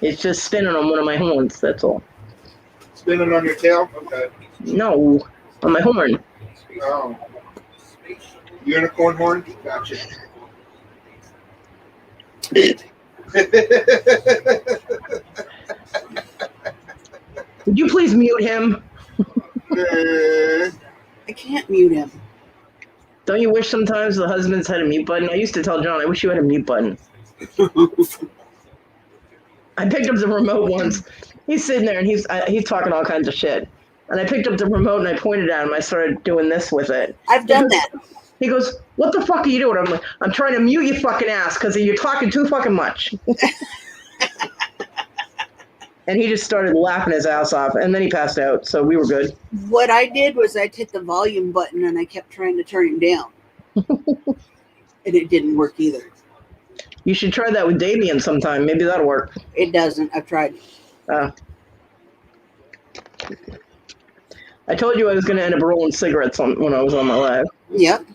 It's just spinning on one of my horns, that's all. Spinning on your tail? Okay. No, on my horn. Oh. Unicorn horn? Gotcha. Would you please mute him? I can't mute him. Don't you wish sometimes the husbands had a mute button? I used to tell John, I wish you had a mute button. I picked up the remote once. He's sitting there and he's talking all kinds of shit. And I picked up the remote and I pointed at him. I started doing this with it. I've done that. He goes, "What the fuck are you doing?" I'm like, "I'm trying to mute your fucking ass because you're talking too fucking much." And he just started laughing his ass off, and then he passed out, so we were good. What I did was I hit the volume button and I kept trying to turn him down. And it didn't work either. You should try that with Damien sometime. Maybe that'll work. It doesn't. I've tried. I told you I was going to end up rolling cigarettes when I was on my live. Yep.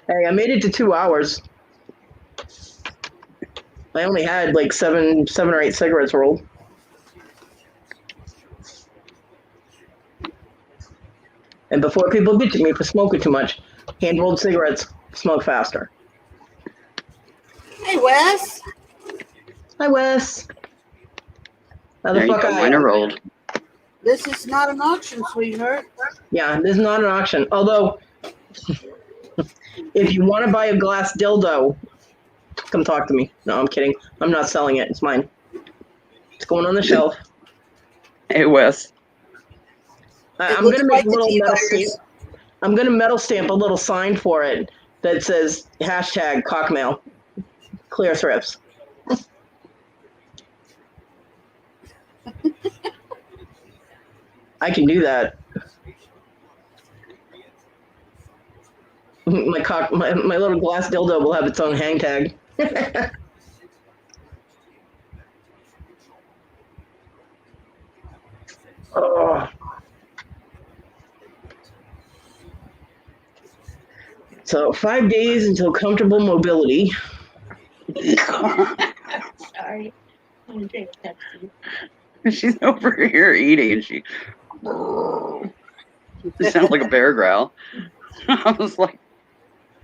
Hey, I made it to 2 hours. I only had like seven or eight cigarettes rolled. And before people get to me for smoking too much, hand-rolled cigarettes smoke faster. Hey, Wes. Hi, Wes. How the There you fuck go. are Mine you? are rolled. This is not an auction, sweetheart. Yeah, this is not an auction. Although, if you want to buy a glass dildo, come talk to me. No, I'm kidding. I'm not selling it. It's mine. It's going on the shelf. Hey, Wes. I'm going to make a little metal stamp. I'm going to metal stamp a little sign for it that says #cockmail. Clear thrips. I can do that. My little glass dildo will have its own hang tag. Oh. So 5 days until comfortable mobility. Sorry. She's over here eating, and she it sounded like a bear growl. I was like,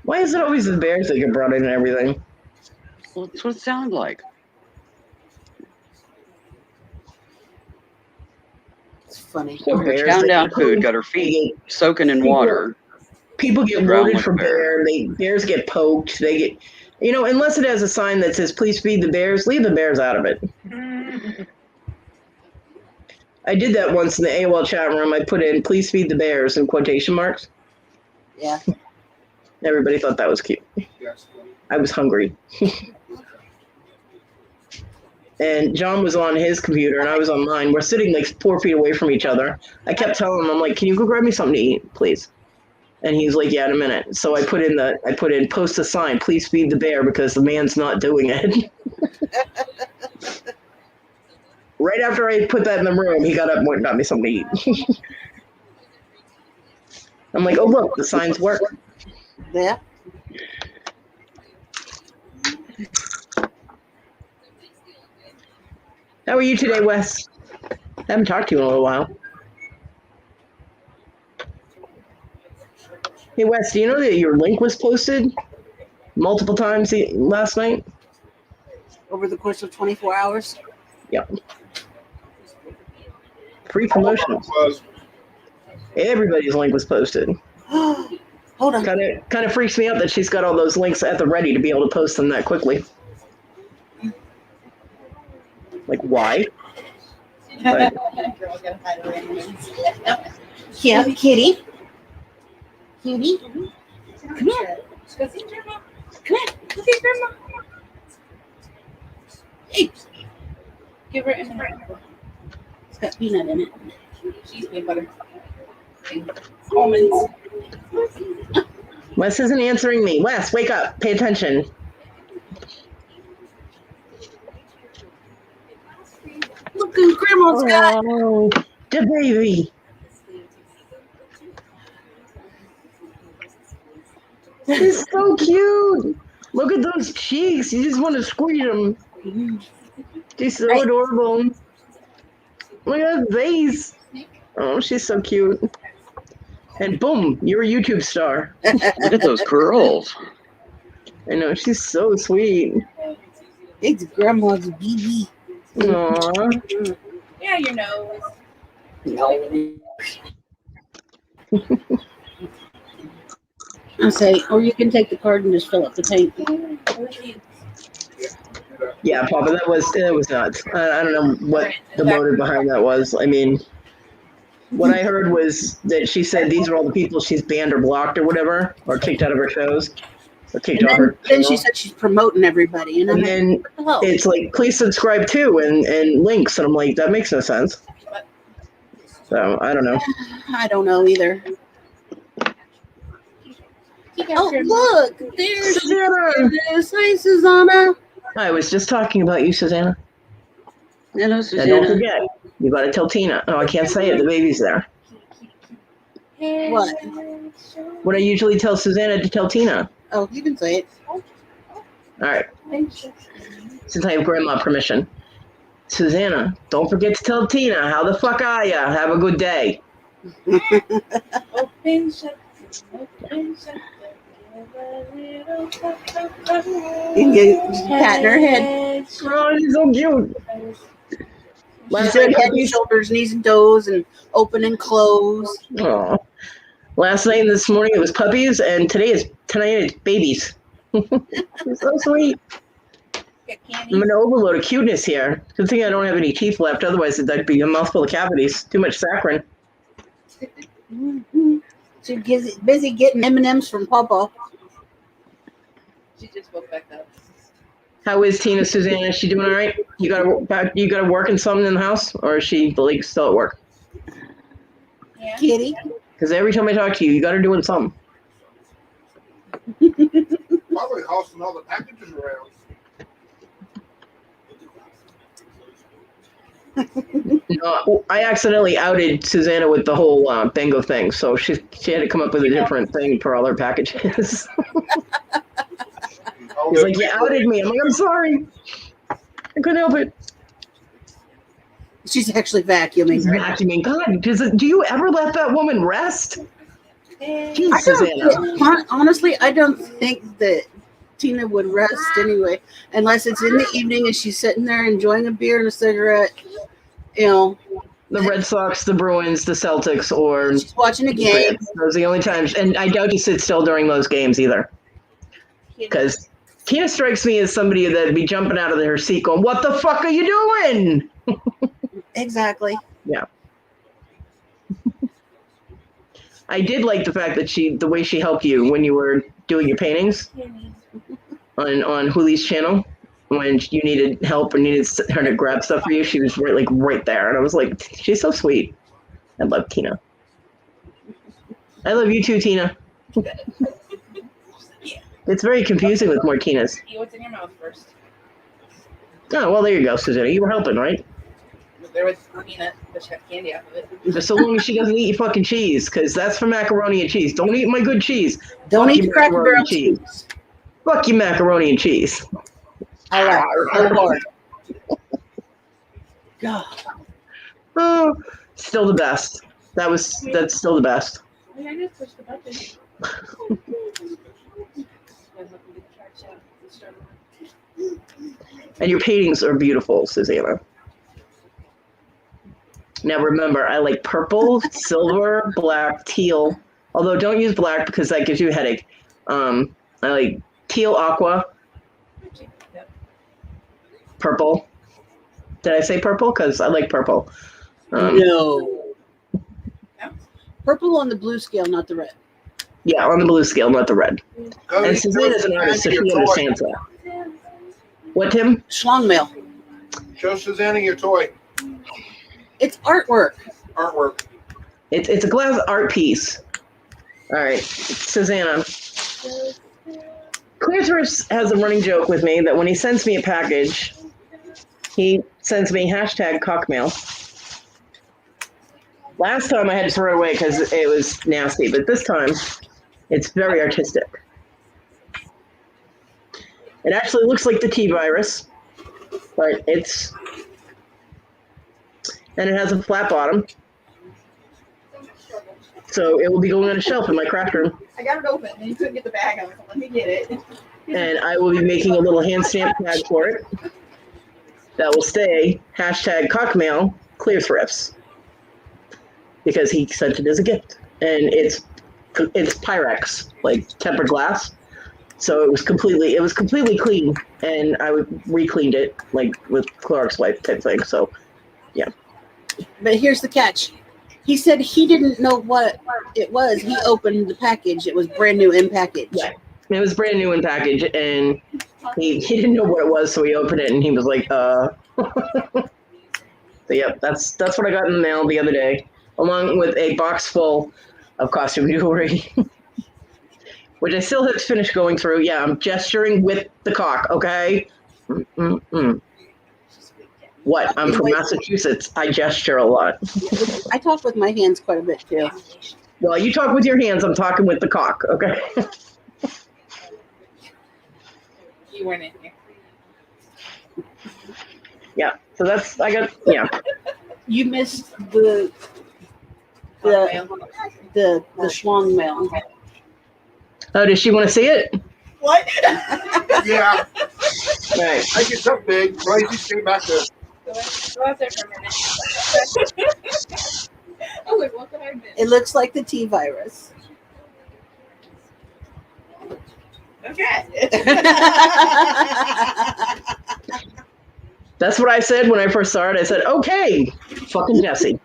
Why is it always the bears that get brought in and everything? well, that's what it sounded like. It's funny. So Her bears, chown they down get food, poked. got her feet soaking in water. People get Ground loaded like for a bear. Bears get poked. They get, unless it has a sign that says "Please feed the bears," leave the bears out of it. I did that once in the AOL chat room. I put in "Please feed the bears" in quotation marks. Yeah. Everybody thought that was cute. Yes. I was hungry. And John was on his computer and I was on mine. We're sitting like 4 feet away from each other. I kept telling him, I'm like, "Can you go grab me something to eat, please?" And he's like, "Yeah, in a minute." So I put in post a sign, "Please feed the bear," because the man's not doing it. Right after I put that in the room, he got up and went and got me something to eat. I'm like, oh look, the signs work. Yeah. How are you today, Wes? Haven't talked to you in a little while. Hey, Wes, do you know that your link was posted multiple times last night? Over the course of 24 hours. Yep. Free promotions. Everybody's link was posted. Hold on. Kind of freaks me out that she's got all those links at the ready to be able to post them that quickly. Like, why? But, Yeah, Kitty. Kitty. Come here. Come here. Look at Grandma. Hey. Give her a minute. It's got peanut in it. Cheese, peanut butter. Almonds. Wes isn't answering me. Wes, wake up. Pay attention. Look who Grandma's got. Oh, the baby. He's so cute. Look at those cheeks. You just want to squeeze them. She's so adorable. Look at that face. Oh, she's so cute. And boom, you're a YouTube star. Look at those curls. I know, she's so sweet. It's Grandma's baby. Aww. Yeah, your nose. No. I say, or you can take the card and just fill up the tank. Yeah, Papa, that was nuts. I don't know what the motive behind that was. I mean, what I heard was that she said these are all the people she's banned or blocked or whatever, or kicked out of her shows. Or kicked out her then she said she's promoting everybody. And then it's like, please subscribe too, and links. And I'm like, that makes no sense. So, I don't know. I don't know either. Oh, look! There's Susanna! Hi, Susanna. I was just talking about you, Susanna. Hello, And Susanna. don't forget, you got to tell Tina. Oh, I can't say it. The baby's there. What? What I usually tell Susanna to tell Tina. Oh, you can say it. All right. Since I have grandma permission. Susanna, don't forget to tell Tina, how the fuck are ya? Have a good day. And you patting her head. Oh, she's so cute. She's doing head and shoulders, knees and toes, and open and close. Oh. Last night and this morning it was puppies, and tonight it's babies. It's so sweet. I'm an overload of cuteness here. Good thing I don't have any teeth left, otherwise it'd be a mouthful of cavities. Too much saccharin. She's busy getting M&Ms from Papa. She just woke back up. How is Tina, Susanna? Is she doing all right? You gotta work in something in the house, or is she like still at work? Yeah. Kitty. Because every time I talk to you, you got her doing something. Probably hauling all the packages around. No, I accidentally outed Susanna with the whole bingo thing, so she had to come up with a different thing for all her packages. He's like, you outed me. I'm like, I'm sorry. I couldn't help it. She's actually vacuuming. Vacuuming. God, do you ever let that woman rest? Jeez, Susanna. Honestly, I don't think that Tina would rest anyway, unless it's in the evening and she's sitting there enjoying a beer and a cigarette. You know, the Red Sox, the Bruins, the Celtics, or she's watching a game. Those are the only times, and I doubt you sit still during those games either. Because Tina strikes me as somebody that'd be jumping out of her seat, going, "What the fuck are you doing?" Exactly. Yeah. I did like the fact that the way she helped you when you were doing your paintings on Huli's channel. When you needed help or needed her to grab stuff for you, she was right there. And I was like, she's so sweet. I love Tina. I love you too, Tina. It's very confusing with more Tinas. What's in your mouth first? Oh, well, there you go, Susanna. You were helping, right? There was peanut, but she had candy off of it. Just so long as she doesn't eat your fucking cheese, because that's for macaroni and cheese. Don't eat my good cheese. Don't Fuck eat your Cracker macaroni Barrel and cheese. cheese. Fuck your macaroni and cheese. I like it. Oh, Lord. God. Oh, still the best. That's still the best. I just pushed the button. And your paintings are beautiful, Susanna. Now remember, I like purple, silver, black, teal. Although don't use black because that gives you a headache. I like teal, aqua, purple. Did I say purple? Because I like purple. No. Purple on the blue scale, not the red. Yeah, on the blue scale, not the red. Go And to Susanna's an artist, so she your toy. understands that. What, Tim? Schlong mail. Show Susanna your toy It's artwork. artwork. It's a glass art piece. All right, Susanna. Clearthrift has a running joke with me that when he sends me a package, he sends me #cockmail. Last time I had to throw it away because it was nasty, but this time it's very artistic. It actually looks like the T virus, but and it has a flat bottom. So it will be going on a shelf in my craft room. I got it open and you couldn't get the bag out, so let me get it. And I will be making a little hand stamp tag for it that will say #cockmail Clearthrifts, because he sent it as a gift. And it's Pyrex, like tempered glass. So it was completely clean, and I re-cleaned it like with Clorox wipe type thing. So yeah. But here's the catch. He said he didn't know what it was. He opened the package. It was brand new in package. Yeah. It was brand new in package, and he didn't know what it was, so he opened it and he was like, So yeah, that's what I got in the mail the other day, along with a box full of costume jewelry, which I still have to finish going through. Yeah, I'm gesturing with the cock, okay? What? I'm from Massachusetts. I gesture a lot. I talk with my hands quite a bit too. Well, you talk with your hands. I'm talking with the cock, okay? You weren't in here. Yeah. So yeah. You missed the schlong mail. Oh, does she want to see it? What? Yeah, All right. I get something big. Lazy, stay back there. Go out there for a minute. I was like, what could I miss? It looks like the T virus. Okay. That's what I said when I first started. I said, okay, fucking Jesse.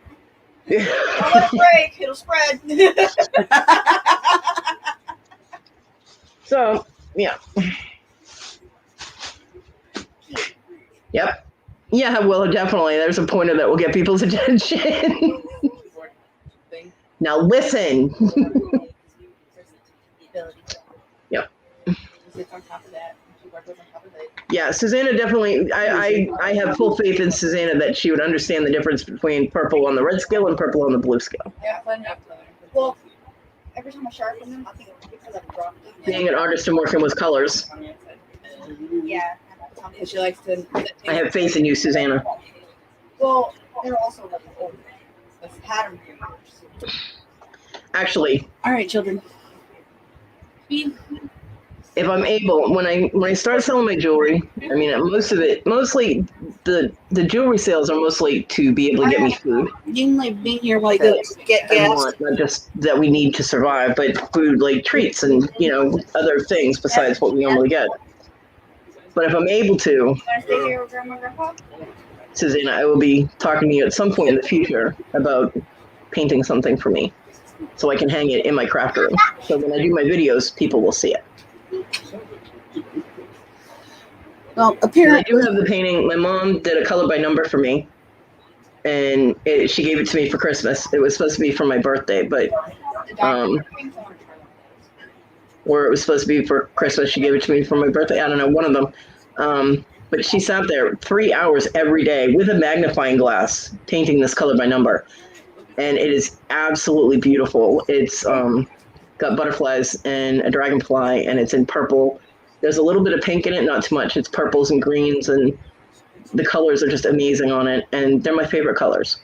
Oh, let's break. It'll spread. So, yeah. Yep. Yeah, well, definitely. There's a pointer that will get people's attention. Now listen. Yep. Yeah, Susanna definitely, I have full faith in Susanna that she would understand the difference between purple on the red scale and purple on the blue scale. Yeah, well, every time I sharpen them, I think because I've dropped them. Being an artist and working with colors, Yeah. And she likes to. I have faith in you, Susanna. Well, they're also like old. The pattern. Actually, All right, children. if I'm able, when I start selling my jewelry, I mean, mostly the jewelry sales are mostly to be able to get me food. You can like be here while you go get I gas. want, not just that we need to survive, but food like treats and, other things besides what we normally get. But if I'm able to, Can I stay here with Grandma and Grandpa? Susanna, I will be talking to you at some point in the future about painting something for me so I can hang it in my craft room. So when I do my videos, people will see it. Well, I apparently, do have the painting. My mom did a color by number for me, and she gave it to me for Christmas. It was supposed to be for my birthday, but or it was supposed to be for Christmas. She gave it to me for my birthday. I don't know, one of them. But she sat there 3 hours every day with a magnifying glass, painting this color by number. And it is absolutely beautiful. It's got butterflies and a dragonfly, and it's in purple. There's a little bit of pink in it, not too much. It's purples and greens, and the colors are just amazing on it. And they're my favorite colors.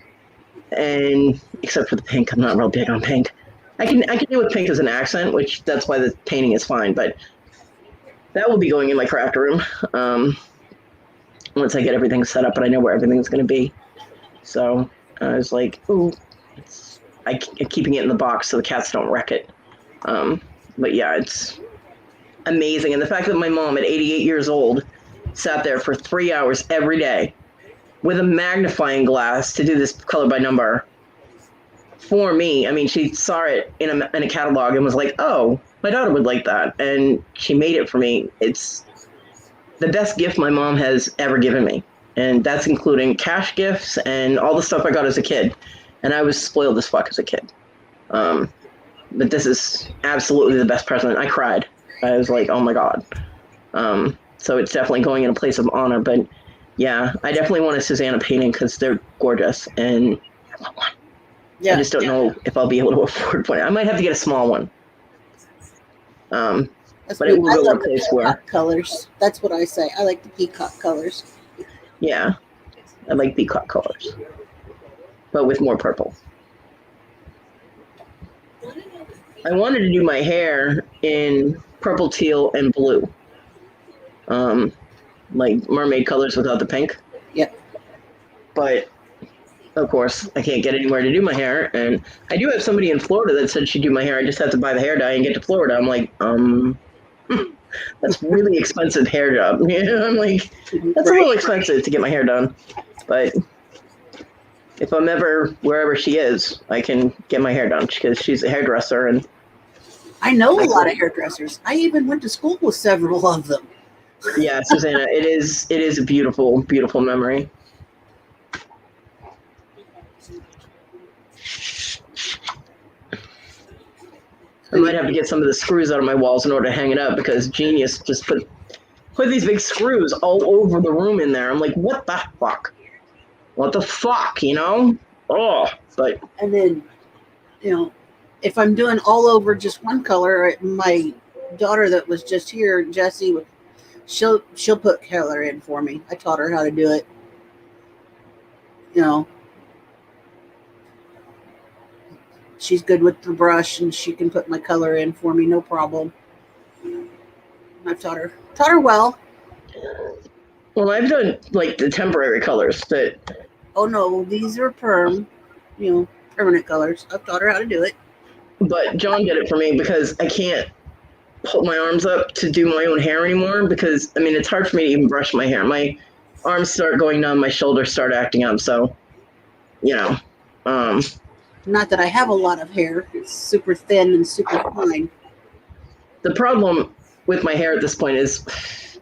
And except for the pink, I'm not real big on pink. I can deal with pink as an accent, which that's why the painting is fine. But that will be going in my craft room once I get everything set up and I know where everything's going to be. So I was like, ooh, I'm keeping it in the box so the cats don't wreck it. But yeah, it's amazing. And the fact that my mom at 88 years old sat there for 3 hours every day with a magnifying glass to do this color by number for me. I mean, she saw it in a catalog and was like, oh, my daughter would like that. And she made it for me. It's the best gift my mom has ever given me. And that's including cash gifts and all the stuff I got as a kid. And I was spoiled as fuck as a kid. But this is absolutely the best present. I cried. I was like, oh my God. So it's definitely going in a place of honor. But yeah, I definitely want a Susanna painting because they're gorgeous. And I want one. Yeah, I just don't know if I'll be able to afford one. I might have to get a small one. But it will go in a place where colors. That's what I say. I like the peacock colors. Yeah, I like peacock colors, but with more purple. I wanted to do my hair in purple, teal, and blue, like mermaid colors without the pink. Yep. But of course, I can't get anywhere to do my hair, and I do have somebody in Florida that said she'd do my hair. I just have to buy the hair dye and get to Florida. I'm like, that's really expensive hair job. Yeah, I'm like, that's a little expensive to get my hair done. But if I'm ever wherever she is, I can get my hair done because she's a hairdresser. And I know a lot of hairdressers. I even went to school with several of them. Yeah, Susanna, it is a beautiful, beautiful memory. I might have to get some of the screws out of my walls in order to hang it up because Genius just put these big screws all over the room in there. I'm like, what the fuck? What the fuck, you know? Oh, but... And then, if I'm doing all over just one color, my daughter that was just here, Jessie, she'll put color in for me. I taught her how to do it. She's good with the brush, and she can put my color in for me, no problem. I've taught her well. Well, I've done like the temporary colors that. Oh no, these are permanent colors. I've taught her how to do it. But John did it for me because I can't put my arms up to do my own hair anymore because it's hard for me to even brush my hair. My arms start going numb, my shoulders start acting up. So, Not that I have a lot of hair. It's super thin and super fine. The problem with my hair at this point is,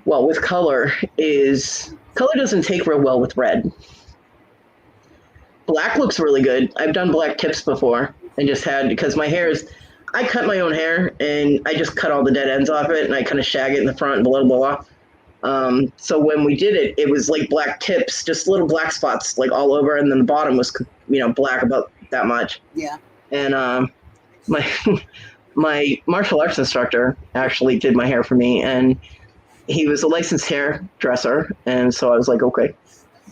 well, with color doesn't take real well with red. Black looks really good. I've done black tips before and because my hair is, I cut my own hair and I just cut all the dead ends off it and I kind of shag it in the front and blah, blah, blah. So when we did it, it was like black tips, just little black spots like all over. And then the bottom was, black about that much. Yeah. And my martial arts instructor actually did my hair for me, and he was a licensed hairdresser. And so I was like, okay.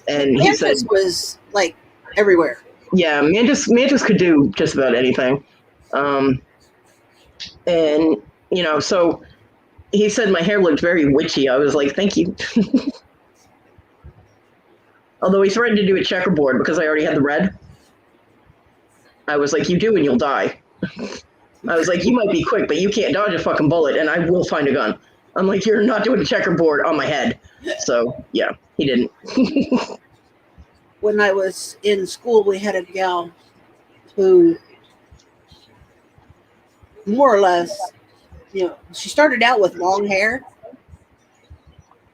And he said, was like everywhere. Yeah, Mantis could do just about anything. And, so he said my hair looked very witchy. I was like, thank you. Although he threatened to do a checkerboard because I already had the red. I was like, you do and you'll die. I was like, you might be quick, but you can't dodge a fucking bullet and I will find a gun. I'm like, you're not doing a checkerboard on my head. So, yeah, he didn't. When I was in school, we had a gal who more or less, she started out with long hair.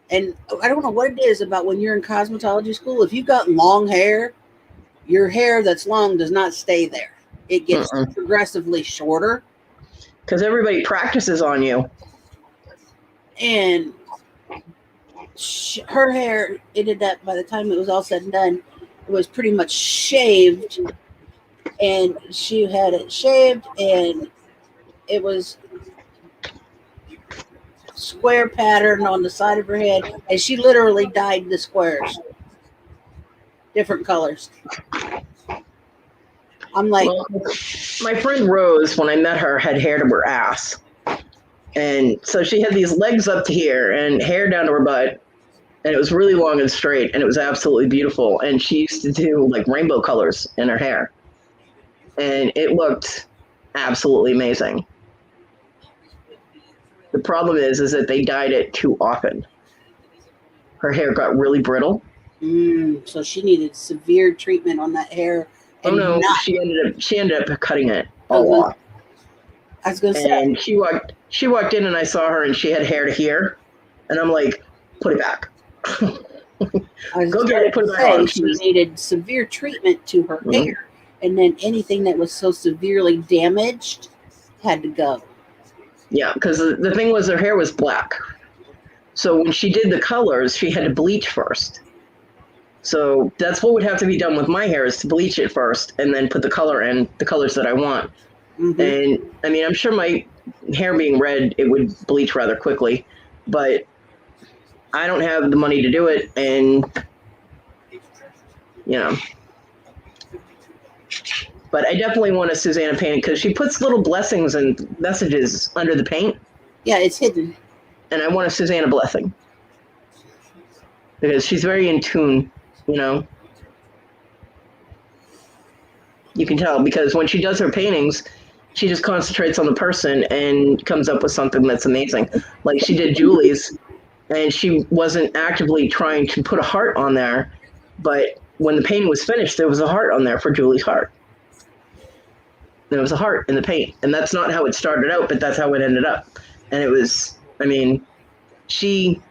And I don't know what it is about when you're in cosmetology school. If you've got long hair, your hair that's long does not stay there. It gets progressively shorter. Because everybody practices on you. And her hair ended up, by the time it was all said and done, it was pretty much shaved, and she had it shaved, and it was square pattern on the side of her head, and she literally dyed the squares different colors. I'm like, Well, my friend Rose, when I met her, had hair to her ass. And so she had these legs up to here and hair down to her butt. And it was really long and straight. And it was absolutely beautiful. And she used to do like rainbow colors in her hair. And it looked absolutely amazing. The problem is that they dyed it too often. Her hair got really brittle. so she needed severe treatment on that hair. Oh no, she ended up cutting it all off. I was gonna say, and she walked in and I saw her and she had hair to here, and I'm like, put it back. Go get it, put it back on. she needed severe treatment to her hair, and then anything that was so severely damaged had to go. Yeah, because the thing was her hair was black. So when she did the colors, she had to bleach first. So that's what would have to be done with my hair, is to bleach it first and then put the color in, the colors that I want. And I mean, I'm sure my hair being red, it would bleach rather quickly, but I don't have the money to do it. And, you know, but I definitely want a Susanna painting because she puts little blessings and messages under the paint. Yeah, it's hidden. And I want a Susanna blessing because she's very in tune, you know. You can tell because when she does her paintings, she just concentrates on the person and comes up with something that's amazing. Like she did Julie's, and she wasn't actively trying to put a heart on there, but when the painting was finished, there was a heart on there for Julie's heart. There was a heart in the paint, and that's not how it started out, but that's how it ended up. And it was, I mean, she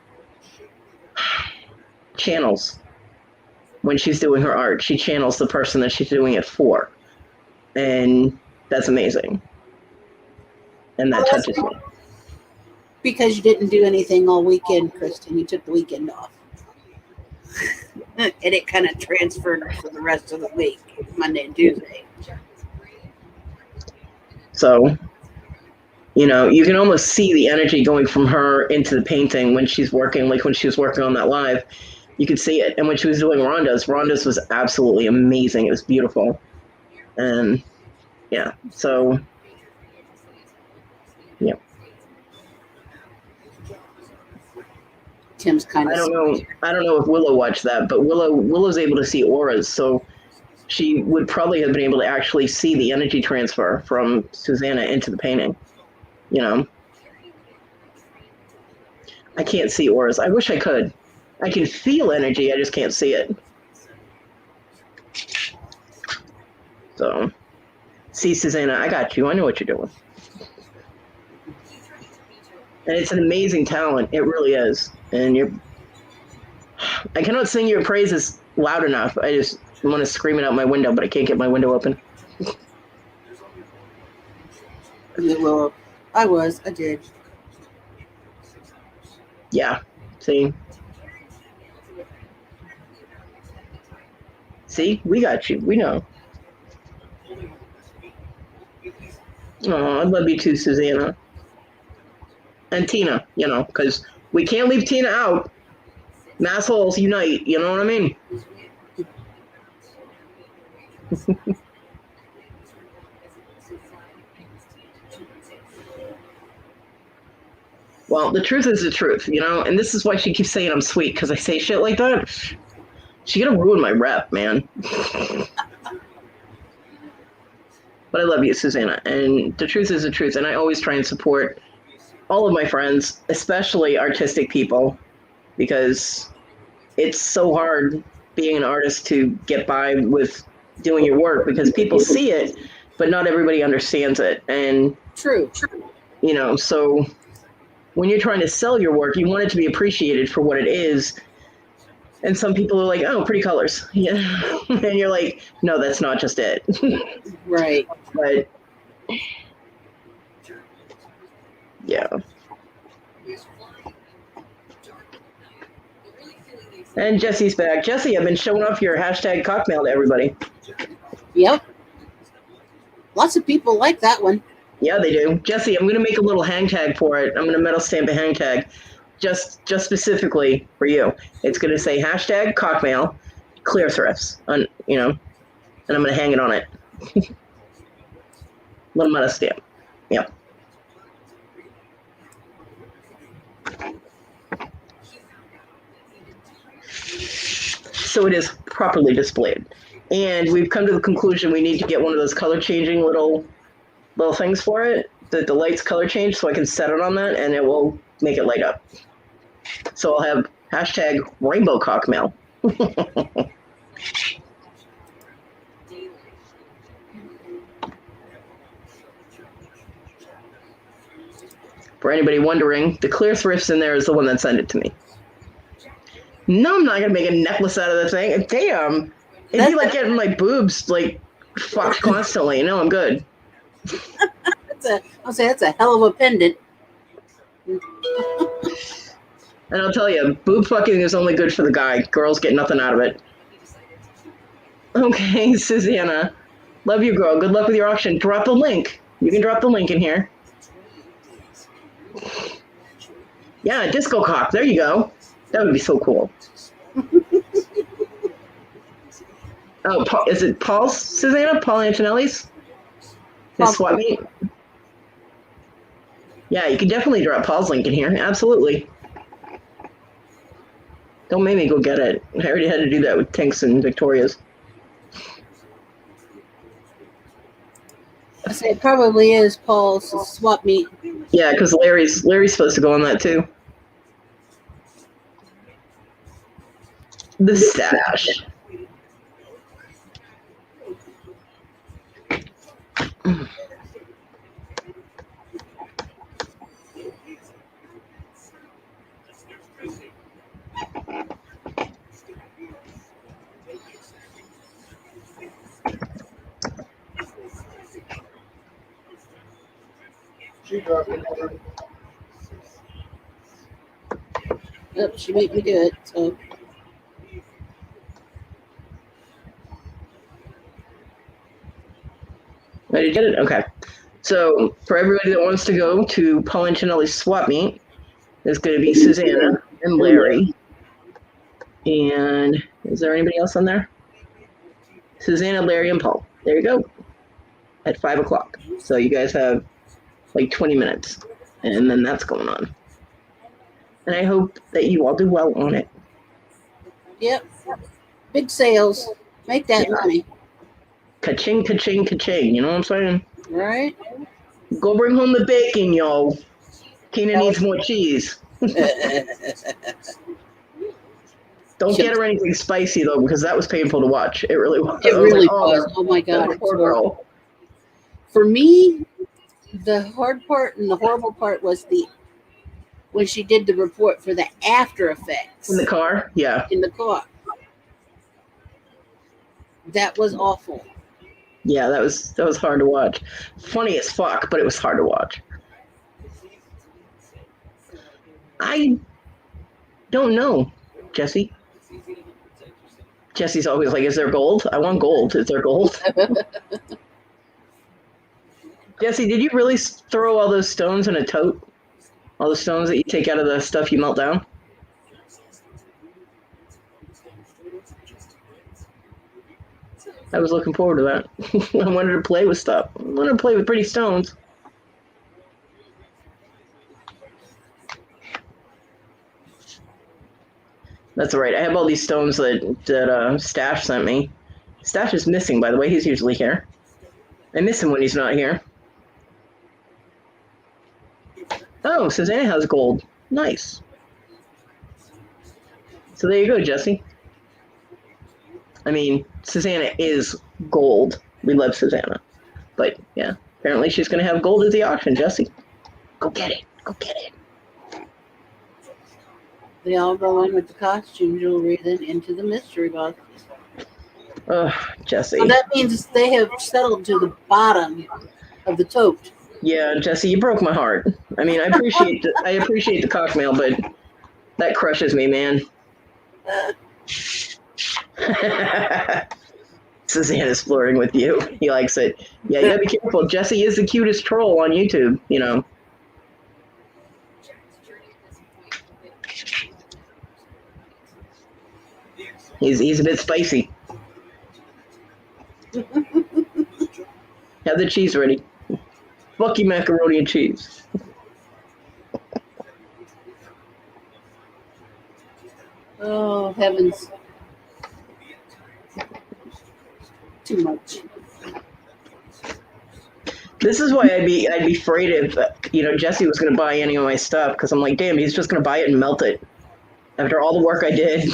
channels when she's doing her art. She channels the person that she's doing it for. And that's amazing. And that touches me. Because you didn't do anything all weekend, Kristen. You took the weekend off. And it kind of transferred for the rest of the week, Monday and Tuesday. So, you know, you can almost see the energy going from her into the painting when she's working, like when she was working on that live. You could see it. And when she was doing Rhonda's was absolutely amazing. It was beautiful. And yeah, so yeah. Tim's kind of. I don't know if Willow watched that, but Willow's able to see auras, so she would probably have been able to actually see the energy transfer from Susanna into the painting. You know, I can't see auras. I wish I could. I can feel energy. I just can't see it. So, see, Susanna, I got you. I know what you're doing. And it's an amazing talent. It really is. And I cannot sing your praises loud enough. I just want to scream it out my window, but I can't get my window open. Well, I did. Yeah. See? See? We got you. We know. Oh, I love you too, Susanna. And Tina, you know, because we can't leave Tina out. Massholes unite, you know what I mean? Well, the truth is the truth, you know, and this is why she keeps saying I'm sweet, because I say shit like that. She's gonna ruin my rep, man. But I love you, Susanna, and the truth is the truth, and I always try and support all of my friends, especially artistic people, because it's so hard being an artist to get by with doing your work because people see it, but not everybody understands it. And True. You know, so when you're trying to sell your work, you want it to be appreciated for what it is. And some people are like, oh, pretty colors. Yeah. And you're like, no, that's not just it. Right. But yeah. And Jesse's back. Jesse, I've been showing off your hashtag cockmail to everybody. Yep. Lots of people like that one. Yeah, they do. Jesse, I'm going to make a little hang tag for it. I'm going to metal stamp a hang tag just specifically for you. It's going to say hashtag cockmail, clear thrifts, and I'm going to hang it on it. Little metal stamp. Yep. So it is properly displayed. And we've come to the conclusion we need to get one of those color changing little things for it, that the lights color change, so I can set it on that and it will make it light up. So I'll have hashtag rainbow cockmail. For anybody wondering, the clear thrifts in there is the one that sent it to me. No, I'm not going to make a necklace out of the thing. Damn. It'd be like getting my boobs, like, fucked constantly. No, I'm good. That's a hell of a pendant. And I'll tell you, boob fucking is only good for the guy. Girls get nothing out of it. Okay, Susanna. Love you, girl. Good luck with your auction. Drop the link. You can drop the link in here. Yeah, disco cock. There you go. That would be so cool. Oh, Paul, is it Paul's, Susanna? Paul Antonelli's? His swap meet? Yeah, you can definitely drop Paul's link in here. Absolutely. Don't make me go get it. I already had to do that with Tinks and Victoria's. I say it probably is Paul's swap meet. Yeah, because Larry's supposed to go on that too. The stash. Yep, she made me do it. So Ready to get it? Okay. So for everybody that wants to go to Paul Antonelli's swap meet, there's going to be Susanna and Larry. And is there anybody else on there? Susanna, Larry, and Paul. There you go. At 5 o'clock. So you guys have like 20 minutes. And then that's going on. And I hope that you all do well on it. yep. Big sales. Make that money. Ka-ching, ka-ching, ka-ching. You know what I'm saying? Right? Go bring home the bacon, yo. Keenan needs more cheese. Don't get her anything spicy, though, because that was painful to watch. It really was. It really was. Oh, my God. Poor girl. For me, the hard part and the horrible part was when she did the report for the after effects. In the car? Yeah. In the car. That was awful. Yeah, that was hard to watch. Funny as fuck, but it was hard to watch. I don't know, Jesse. Jesse's always like, is there gold? I want gold. Is there gold? Jesse, did you really throw all those stones in a tote? All the stones that you take out of the stuff you melt down? I was looking forward to that. I wanted to play with stuff. I wanted to play with pretty stones. That's all right. I have all these stones that Stash sent me. Stash is missing, by the way. He's usually here. I miss him when he's not here. Oh, Susanna has gold. Nice. So there you go, Jesse. I mean, Susanna is gold. We love Susanna. But, yeah, apparently she's going to have gold at the auction, Jesse. Go get it. Go get it. They all go in with the costume jewelry, then into the mystery box. Oh, Jesse. So that means they have settled to the bottom of the tote. Yeah, Jesse, you broke my heart. I mean, I appreciate the cockmail, but that crushes me, man. Susanna's flirting with you. He likes it. Yeah, you gotta be careful. Jesse is the cutest troll on YouTube, you know. He's a bit spicy. Have the cheese ready. Fuck you, macaroni and cheese. Oh, heavens. Too much. This is why I'd be afraid if Jesse was gonna buy any of my stuff, because I'm like, damn, he's just gonna buy it and melt it. After all the work I did.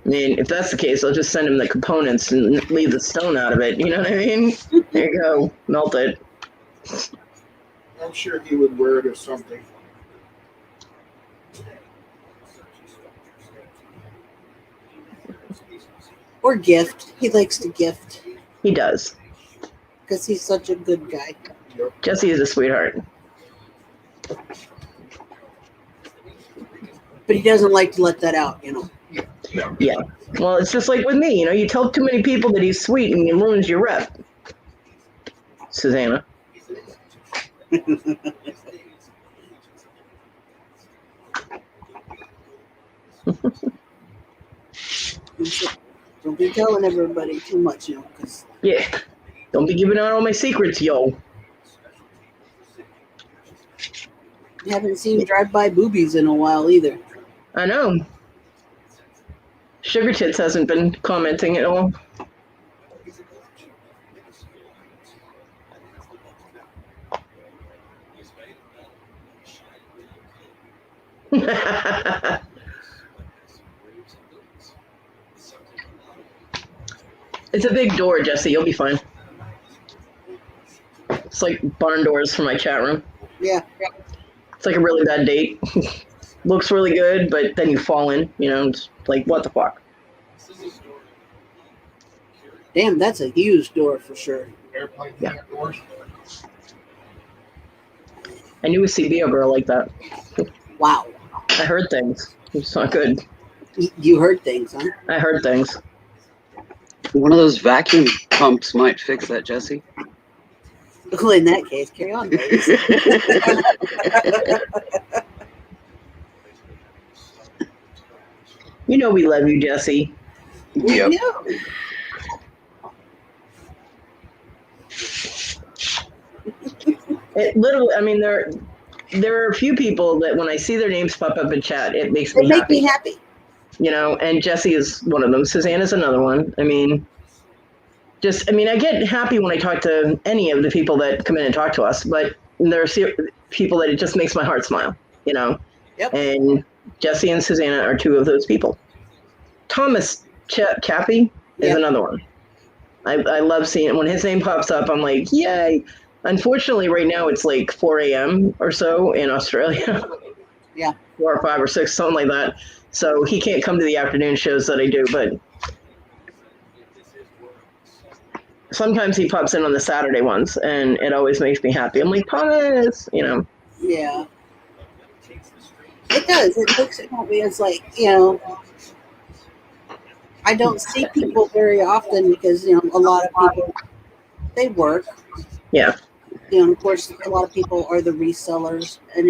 I mean, if that's the case, I'll just send him the components and leave the stone out of it. You know what I mean? There you go. Melt it. I'm sure he would wear it as something. Or gift. He likes to gift. He does. Because he's such a good guy. Yep. Jesse is a sweetheart. But he doesn't like to let that out, you know. No. Yeah. Well, it's just like with me. You tell too many people that he's sweet and it ruins your rep. Susanna. Don't be telling everybody too much, because Yeah. Don't be giving out all my secrets, yo. you haven't seen drive-by boobies in a while either. I know. Sugar Tits hasn't been commenting at all. It's a big door, Jesse. You'll be fine. It's like barn doors for my chat room. Yeah. It's like a really bad date. Looks really good, but then you fall in. It's like, what the fuck? Damn, that's a huge door for sure. Airplane Yeah. doors. I knew a CBO girl like that. Wow. I heard things. It's not good. You heard things, huh? I heard things. One of those vacuum pumps might fix that, Jesse. Well, in that case, carry on, ladies. You know we love you, Jesse. Yep. Yeah. It literally, I mean, there are a few people that when I see their names pop up in chat, it makes They me make happy. me happy. And Jesse is one of them. Susanna's another one. I mean, I get happy when I talk to any of the people that come in and talk to us, but there are people that it just makes my heart smile, Yep. And Jesse and Susanna are two of those people. Thomas Chappie is Yep. another one. I love seeing it. When his name pops up, I'm like, yay. Unfortunately, right now it's like 4 a.m. or so in Australia. Yeah. 4 or 5 or 6, something like that. So he can't come to the afternoon shows that I do, but sometimes he pops in on the Saturday ones, and it always makes me happy. I'm like, Thomas, Yeah. It does. It looks at me. It's like, I don't see people very often because, a lot of people, they work. Yeah. Of course, a lot of people are the resellers, and,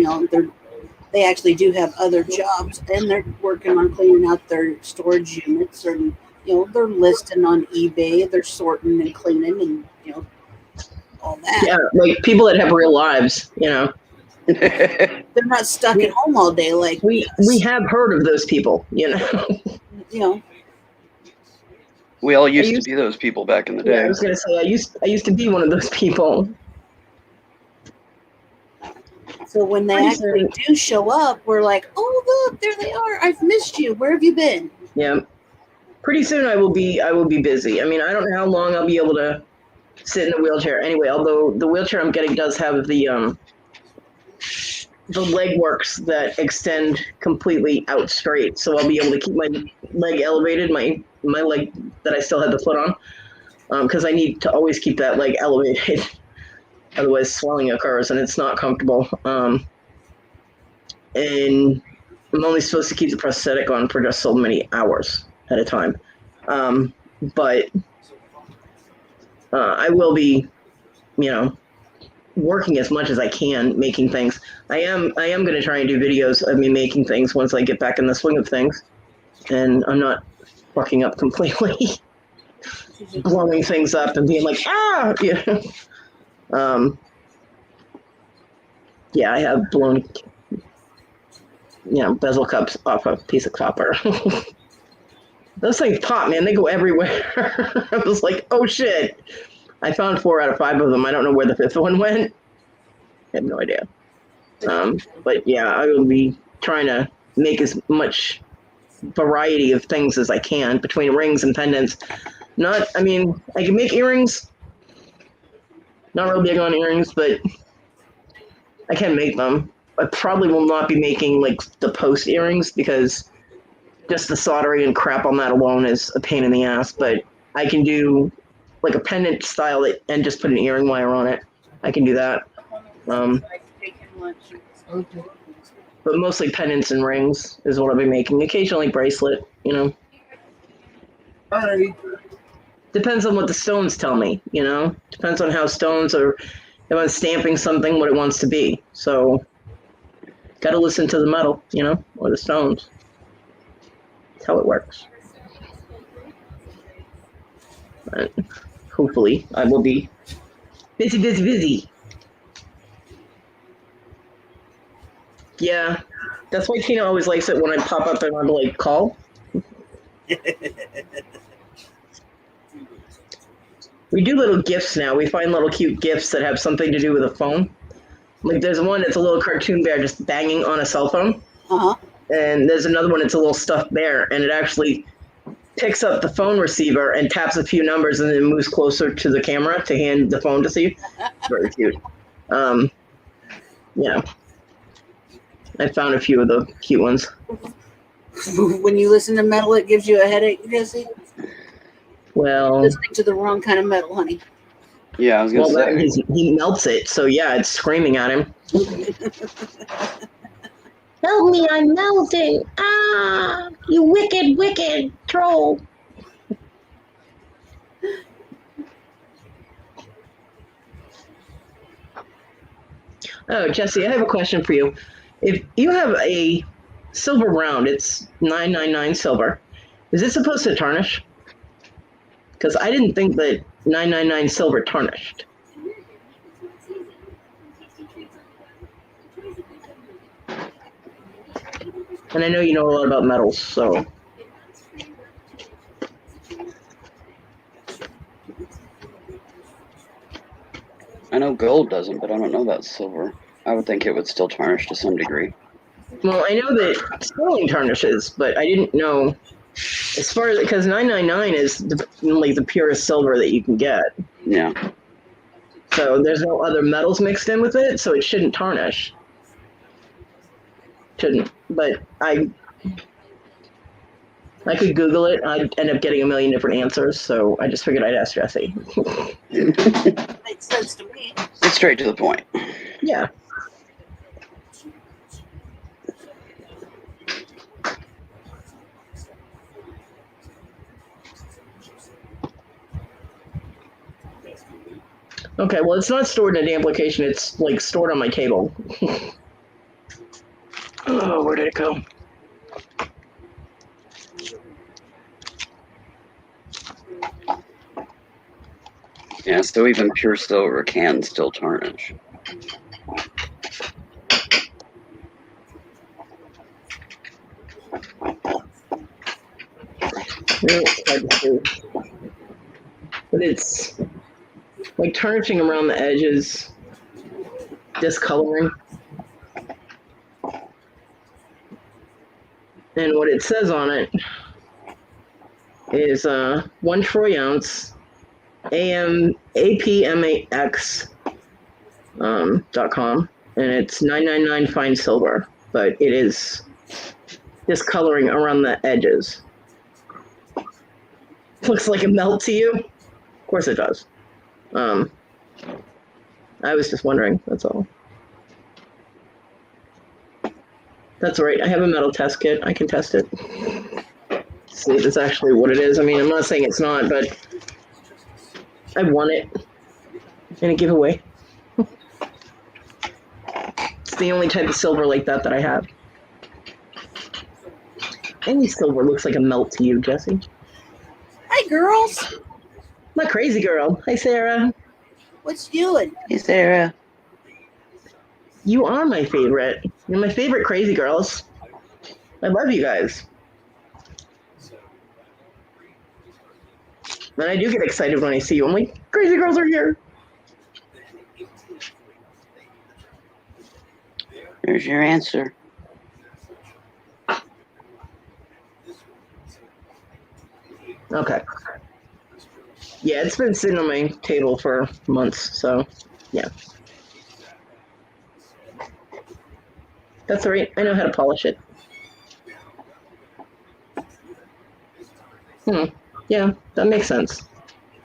they actually do have other jobs, and they're working on cleaning out their storage units, and, they're listing on eBay, they're sorting and cleaning and, all that. Yeah, like people that have real lives, They're not stuck at home all day like We have heard of those people, We all used to be those people back in the day. Yeah, I was gonna say I used to be one of those people. So when they actually do show up, we're like, oh look, there they are. I've missed you. Where have you been? Yeah. Pretty soon I will be busy. I mean, I don't know how long I'll be able to sit in the wheelchair anyway, although the wheelchair I'm getting does have the leg works that extend completely out straight. So I'll be able to keep my leg elevated, my leg that I still had the foot on. because I need to always keep that leg elevated. Otherwise, swelling occurs, and it's not comfortable. And I'm only supposed to keep the prosthetic on for just so many hours at a time. But I will be, working as much as I can, making things. I am going to try and do videos of me making things once I get back in the swing of things, and I'm not fucking up completely, blowing things up and being like, yeah. Yeah, I have blown, bezel cups off a piece of copper. Those things pop, man. They go everywhere. I was like, oh shit. I found 4 out of 5 of them. I don't know where the 5th one went. I have no idea. But yeah, I will be trying to make as much variety of things as I can between rings and pendants. I can make earrings. Not real big on earrings, but I can make them. I probably will not be making like the post earrings because just the soldering and crap on that alone is a pain in the ass. But I can do like a pendant style and just put an earring wire on it. I can do that. But mostly pendants and rings is what I'll be making. Occasionally bracelet, Alrighty. Depends on what the stones tell me, Depends on how stones are, if I'm stamping something, what it wants to be. So, got to listen to the metal, or the stones. That's how it works. But hopefully, I will be busy. Yeah, that's why Tina always likes it when I pop up and I'm like, call. We do little gifts now. We find little cute gifts that have something to do with a phone. Like there's one that's a little cartoon bear just banging on a cell phone. Uh-huh. And there's another one that's a little stuffed bear, and it actually picks up the phone receiver and taps a few numbers and then moves closer to the camera to hand the phone to see. It's very cute. Yeah. I found a few of the cute ones. When you listen to metal, it gives you a headache, Jesse? Well, Listening to the wrong kind of metal, honey. Yeah, I was going to say. He melts it, so yeah, it's screaming at him. Help me, I'm melting. Ah, you wicked troll. Oh, Jesse, I have a question for you. If you have a silver round, it's 999 silver. Is it supposed to tarnish? Because I didn't think that 999 silver tarnished. And I know you know a lot about metals, so. I know gold doesn't, but I don't know about silver. I would think it would still tarnish to some degree. Well, I know that sterling tarnishes, but I didn't know as far as, because 999 is the purest silver that you can get. Yeah. So there's no other metals mixed in with it, so it shouldn't tarnish. Shouldn't. But I could Google it. I'd end up getting a million different answers, so I just figured I'd ask Jesse. Makes sense to me. It's straight to the point. Yeah. Okay, well, it's not stored in a damp location. It's, like, stored on my table. Oh, where did it go? Yeah, so even pure silver can still tarnish. But it's like tarnishing around the edges, discoloring. And what it says on it is 1 troy ounce APMAX.com, and it's 999 fine silver, but it is discoloring around the edges. Looks like a melt to you? course it does. I was just wondering. That's all. That's all right. I have a metal test kit. I can test it. See if it's actually what it is. I mean, I'm not saying it's not, but I won it in a giveaway. It's the only type of silver like that I have. Any silver looks like a melt to you, Jesse. Hi, girls. My crazy girl. Hi, Sarah. What's you doing? Hey, Sarah. You are my favorite. You're my favorite crazy girls. I love you guys. And I do get excited when I see you. I'm like, crazy girls are here. There's your answer. Okay. Yeah, it's been sitting on my table for months, so yeah. That's all right. I know how to polish it. Yeah, that makes sense.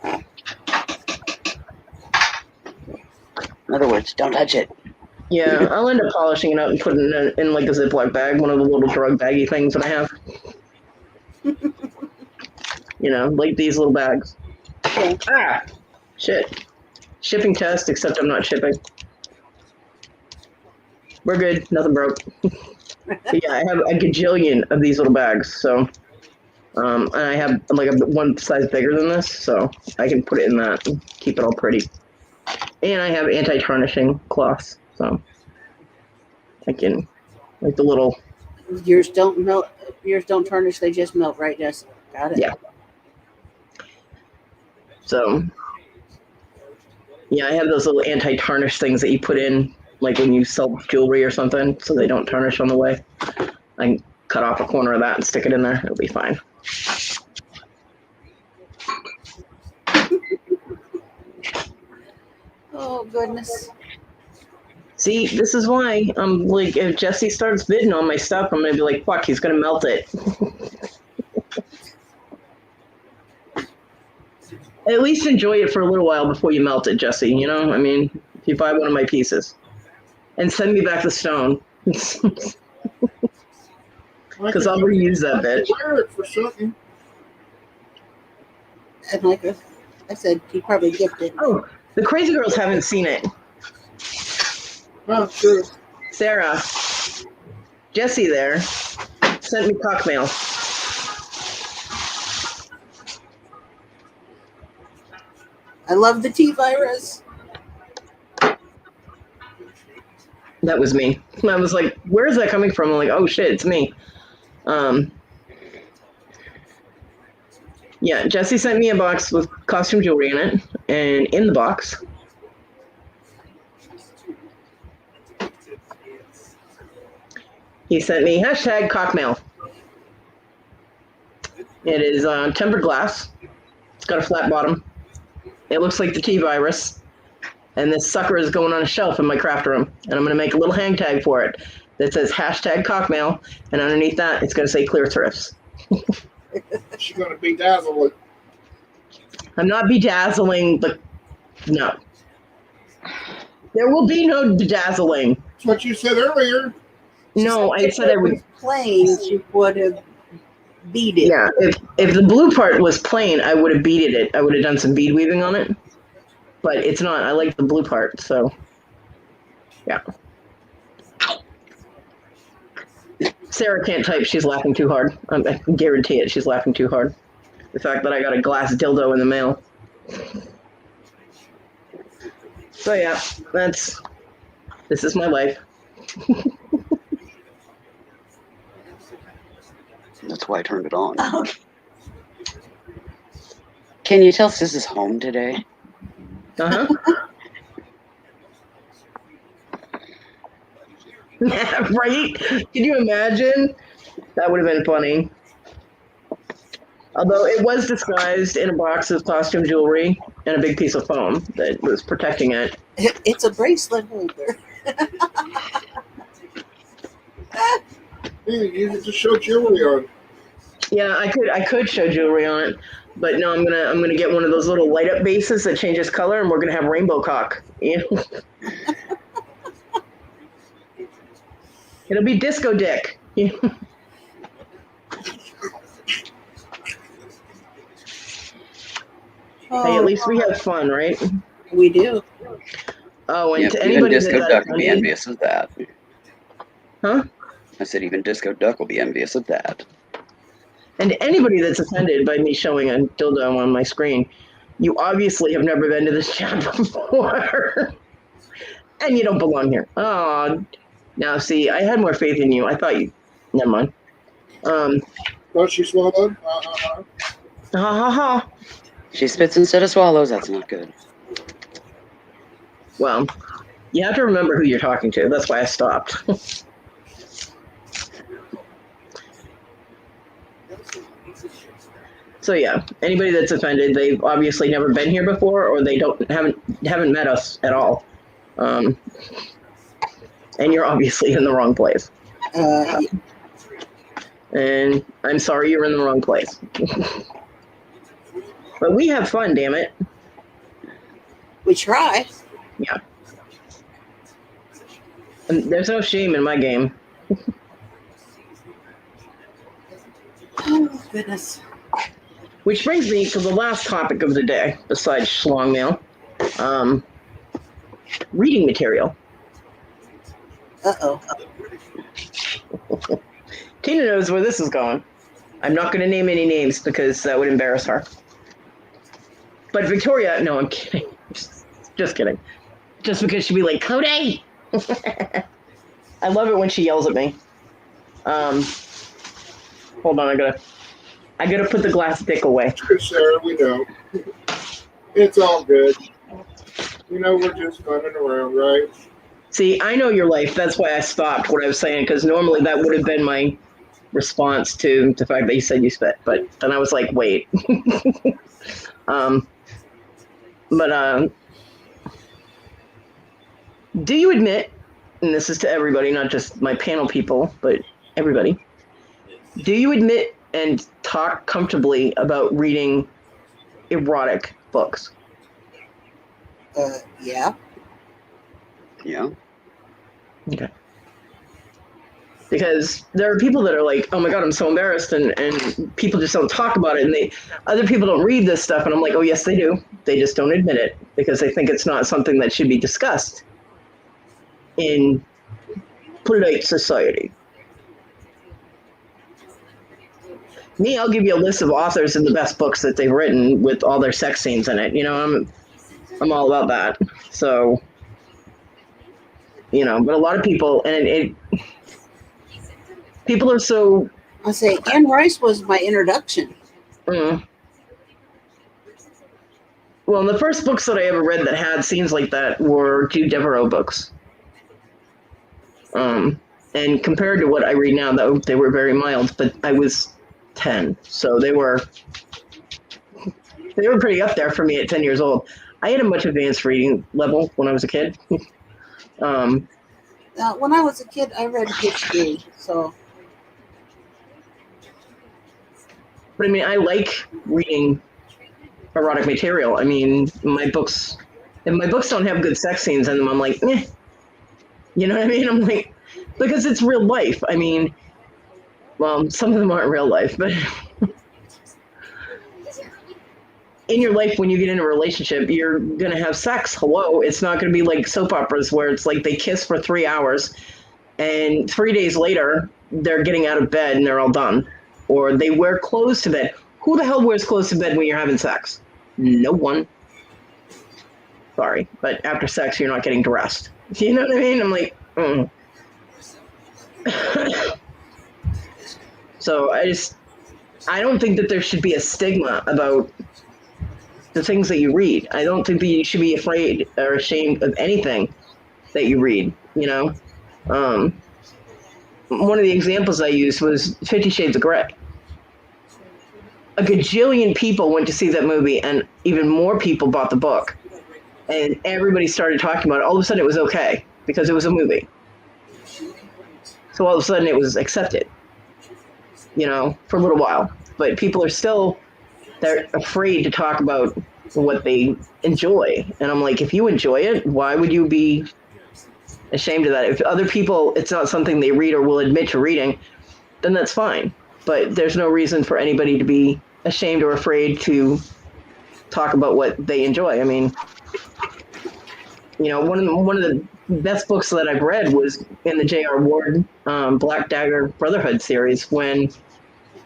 In other words, don't touch it. Yeah, I'll end up polishing it up and putting it in like a Ziploc bag, one of the little drug baggy things that I have. You know, like these little bags. Ah, shit. Shipping test, except I'm not shipping. We're good. Nothing broke. But yeah, I have a gajillion of these little bags, so and I have like one size bigger than this, so I can put it in that and keep it all pretty. And I have anti-tarnishing cloths, so I can like the little. Yours don't melt. Yours don't tarnish. They just melt, right, Jess? Got it. Yeah. So yeah, I have those little anti-tarnish things that you put in, like when you sell jewelry or something, so they don't tarnish on the way. I can cut off a corner of that and stick it in there. It'll be fine. Oh, goodness. See, this is why I'm like, if Jesse starts bidding on my stuff, I'm gonna be like, fuck, he's gonna melt it. At least enjoy it for a little while before you melt it, Jesse. You know, I mean, if you buy one of my pieces, and send me back the stone, because I'll reuse that bitch. Wear it for something. And like I said, he probably gifted. Oh, the crazy girls haven't seen it. Oh, sure. Sarah, Jesse there sent me cockmail. I love the T-virus. That was me. I was like, where is that coming from? I'm like, oh shit, it's me. Yeah, Jesse sent me a box with costume jewelry in it, and in the box, he sent me hashtag cockmail. It is tempered glass. It's got a flat bottom. It looks like the T-virus. And this sucker is going on a shelf in my craft room. And I'm going to make a little hang tag for it that says hashtag cockmail. And underneath that, it's going to say clear thrifts. She's going to be dazzled. I'm not bedazzling the... No. There will be no bedazzling. That's what you said earlier. No, I said I would... Plain, she would have beaded. Yeah, if the blue part was plain, I would have beaded it. I would have done some bead weaving on it. But it's not. I like the blue part, so... Yeah. Sarah can't type. She's laughing too hard. I guarantee it. She's laughing too hard. The fact that I got a glass dildo in the mail. So yeah, this is my life. That's why I turned it on. Can you tell Sis is home today? Uh-huh. Right? Can you imagine? That would have been funny. Although it was disguised in a box of costume jewelry and a big piece of foam that was protecting it. It's a bracelet holder. You need to show jewelry on. Yeah, I could show jewelry on it. But no, I'm gonna get one of those little light up bases that changes color, and we're gonna have rainbow cock. You know? It'll be disco dick. You know? Hey, at least we have fun, right? We do. Oh, and Yeah, to even anybody Disco that's Duck will be offended, envious of that. huh? I said even Disco Duck will be envious of that. And anybody that's offended by me showing a dildo on my screen, you obviously have never been to this chat before. And you don't belong here. Oh, now see, I had more faith in you. I thought you. Never mind. Thought she swallowed? Ha ha ha. She spits instead of swallows. That's not good. Well, you have to remember who you're talking to. That's why I stopped. So yeah, anybody that's offended, they've obviously never been here before, or they haven't met us at all. And you're obviously in the wrong place. And I'm sorry you're in the wrong place. But we have fun, damn it. We try. Yeah. And there's no shame in my game. Oh, goodness. Which brings me to the last topic of the day, besides schlong mail. Reading material. Uh-oh. Tina knows where this is going. I'm not going to name any names because that would embarrass her. But Victoria, no, I'm kidding. Just kidding. Just because she'd be like, Kodi! I love it when she yells at me. Hold on, I gotta put the glass dick away. Sarah, we know. It's all good. You know, we're just running around, right? See, I know your life. That's why I stopped what I was saying, because normally that would have been my response to the fact that you said you spit. But then I was like, wait. Do you admit, and this is to everybody, not just my panel people, but everybody, do you admit and talk comfortably about reading erotic books? Yeah. Yeah. Okay. Because there are people that are like, oh my God, I'm so embarrassed, and people just don't talk about it, and other people don't read this stuff, and I'm like, oh yes, they do. They just don't admit it because they think it's not something that should be discussed in polite society. Me, I'll give you a list of authors and the best books that they've written with all their sex scenes in it. You know, I'm all about that. So, you know, but a lot of people, and people are so. I say Anne Rice was my introduction. Well, the first books that I ever read that had scenes like that were Jude Deveraux books. And compared to what I read now, though, they were very mild. But I was 10, so they were pretty up there for me at 10 years old. I had a much advanced reading level when I was a kid. When I was a kid, I read history, so. But I mean, I like reading erotic material. I mean, if my books don't have good sex scenes in them, I'm like, eh. You know what I mean? I'm like, because it's real life. I mean, well, some of them aren't real life, but in your life, when you get in a relationship, you're going to have sex. Hello. It's not going to be like soap operas where it's like they kiss for 3 hours and 3 days later, they're getting out of bed and they're all done. Or they wear clothes to bed. Who the hell wears clothes to bed when you're having sex? No one. Sorry, but after sex, you're not getting dressed. You know what I mean? I'm like, So I don't think that there should be a stigma about the things that you read. I don't think that you should be afraid or ashamed of anything that you read, you know? One of the examples I used was 50 Shades of Grey. A gajillion people went to see that movie, and even more people bought the book. And everybody started talking about it. All of a sudden it was okay because it was a movie. So all of a sudden it was accepted, you know, for a little while. But people are still, they're afraid to talk about what they enjoy. And I'm like, if you enjoy it, why would you be ashamed of that? If other people, it's not something they read or will admit to reading, then that's fine. But there's no reason for anybody to be ashamed or afraid to talk about what they enjoy. I mean, you know, one of the best books that I've read was in the J.R. Ward Black Dagger Brotherhood series, when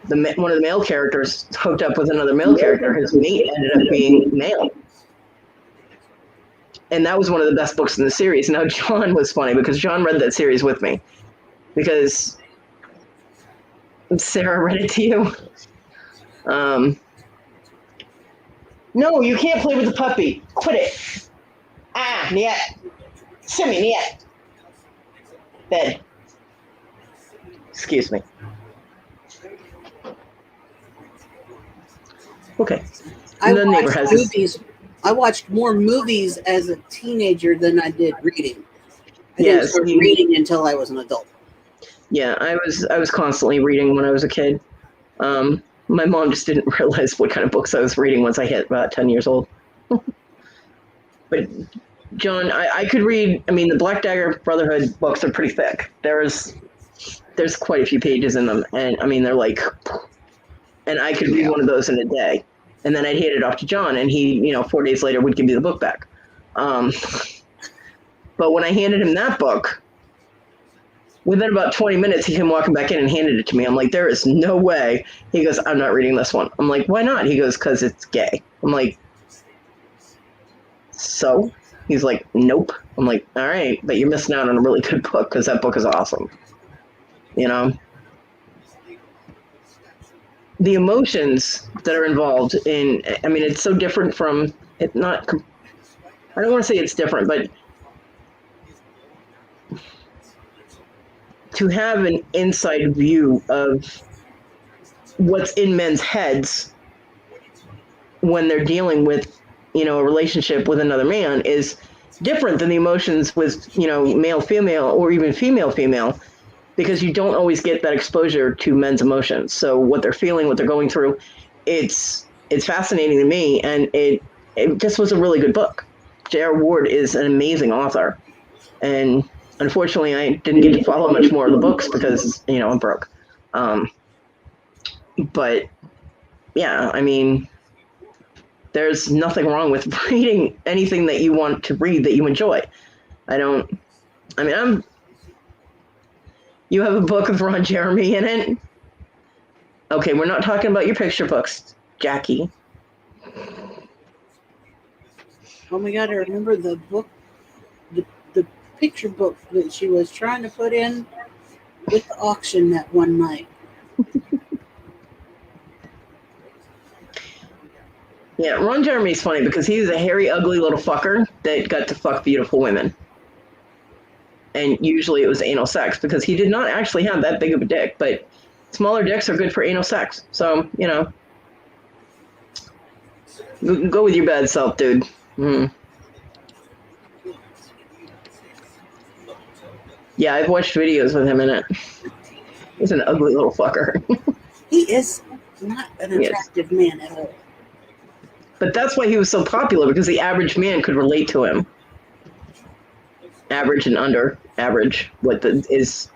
one of the male characters hooked up with another male character. His mate ended up being male. And that was one of the best books in the series. Now, John was funny because John read that series with me. Because Sarah read it to you. No, you can't play with the puppy. Quit it. Ah, niet. Simmy, niet. Bed. Excuse me. Okay. I The neighbor watched has movies. I watched more movies as a teenager than I did reading. I didn't Yes, start reading until I was an adult. Yeah, I was constantly reading when I was a kid. My mom just didn't realize what kind of books I was reading once I hit about 10 years old. But John, I could read. I mean, the Black Dagger Brotherhood books are pretty thick. There's quite a few pages in them, and I mean they're like, and I could read one of those in a day, and then I'd hand it off to John, and he, 4 days later would give me the book back. But when I handed him that book, within about 20 minutes, he came walking back in and handed it to me. I'm like, there is no way. He goes, I'm not reading this one. I'm like, why not? He goes, because it's gay. I'm like, so? He's like, nope. I'm like, all right, but you're missing out on a really good book because that book is awesome. The emotions that are involved in, I mean, it's so different from, I don't want to say it's different, but to have an inside view of what's in men's heads when they're dealing with, a relationship with another man is different than the emotions with, male, female, or even female, because you don't always get that exposure to men's emotions. So what they're feeling, what they're going through, it's fascinating to me. And it just was a really good book. J.R. Ward is an amazing author. And unfortunately, I didn't get to follow much more of the books because, I'm broke. But yeah, I mean, there's nothing wrong with reading anything that you want to read that you enjoy. You have a book with Ron Jeremy in it? Okay, we're not talking about your picture books, Jackie. Oh my God, I remember the book, the picture book that she was trying to put in with the auction that one night. Yeah, Ron Jeremy's funny because he's a hairy, ugly little fucker that got to fuck beautiful women. And usually it was anal sex because he did not actually have that big of a dick, but smaller dicks are good for anal sex. So, go with your bad self, dude. Yeah, I've watched videos with him in it. He's an ugly little fucker. He is not an attractive man at all. But that's why he was so popular, because the average man could relate to him. Average and under average. What is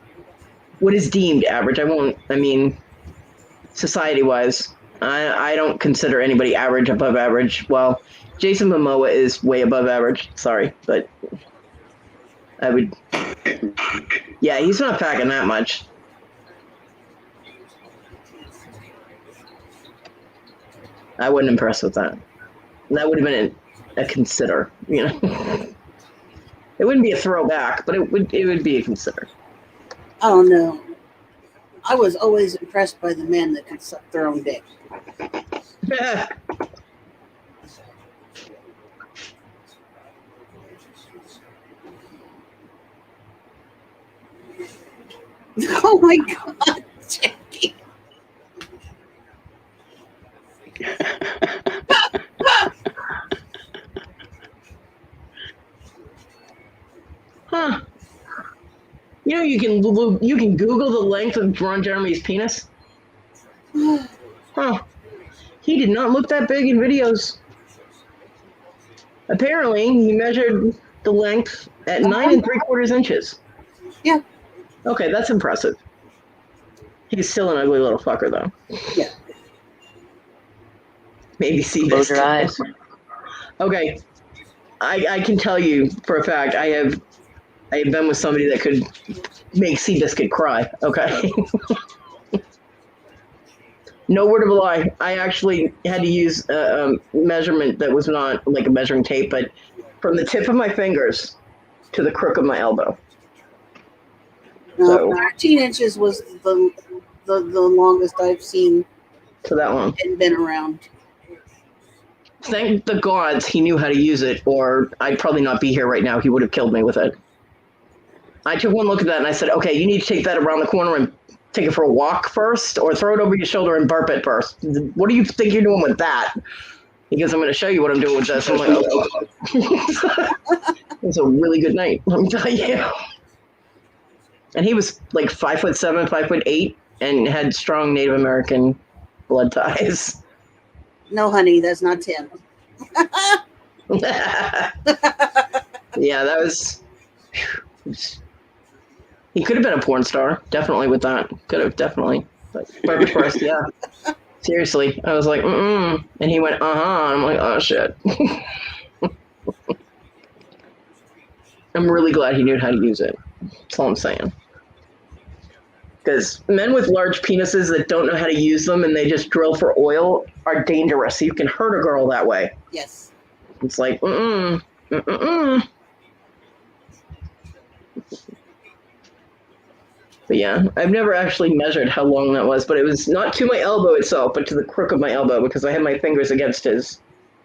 deemed average. Society-wise, I don't consider anybody average, above average. Well, Jason Momoa is way above average. Sorry, but I would... Yeah, he's not packing that much. I wasn't impressed with that. That would have been a consider, It wouldn't be a throwback, but it would be a consider. I don't know. I was always impressed by the men that could suck their own dick. Oh my God, Jackie. Huh. You can Google the length of Ron Jeremy's penis. Huh. He did not look that big in videos. Apparently, he measured the length at 9 3/4 inches. Yeah. Okay, that's impressive. He's still an ugly little fucker, though. Yeah. Maybe see Close this. your eyes. Okay, I can tell you for a fact I have been with somebody that could make Seabiscuit cry. Okay. No word of a lie. I actually had to use a measurement that was not like a measuring tape, but from the tip of my fingers to the crook of my elbow. No, So- 13 inches was the longest I've seen To that one. and been around. Thank the gods he knew how to use it, or I'd probably not be here right now. He would have killed me with it. I took one look at that and I said, okay, you need to take that around the corner and take it for a walk first, or throw it over your shoulder and burp it first. What do you think you're doing with that? He goes, I'm going to show you what I'm doing with this. I'm like, oh. It was a really good night, let me tell you. And he was like 5'7", 5'8", and had strong Native American blood ties. No, honey, that's not Tim. Yeah, that was. He could have been a porn star, definitely with that. Could have, definitely. But first, yeah. Seriously, I was like, mm-mm. And he went, uh-huh. I'm like, oh, shit. I'm really glad he knew how to use it. That's all I'm saying. Because men with large penises that don't know how to use them and they just drill for oil are dangerous. You can hurt a girl that way. Yes. It's like, mm-mm, mm-mm. But yeah, I've never actually measured how long that was, but it was not to my elbow itself, but to the crook of my elbow because I had my fingers against his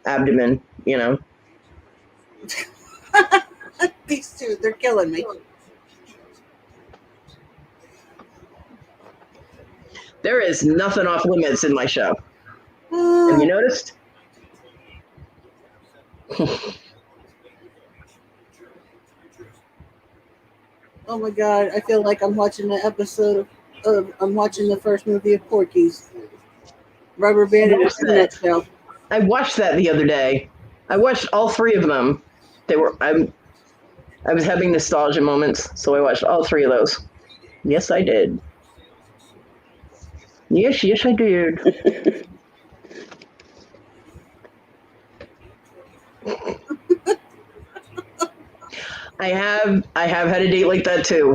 abdomen, you know. These two, they're killing me. There is nothing off limits in my show. Have you noticed? Oh my god, I feel like I'm watching the episode of I'm watching the first movie of Porky's. Rubber Band in a nutshell. I watched that the other day. I watched all 3 of them. They were I was having nostalgia moments, so I watched all 3 of those. Yes, I did. Yes, I did. I have had a date like that too.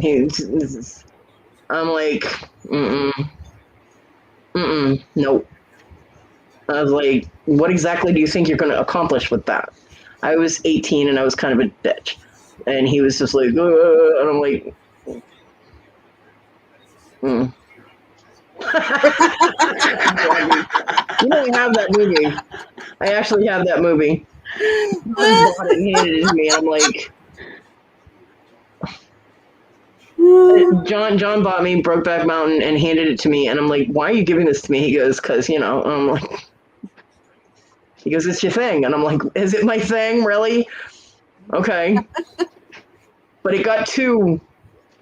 I'm like, nope. I was like, what exactly do you think you're going to accomplish with that? I was 18 and I was kind of a bitch, and he was just like, and I'm like, You know, I have that movie. I actually have that movie. He bought it and handed it to me. I'm like, John bought me Brokeback Mountain and handed it to me, and I'm like, why are you giving this to me? He goes, because, you know, I'm like, he goes, it's your thing. And I'm like, is it my thing? Really? Okay. But it got too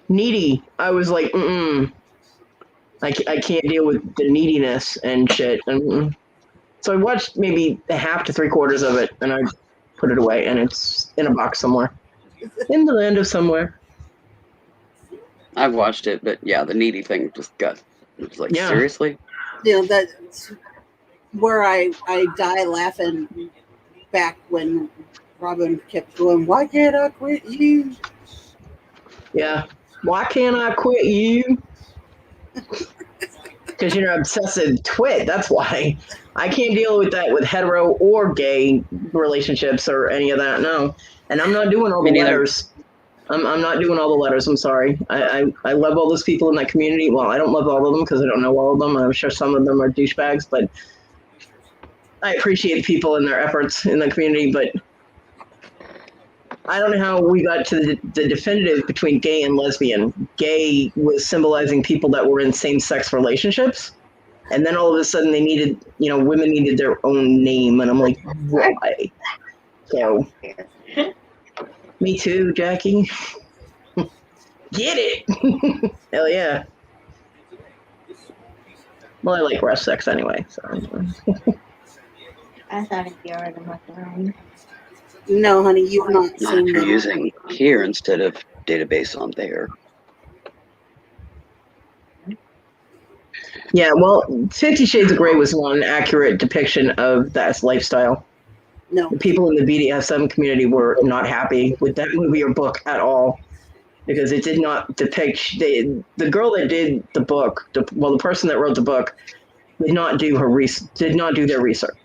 needy. I was like, I can't deal with the neediness and shit. And so I watched maybe a half to 3/4 of it, and I put it away, and it's in a box somewhere. In the land of somewhere. I've watched it, but yeah, the needy thing just got, it was like, Yeah. seriously? You know, that's where I die laughing back when Robin kept going, why can't I quit you? Yeah. Why can't I quit you? Because you're an obsessive twit. That's why. I can't deal with that with hetero or gay relationships or any of that. No. And I'm not doing all the Me neither. letters. I'm not doing all the letters. I'm sorry. I love all those people in that community. Well, I don't love all of them because I don't know all of them. I'm sure some of them are douchebags, but I appreciate people and their efforts in the community. But I don't know how we got to the definitive between gay and lesbian. Gay was symbolizing people that were in same-sex relationships. And then all of a sudden they needed, women needed their own name. And I'm like, why? So, me too, Jackie. Get it. Hell yeah. Well, I like rough sex anyway. So. I thought it'd be alright to muck around. No, honey, you've not Not seen if you're them. using here instead of database on there. Yeah, well, 50 Shades of Grey was not an accurate depiction of that lifestyle. No. The people in the BDSM community were not happy with that movie or book at all because it did not depict the girl that did the book. The person that wrote the book did not do their research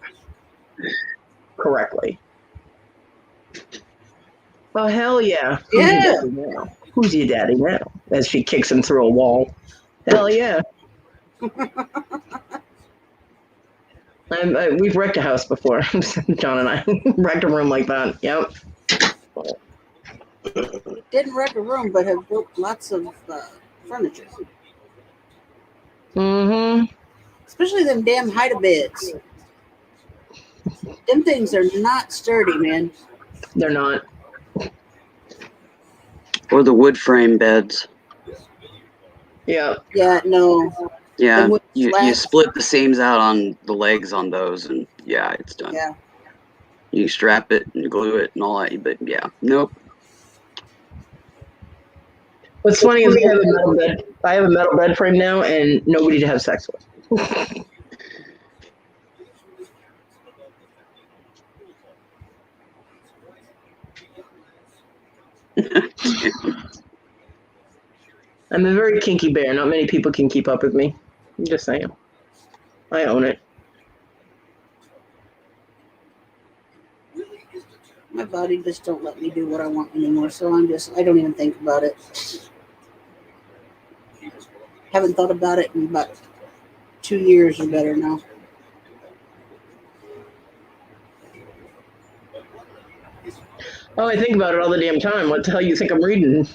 correctly. Oh hell yeah! Who's your Yeah. daddy now? Who's your daddy now? As she kicks him through a wall. Hell yeah! We've wrecked a house before. John and I wrecked a room like that. Yep. Didn't wreck a room, but have built lots of furniture. Mm-hmm. Especially them damn hide-a-beds. Them things are not sturdy, man. They're not. Or the wood frame beds. Yeah. Yeah, no. Yeah, The wood you slats. split the seams out on the legs on those, and yeah, it's done. Yeah. You strap it and glue it and all that, but yeah, nope. What's funny is I have a metal bed. I have a metal bed frame now, and nobody to have sex with. I'm a very kinky bear. Not many people can keep up with me. I'm just saying. I own it. My body just don't let me do what I want anymore, so I don't even think about it. Haven't thought about it in about 2 years or better now. Oh, I think about it all the damn time. What the hell you think I'm reading?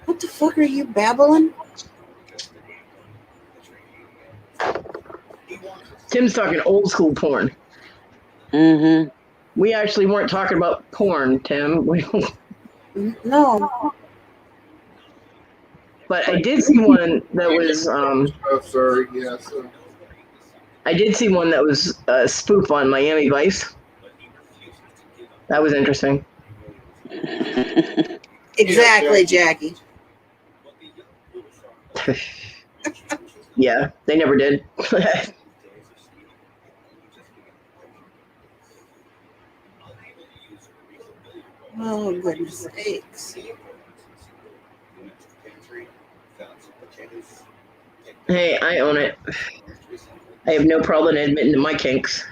What the fuck are you babbling? Tim's talking old school porn. Mm-hmm. We actually weren't talking about porn, Tim. No. But I did see one that was Oh, sorry. Yes. I did see one that was a spoof on Miami Vice. That was interesting. Exactly, Jackie. Yeah, they never did. Oh, goodness sakes. Hey, I own it. I have no problem admitting to my kinks.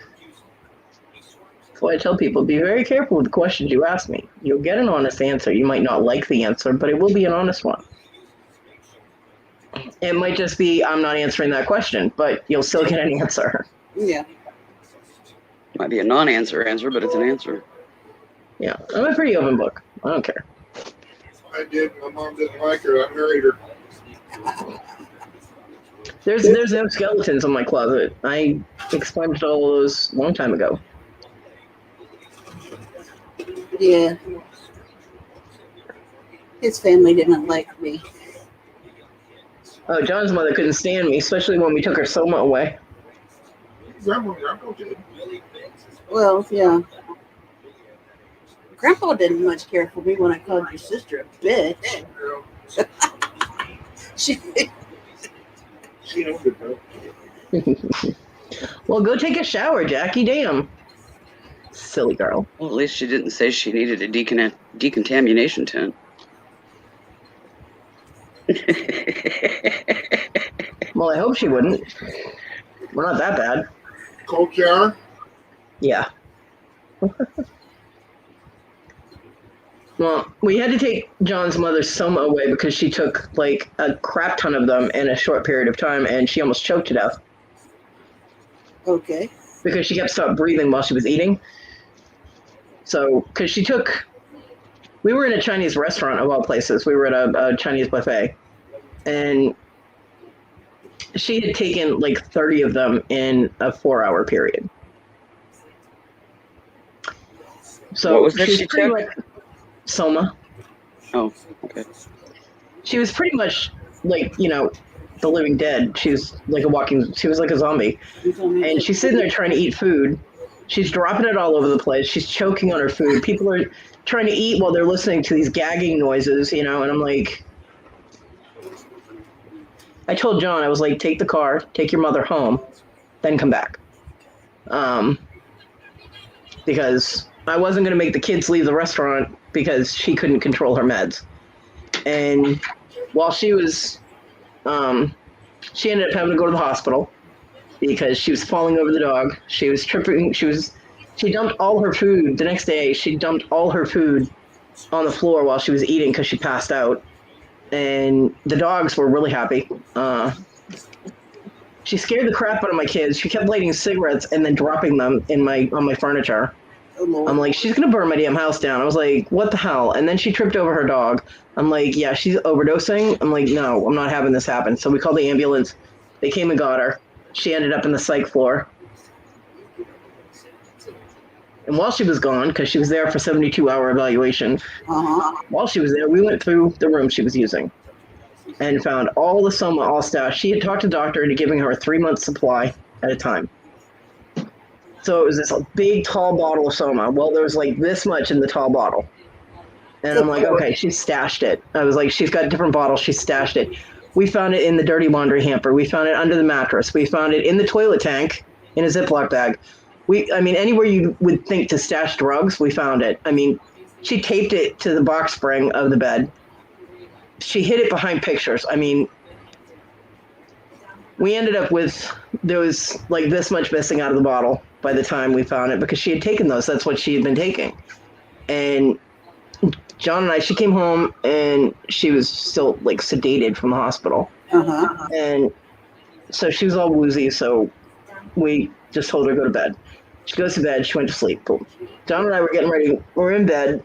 That's why I tell people, be very careful with the questions you ask me. You'll get an honest answer. You might not like the answer, but it will be an honest one. It might just be, I'm not answering that question, but you'll still get an answer. Yeah. Might be a non-answer answer, but it's an answer. Yeah, I'm a pretty open book. I don't care. I did. My mom didn't like her. I married her. There's no skeletons in my closet. I expunged all of those a long time ago. Yeah. His family didn't like me. Oh, John's mother couldn't stand me, especially when we took her Soma away. Grandma did. Well, yeah. Grandpa didn't much care for me when I called your sister a bitch. Yeah. She She knows it though. Well, go take a shower, Jackie. Damn. Silly girl. Well, at least she didn't say she needed a decontamination tent. Well, I hope she wouldn't. We're not that bad. Cold shower. Yeah. Well, we had to take John's mother's Soma away because she took like a crap ton of them in a short period of time, and she almost choked to death okay. because she kept stopped breathing while she was eating. So, because we were in a Chinese restaurant of all places. We were at a Chinese buffet, and she had taken like 30 of them in a 4-hour period. So What was that she she pretty took? much Soma. Oh, okay. She was pretty much like, the living dead. She was like a zombie. And she's sitting there trying to eat food. She's dropping it all over the place. She's choking on her food. People are trying to eat while they're listening to these gagging noises, and I'm like, I told John, I was like, take the car, take your mother home, then come back. Because I wasn't going to make the kids leave the restaurant because she couldn't control her meds. And while she was, she ended up having to go to the hospital because she was falling over the dog. She was tripping. She dumped all her food the next day. She dumped all her food on the floor while she was eating because she passed out. And the dogs were really happy. She scared the crap out of my kids. She kept lighting cigarettes and then dropping them on my furniture. I'm like, she's going to burn my damn house down. I was like, what the hell? And then she tripped over her dog. I'm like, yeah, she's overdosing. I'm like, no, I'm not having this happen. So we called the ambulance. They came and got her. She ended up in the psych floor. And while she was gone, because she was there for 72-hour evaluation, while she was there, we went through the room she was using and found all the soma, all stashed. She had talked to the doctor into giving her a 3-month supply at a time. So it was this big, tall bottle of soma. Well, there was like this much in the tall bottle. And I'm like, okay, she stashed it. I was like, she's got different bottles. She stashed it. We found it in the dirty laundry hamper. We found it under the mattress. We found it in the toilet tank in a Ziploc bag. Anywhere you would think to stash drugs, we found it. She taped it to the box spring of the bed. She hid it behind pictures. We ended up with, there was like this much missing out of the bottle by the time we found it because she had taken those. That's what she had been taking. And John and she came home and she was still like sedated from the hospital. And so she was all woozy. So we just told her to go to bed. She goes to bed. She went to sleep. Boom. John and I were getting ready. We're in bed,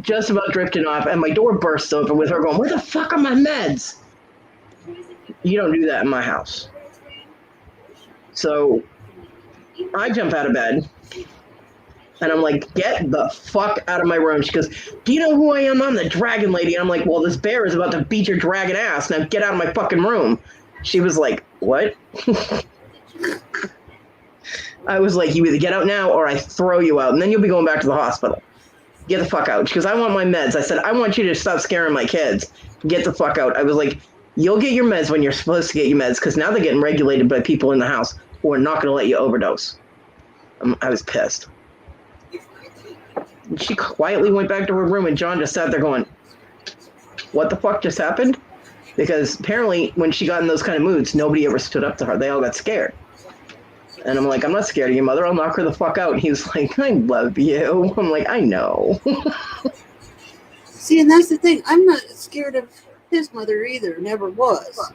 just about drifting off, and my door bursts open with her going, "Where the fuck are my meds?" You don't do that in my house. So I jump out of bed, and I'm like, "Get the fuck out of my room." She goes, "Do you know who I am? I'm the dragon lady." And I'm like, "Well, this bear is about to beat your dragon ass. Now get out of my fucking room." She was like, "What?" I was like, "You either get out now or I throw you out, and then you'll be going back to the hospital. Get the fuck out." She goes, "I want my meds." I said, "I want you to stop scaring my kids. Get the fuck out." I was like, "You'll get your meds when you're supposed to get your meds because now they're getting regulated by people in the house who are not going to let you overdose." I was pissed. And she quietly went back to her room, and John just sat there going, "What the fuck just happened?" Because apparently when she got in those kind of moods, nobody ever stood up to her. They all got scared. And I'm like, "I'm not scared of your mother. I'll knock her the fuck out." And he was like, "I love you." I'm like, "I know." See, and that's the thing. I'm not scared of his mother either. Never was.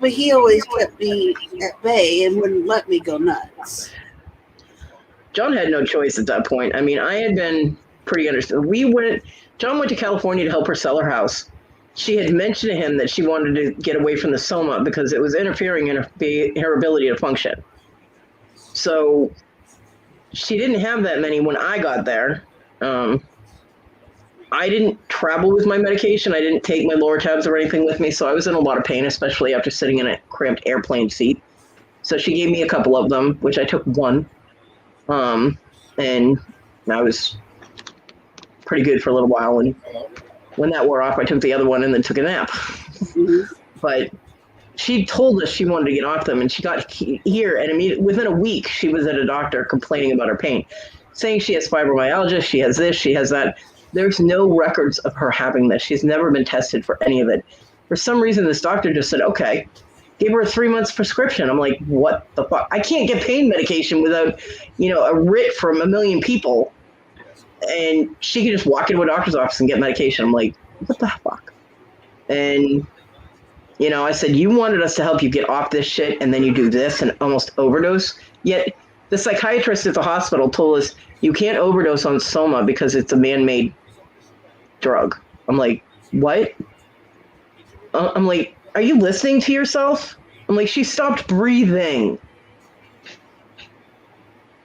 But he always kept me at bay and wouldn't let me go nuts. John had no choice at that point. I had been pretty understood. John went to California to help her sell her house. She had mentioned to him that she wanted to get away from the soma because it was interfering in her ability to function. So she didn't have that many when I got there. I didn't travel with my medication. I didn't take my lower tabs or anything with me, so I was in a lot of pain, especially after sitting in a cramped airplane seat. So she gave me a couple of them, which I took one. And I was pretty good for a little while. And when that wore off, I took the other one and then took a nap. But she told us she wanted to get off them, and she got here, and within a week, she was at a doctor complaining about her pain, saying she has fibromyalgia, she has this, she has that. There's no records of her having this. She's never been tested for any of it. For some reason, this doctor just said, okay, gave her a 3-month prescription. I'm like, what the fuck? I can't get pain medication without, a writ from 1 million people. And she can just walk into a doctor's office and get medication. I'm like, what the fuck? And, I said, you wanted us to help you get off this shit, and then you do this and almost overdose. Yet the psychiatrist at the hospital told us you can't overdose on soma because it's a man-made drug. I'm like, what? I'm like, are you listening to yourself? I'm like, she stopped breathing.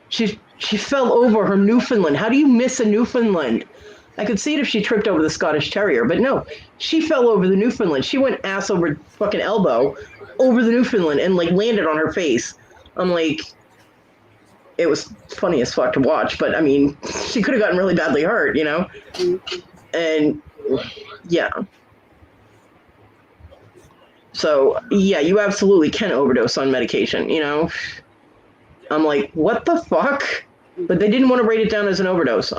She fell over her Newfoundland. How do you miss a Newfoundland? I could see it if she tripped over the Scottish Terrier, but no, she fell over the Newfoundland. She went ass over fucking elbow over the Newfoundland and like landed on her face. I'm like, it was funny as fuck to watch, but I mean, she could have gotten really badly hurt, you know? And yeah. So yeah, you absolutely can overdose on medication, you know? I'm like, what the fuck? But they didn't want to rate it down as an overdose.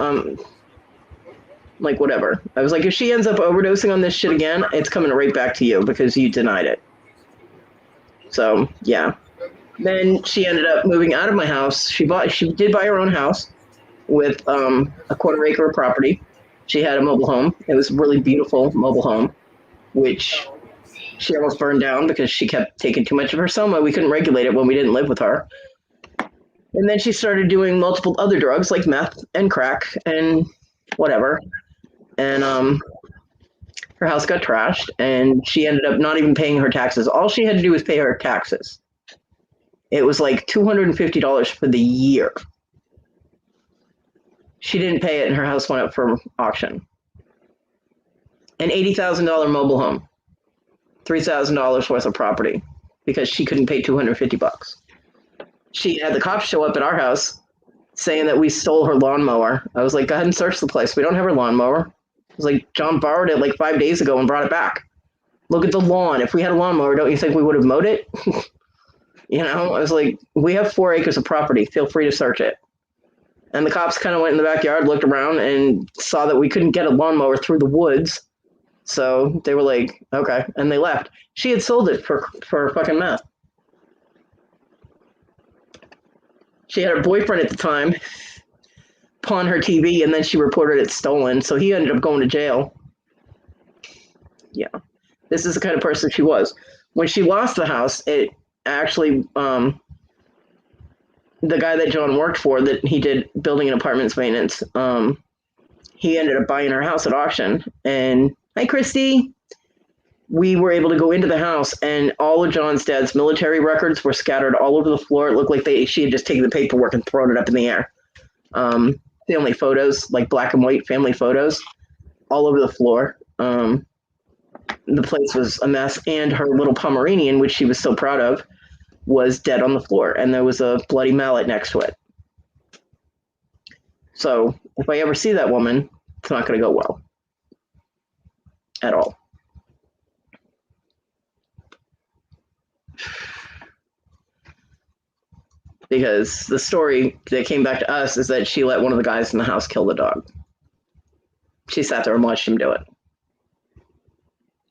Like, whatever. I was like, if she ends up overdosing on this shit again, it's coming right back to you because you denied it. So, yeah. Then she ended up moving out of my house. She did buy her own house with a 1/4 acre of property. She had a mobile home. It was a really beautiful mobile home, which she almost burned down because she kept taking too much of her soma. We couldn't regulate it when we didn't live with her. And then she started doing multiple other drugs like meth and crack and whatever. And her house got trashed, and she ended up not even paying her taxes. All she had to do was pay her taxes. It was like $250 for the year. She didn't pay it, and her house went up for auction. An $80,000 mobile home, $3,000 worth of property, because she couldn't pay $250. She had the cops show up at our house saying that we stole her lawnmower. I was like, go ahead and search the place. We don't have her lawnmower. I was like, John borrowed it like 5 days ago and brought it back. Look at the lawn. If we had a lawnmower, don't you think we would have mowed it? You know, I was like, we have 4 acres of property. Feel free to search it. And the cops kind of went in the backyard, looked around, and saw that we couldn't get a lawnmower through the woods. So they were like, okay. And they left. She had sold it for fucking meth. She had her boyfriend at the time pawn her TV, and then she reported it stolen. So he ended up going to jail. Yeah. This is the kind of person she was. When she lost the house, it actually, the guy that John worked for, that he did building and apartments maintenance, he ended up buying her house at auction. And, hi, Christy. We were able to go into the house, and all of John's dad's military records were scattered all over the floor. It looked like she had just taken the paperwork and thrown it up in the air. Family photos, like black and white family photos, all over the floor. The place was a mess, and her little Pomeranian, which she was so proud of, was dead on the floor, and there was a bloody mallet next to it. So if I ever see that woman, it's not going to go well at all. Because the story that came back to us is that she let one of the guys in the house kill the dog. She sat there and watched him do it.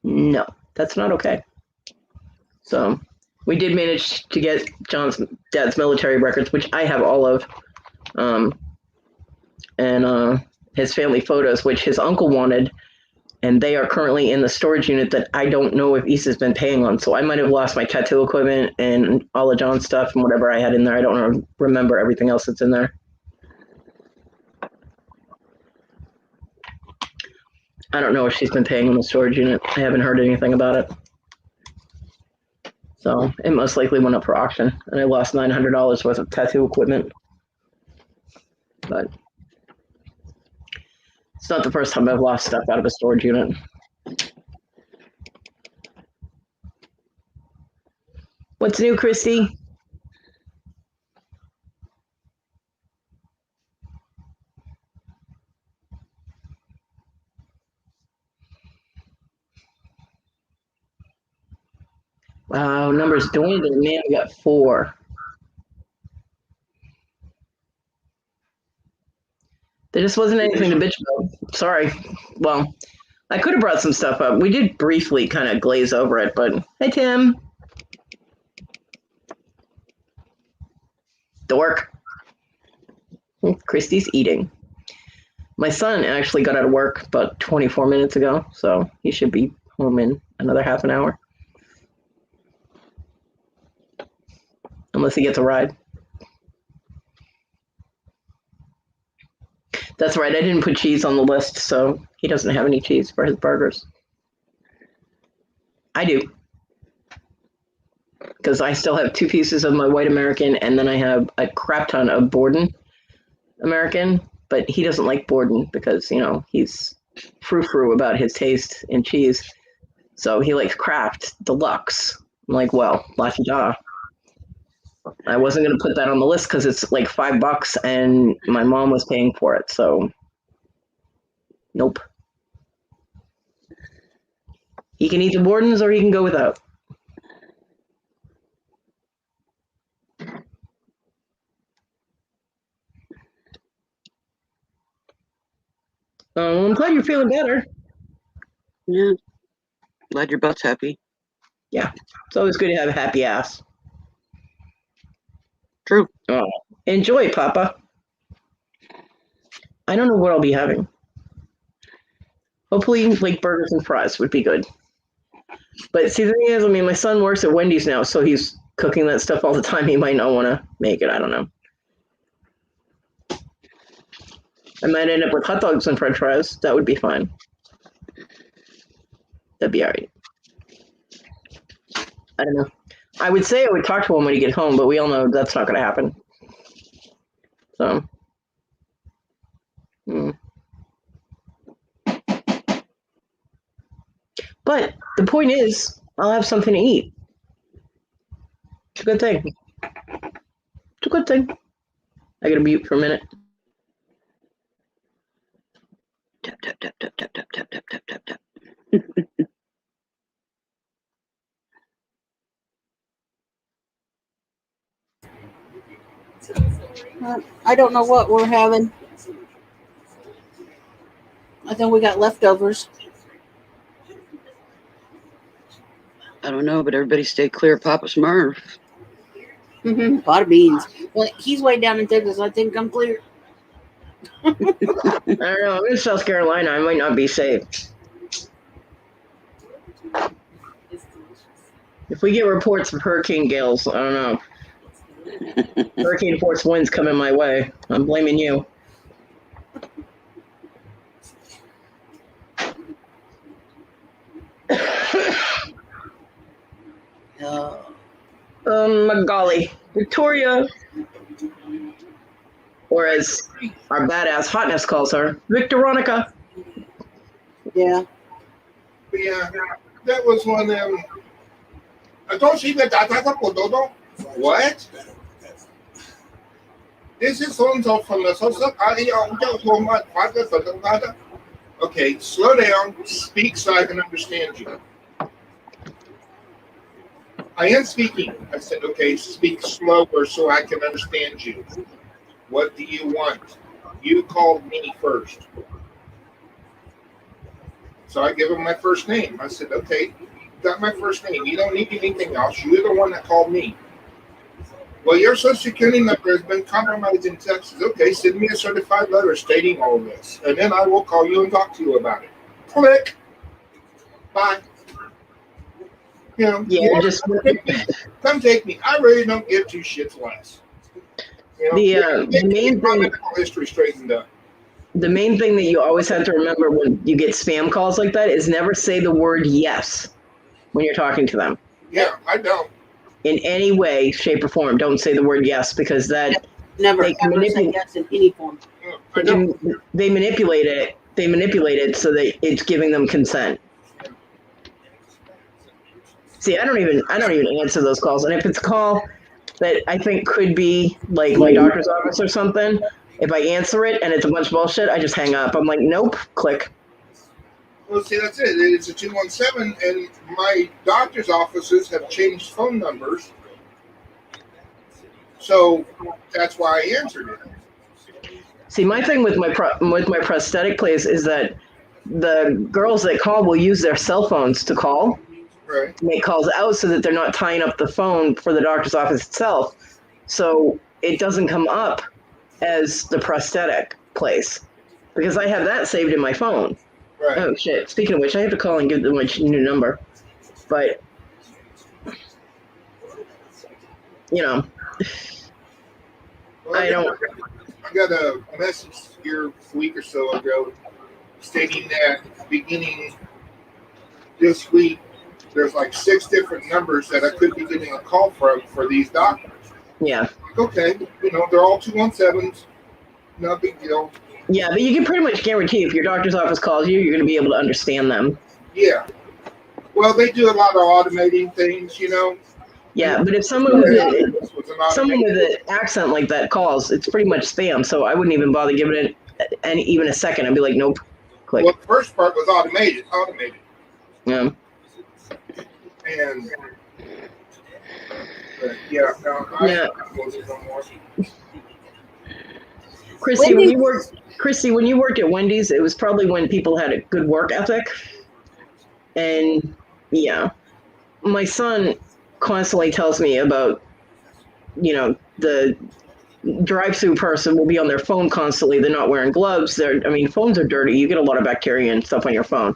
No, that's not okay. So we did manage to get John's dad's military records, which I have all of, and his family photos, which his uncle wanted, and they are currently in the storage unit that I don't know if Issa's been paying on. So I might have lost my tattoo equipment and all of John's stuff and whatever I had in there. I don't remember everything else that's in there. I don't know if she's been paying on the storage unit. I haven't heard anything about it. So it most likely went up for auction, and I lost $900 worth of tattoo equipment. But it's not the first time I've lost stuff out of a storage unit. What's new, Christy? Wow, numbers dwindled. Man, we got 4. There just wasn't anything to bitch about. Sorry. Well, I could have brought some stuff up. We did briefly kind of glaze over it, but hey, Tim. Dork. Christy's eating. My son actually got out of work about 24 minutes ago, so he should be home in another half an hour. Unless he gets a ride. That's right, I didn't put cheese on the list, so he doesn't have any cheese for his burgers. I do. Because I still have 2 pieces of my white American, and then I have a crap ton of Borden American, but he doesn't like Borden because, he's frou-frou about his taste in cheese. So he likes Kraft Deluxe. I'm like, well, la-di-da. I wasn't going to put that on the list because it's like $5 and my mom was paying for it. So, nope. He can eat the Bordens or he can go without. I'm glad you're feeling better. Yeah. Glad your butt's happy. Yeah. It's always good to have a happy ass. True. Oh, enjoy, Papa. I don't know what I'll be having. Hopefully, like burgers and fries would be good. But see, the thing is, my son works at Wendy's now, so he's cooking that stuff all the time. He might not want to make it. I don't know. I might end up with hot dogs and french fries. That would be fine. That'd be all right. I don't know. I would say I would talk to him when he gets home, but we all know that's not going to happen. So. But the point is, I'll have something to eat. It's a good thing. It's a good thing. I gotta mute for a minute. Tap, tap, tap, tap, tap, tap, tap, tap, tap, tap, tap. I don't know what we're having. I think we got leftovers. I don't know, but everybody stay clear of Papa Smurf. Pot of beans. Well, he's way down in Texas. I think I'm clear. I don't know. I'm in South Carolina. I might not be safe. If we get reports of hurricane gales, I don't know. Hurricane force winds coming my way. I'm blaming you. My golly. Victoria, or as our badass Hotness calls her, Victoronica. Yeah. Yeah, that was one of them. I don't see that. What? This is so from the social. Okay, slow down. Speak so I can understand you. I am speaking. I said, okay, speak slower so I can understand you. What do you want? You called me first. So I give him my first name. I said, okay, you got my first name. You don't need anything else. You're the one that called me. Well, your social security number has been compromised in Texas. Okay, send me a certified letter stating all this. And then I will call you and talk to you about it. Click. Bye. Come take me. I really don't give two shits less. The main thing, history straightened up. The main thing that you always have to remember when you get spam calls like that is never say the word yes when you're talking to them. Yeah, I don't. In any way, shape, or form, don't say the word yes because that never ever say yes in any form. They manipulate it. They manipulate it so that it's giving them consent. See, I don't even answer those calls. And if it's a call that I think could be like my doctor's office or something, if I answer it and it's a bunch of bullshit, I just hang up. I'm like, nope, click. Well, see, that's it. It's a 217, and my doctor's offices have changed phone numbers. So that's why I answered it. See, my thing with my prosthetic place is that the girls that call will use their cell phones to call. Right. Make calls out so that they're not tying up the phone for the doctor's office itself. So it doesn't come up as the prosthetic place because I have that saved in my phone. Right. Oh, shit. Speaking of which, I have to call and give them my new number. But, well, I don't. I got a message here a week or so ago stating that beginning this week, there's like 6 different numbers that I could be getting a call from for these doctors. Yeah. Okay, they're all 217s. No big deal. Yeah, but you can pretty much guarantee if your doctor's office calls you, you're going to be able to understand them. Yeah. Well, they do a lot of automating things, you know. Yeah, but if someone with an accent like that calls, it's pretty much spam. So I wouldn't even bother giving it even a second. I'd be like, nope, click. Well, the first part was automated. Yeah. And yeah, no, I wasn't no more. Chrissy, when you worked at Wendy's, it was probably when people had a good work ethic. And yeah, my son constantly tells me about, the drive-through person will be on their phone constantly. They're not wearing gloves. Phones are dirty. You get a lot of bacteria and stuff on your phone.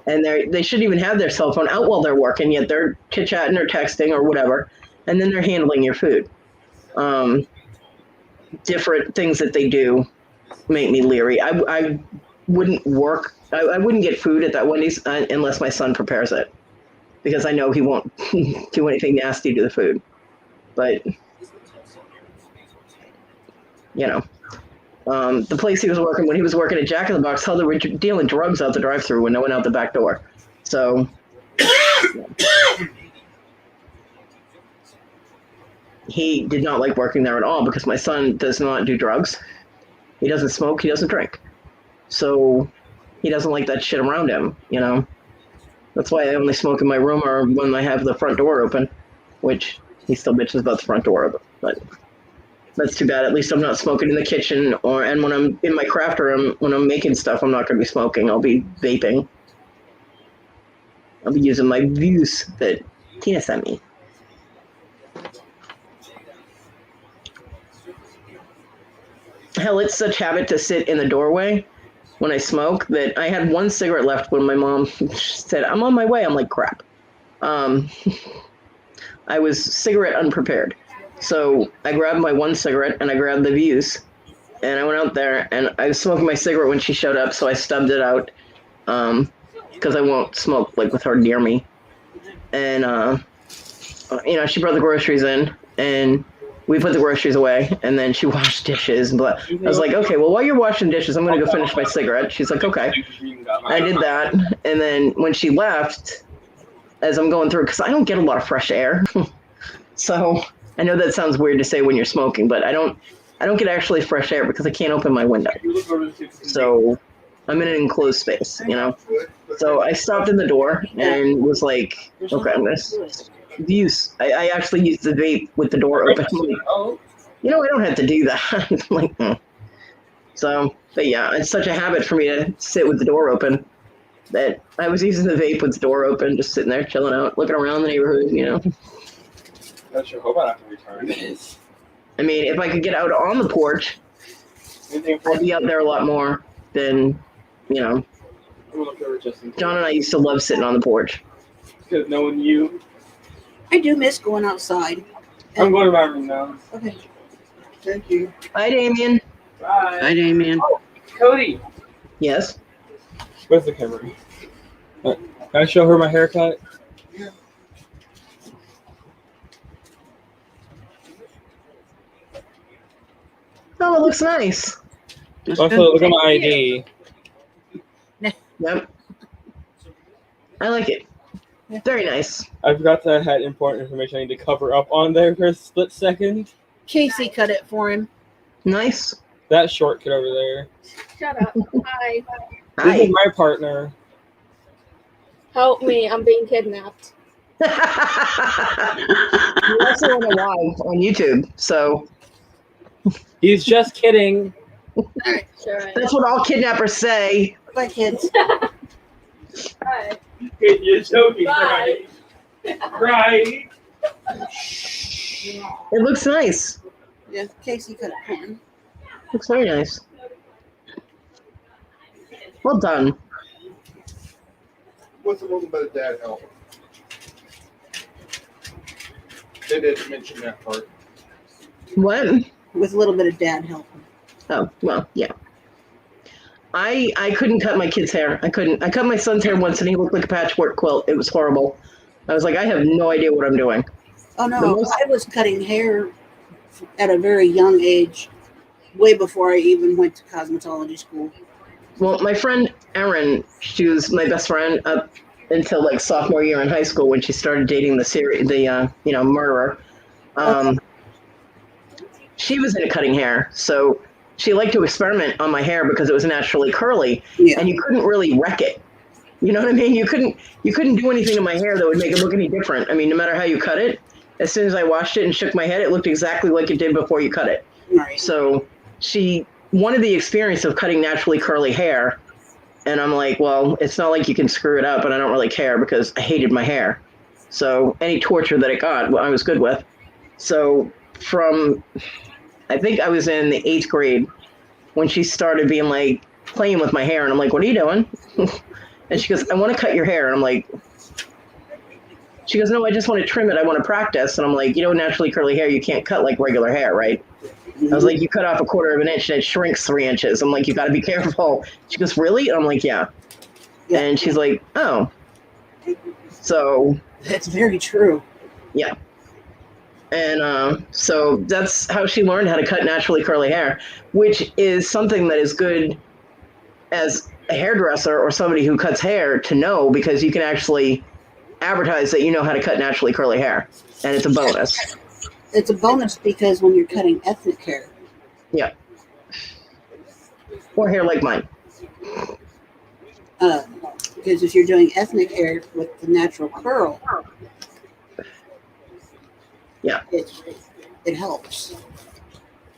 And they shouldn't even have their cell phone out while they're working, yet they're chit-chatting or texting or whatever. And then they're handling your food. Different things that they do make me leery. I wouldn't work. I wouldn't get food at that Wendy's unless my son prepares it, because I know he won't do anything nasty to the food. But the place he was working, when he was working at Jack in the Box, how they were dealing drugs out the drive-through when no one out the back door. So he did not like working there at all, because my son does not do drugs. He doesn't smoke. He doesn't drink. So he doesn't like that shit around him, That's why I only smoke in my room or when I have the front door open, which he still bitches about the front door open. But that's too bad. At least I'm not smoking in the kitchen, and when I'm in my craft room, when I'm making stuff, I'm not going to be smoking. I'll be vaping. I'll be using my views that Tina sent me. Hell, it's such habit to sit in the doorway when I smoke that I had one cigarette left when my mom said, I'm on my way. I'm like, crap. I was cigarette unprepared. So I grabbed my one cigarette and I grabbed the views and I went out there and I was smoking my cigarette when she showed up. So I stubbed it out because I won't smoke like with her near me. And, she brought the groceries in and we put the groceries away, and then she washed dishes. But I was like, okay, well, while you're washing dishes, I'm going to go finish my cigarette. She's like, okay. I did that. And then when she left, as I'm going through, because I don't get a lot of fresh air. So I know that sounds weird to say when you're smoking, but I don't get actually fresh air because I can't open my window. So I'm in an enclosed space, So I stopped in the door and was like, okay, I'm going to use. I actually used the vape with the door open. I don't have to do that. Like, So, but yeah, it's such a habit for me to sit with the door open that I was using the vape with the door open, just sitting there chilling out, looking around the neighborhood, I sure hope I don't have to return this. I mean, if I could get out on the porch, I'd be out there a lot more than, John and I used to love sitting on the porch. Because knowing you. I do miss going outside. I'm going to my room now. Okay. Thank you. Hi, Damien. Bye. Hi, Damien. Oh, Kodi. Yes. Where's the camera? Can I show her my haircut? Yeah. Oh, it looks nice. Also, look at my ID. Yep. I like it. Very nice. I forgot that I had important information I need to cover up on there for a split second. Casey cut it for him. Nice. That short kid over there. Shut up. Hi. This Hi. is my partner. Help me. I'm being kidnapped. You also went live on YouTube, so He's just kidding. Sure. that's what all kidnappers say. Bye, kids. Hi. You're joking, Bye. right? It looks nice. Yeah, Casey cut it for him. Looks very nice. Well done. With a little bit of dad help. They didn't mention that part. What? With a little bit of dad help. Oh, well, yeah. I couldn't cut my kid's hair. I couldn't. I cut my son's hair once and he looked like a patchwork quilt. It was horrible. I was like, I have no idea what I'm doing. Oh, no. I was cutting hair at a very young age. way before I even went to cosmetology school. Well, my friend Erin, she was my best friend up until like sophomore year in high school when she started dating the murderer. Okay. She was into cutting hair, so she liked to experiment on my hair because it was naturally curly, Yeah. and you couldn't really wreck it. You know what I mean? You couldn't do anything to my hair that would make it look any different. I mean, no matter how you cut it, as soon as I washed it and shook my head, it looked exactly like it did before you cut it. Right. So she wanted the experience of cutting naturally curly hair, and I'm like, well, it's not like you can screw it up, and I don't really care because I hated my hair. So any torture that it got, well, I was good with. So I think I was in the 8th grade when she started being like playing with my hair, and I'm like, what are you doing? And she goes, I want to cut your hair. And I'm like, she goes, no, I just want to trim it. I want to practice. And I'm like, naturally curly hair, you can't cut like regular hair, right? I was like, you cut off 1/4 of an inch and it shrinks 3 inches. I'm like, you got to be careful. She goes, really? And I'm like, yeah. And she's like, oh. So. That's very true. Yeah. And so that's how she learned how to cut naturally curly hair, which is something that is good as a hairdresser or somebody who cuts hair to know, because you can actually advertise that you know how to cut naturally curly hair, and it's a bonus. It's a bonus because when you're cutting ethnic hair. Yeah. Or hair like mine. Because if you're doing ethnic hair with the natural curl, yeah, it helps.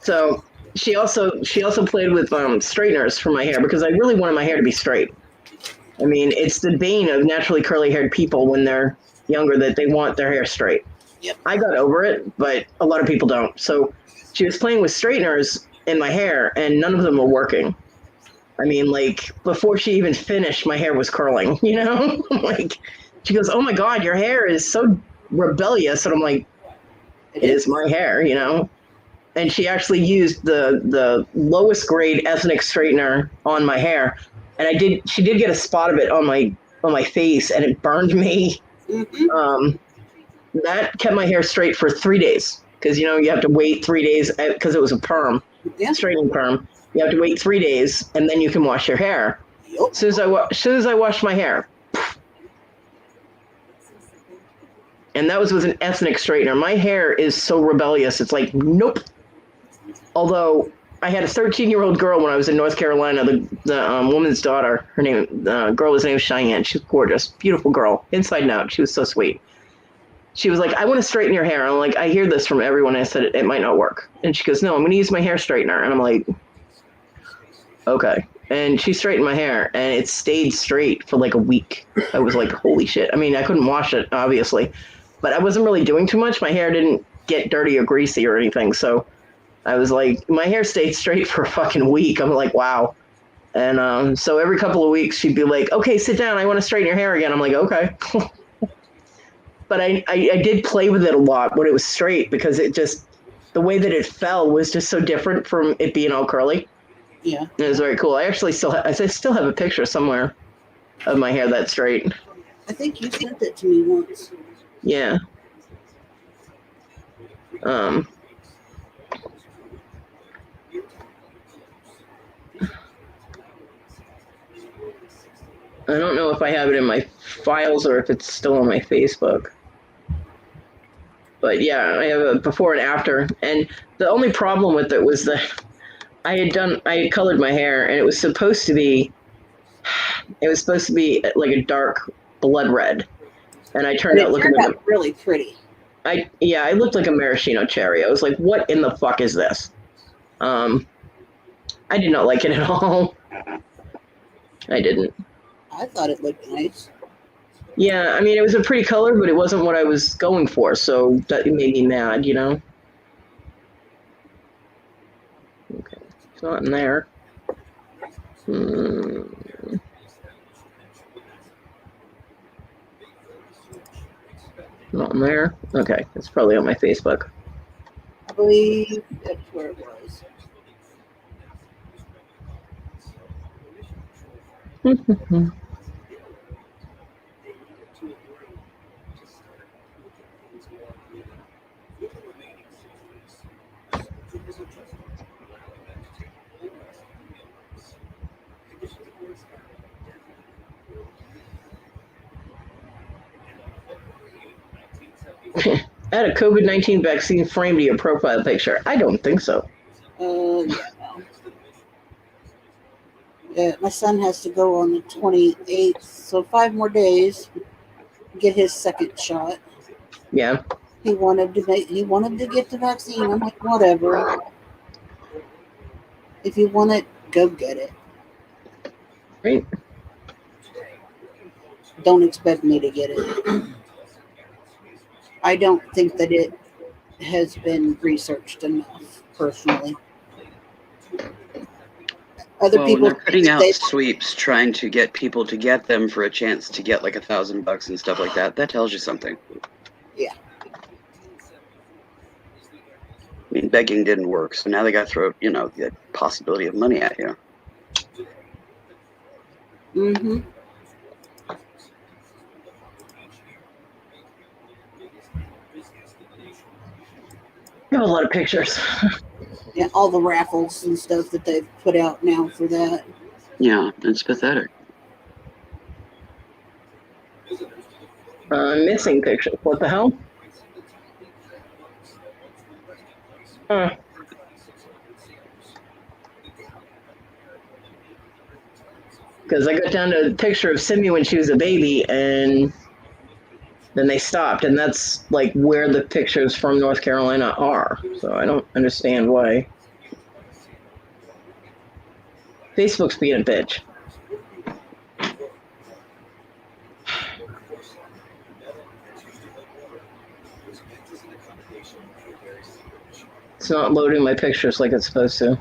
So she also played with straighteners for my hair because I really wanted my hair to be straight. I mean, it's the bane of naturally curly haired people when they're younger that they want their hair straight. Yep. I got over it, but a lot of people don't. So she was playing with straighteners in my hair, and none of them were working. I mean, like, before she even finished, my hair was curling, Like, she goes, oh my God, your hair is so rebellious. And I'm like, it is my hair, And she actually used the lowest grade ethnic straightener on my hair. And she did get a spot of it on my face, and it burned me. Mm-hmm. That kept my hair straight for 3 days. Because, you have to wait 3 days because it was a perm, straightening perm. You have to wait 3 days, and then you can wash your hair. Yep. As soon as I washed my hair, and that was with an ethnic straightener. My hair is so rebellious. It's like, nope. Although I had a 13-year-old girl when I was in North Carolina, the woman's daughter, girl, name was Cheyenne. She's gorgeous, beautiful girl, inside and out. She was so sweet. She was like, I want to straighten your hair. I'm like, I hear this from everyone. I said, it might not work. And she goes, no, I'm going to use my hair straightener. And I'm like, okay. And she straightened my hair, and it stayed straight for like a week. I was like, holy shit. I mean, I couldn't wash it, obviously, but I wasn't really doing too much. My hair didn't get dirty or greasy or anything. So I was like, my hair stayed straight for a fucking week. I'm like, wow. And so every couple of weeks, she'd be like, okay, sit down. I want to straighten your hair again. I'm like, okay. But I did play with it a lot when it was straight, because the way that it fell was just so different from it being all curly. Yeah. It was very cool. I actually still have a picture somewhere of my hair that straight. I think you sent it to me once. Yeah. I don't know if I have it in my files or if it's still on my Facebook. But yeah, I have a before and after. And the only problem with it was that I had colored my hair, and it was supposed to be like a dark blood red. And I turned out looking like really pretty. I looked like a maraschino cherry. I was like, what in the fuck is this? I did not like it at all. I didn't. I thought it looked nice. Yeah, I mean, it was a pretty color, but it wasn't what I was going for, so that made me mad, Okay, it's not in there. Not in there. Okay, it's probably on my Facebook. I believe that's where it was. Add a COVID-19 vaccine frame to your profile picture. I don't think so. Yeah, no. Yeah, my son has to go on the 28th, so 5 more days. Get his second shot. Yeah. He wanted to get the vaccine. I'm like, whatever. If you want it, go get it. Right. Don't expect me to get it. I don't think that it has been researched enough, personally. Other Well, when people they're putting think out they sweeps trying to get people to get them for a chance to get like $1,000 and stuff like that, that tells you something. Yeah. I mean, begging didn't work, so now they got to throw, the possibility of money at you. Mm-hmm. I have a lot of pictures. Yeah, all the raffles and stuff that they've put out now for that. Yeah, it's pathetic. Missing pictures. What the hell? Huh. Because I got down to a picture of Simi when she was a baby, and then they stopped, and that's like where the pictures from North Carolina are. So I don't understand why. Facebook's being a bitch. It's not loading my pictures like it's supposed to.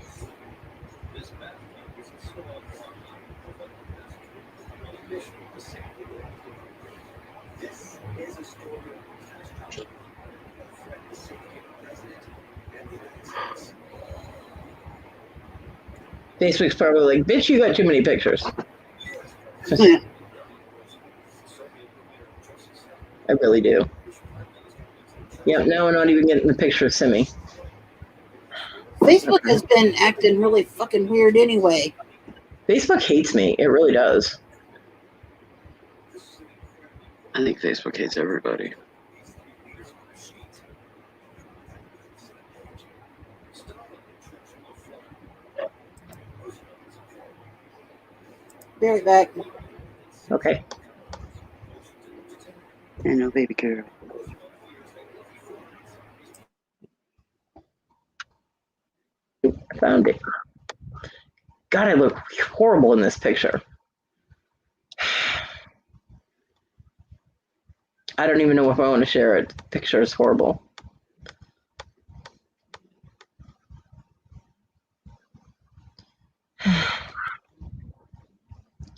Facebook's probably like, bitch, you got too many pictures. I really do. Yeah, now we're not even getting the picture of Simi. Facebook has been acting really fucking weird anyway. Facebook hates me. It really does. I think Facebook hates everybody. Be right back. Okay. I know, baby girl. I found it. God, I look horrible in this picture. I don't even know if I want to share it. The picture is horrible.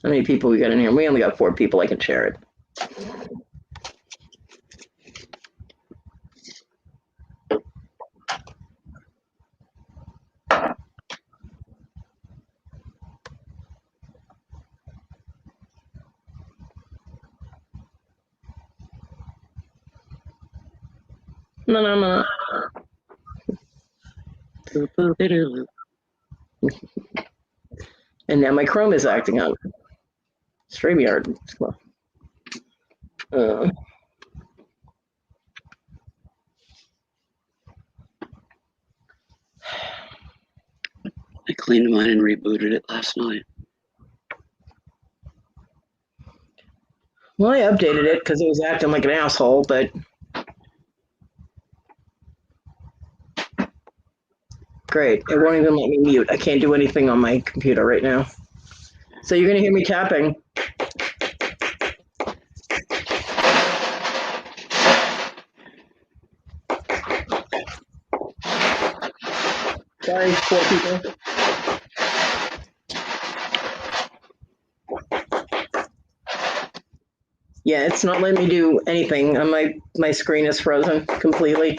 How many people we got in here? We only got 4 people. I can share it. No. And now my Chrome is acting up. StreamYard. I cleaned mine and rebooted it last night. Well, I updated it because it was acting like an asshole, but great. It won't even let me mute. I can't do anything on my computer right now. So you're going to hear me tapping. Sorry, 4 people. Yeah, it's not letting me do anything. My screen is frozen completely.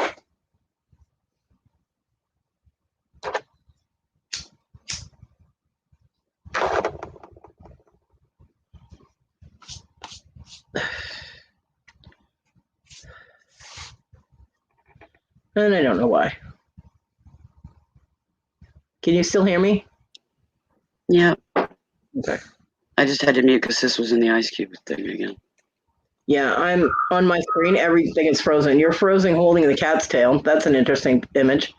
And I don't know why. Can you still hear me? Yeah. Okay. I just had to mute because this was in the ice cube thing again. Yeah, I'm on my screen. Everything is frozen. You're frozen holding the cat's tail. That's an interesting image.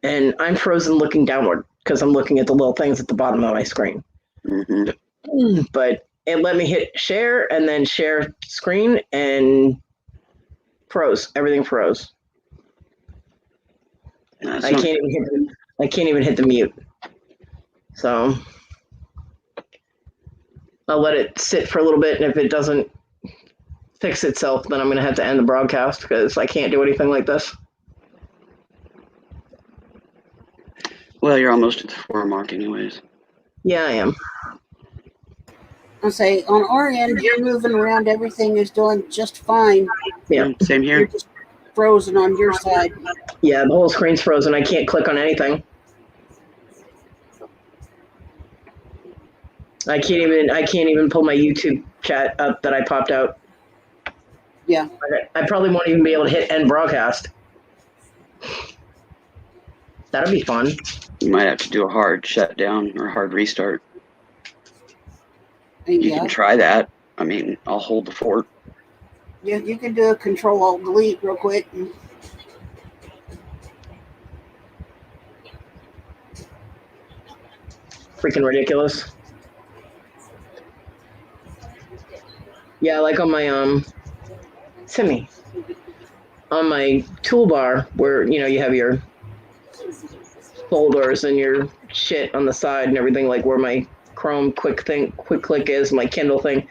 And I'm frozen looking downward because I'm looking at the little things at the bottom of my screen. Mm-hmm. But it let me hit share and then share screen and froze. Everything froze. I can't even hit the mute. So I'll let it sit for a little bit, and if it doesn't fix itself, then I'm going to have to end the broadcast because I can't do anything like this. Well, you're almost at the 4 mark anyways. Yeah, I am. I'll say on our end, you're moving around. Everything is doing just fine. Yeah. Same You're here. just frozen on your side. Yeah, the whole screen's frozen. I can't click on anything. I can't even pull my YouTube chat up that I popped out. Yeah. I probably won't even be able to hit end broadcast. That'll be fun. You might have to do a hard shutdown or a hard restart. You can try that. I mean, I'll hold the fort. Yeah, you can do a Control-Alt-Delete real quick. Freaking ridiculous. Yeah, like on my Simi. On my toolbar where, you have your folders and your shit on the side and everything, like where my Chrome quick click is, my Kindle thing.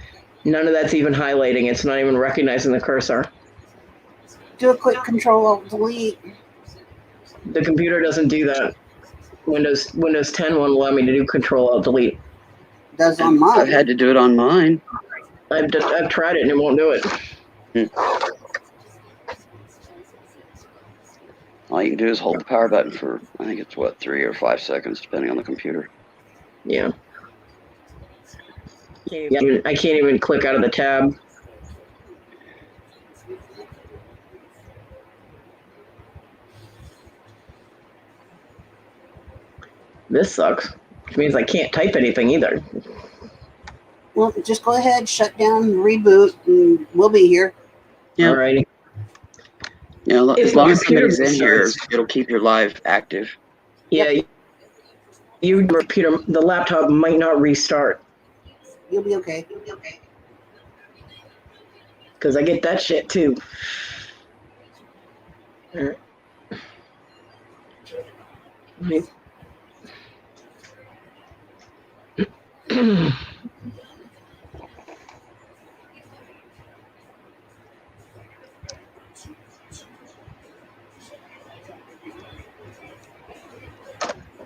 None of that's even highlighting. It's not even recognizing the cursor. Do a quick Control-Alt-Delete. The computer doesn't do that. Windows 10 won't allow me to do Control-Alt-Delete. Does on mine. I've had to do it on mine. I've tried it and it won't do it. All you can do is hold the power button for, I think it's 3 or 5 seconds, depending on the computer. Yeah. I can't even click out of the tab. This sucks, which means I can't type anything either. Well, just go ahead, shut down, reboot, and we'll be here. Yeah. Alrighty. Yeah, If as long the as somebody's in computer here, restarts. it'll keep your live active. Yeah, your computer, the laptop might not restart You'll be okay. because I get that shit too. Alright.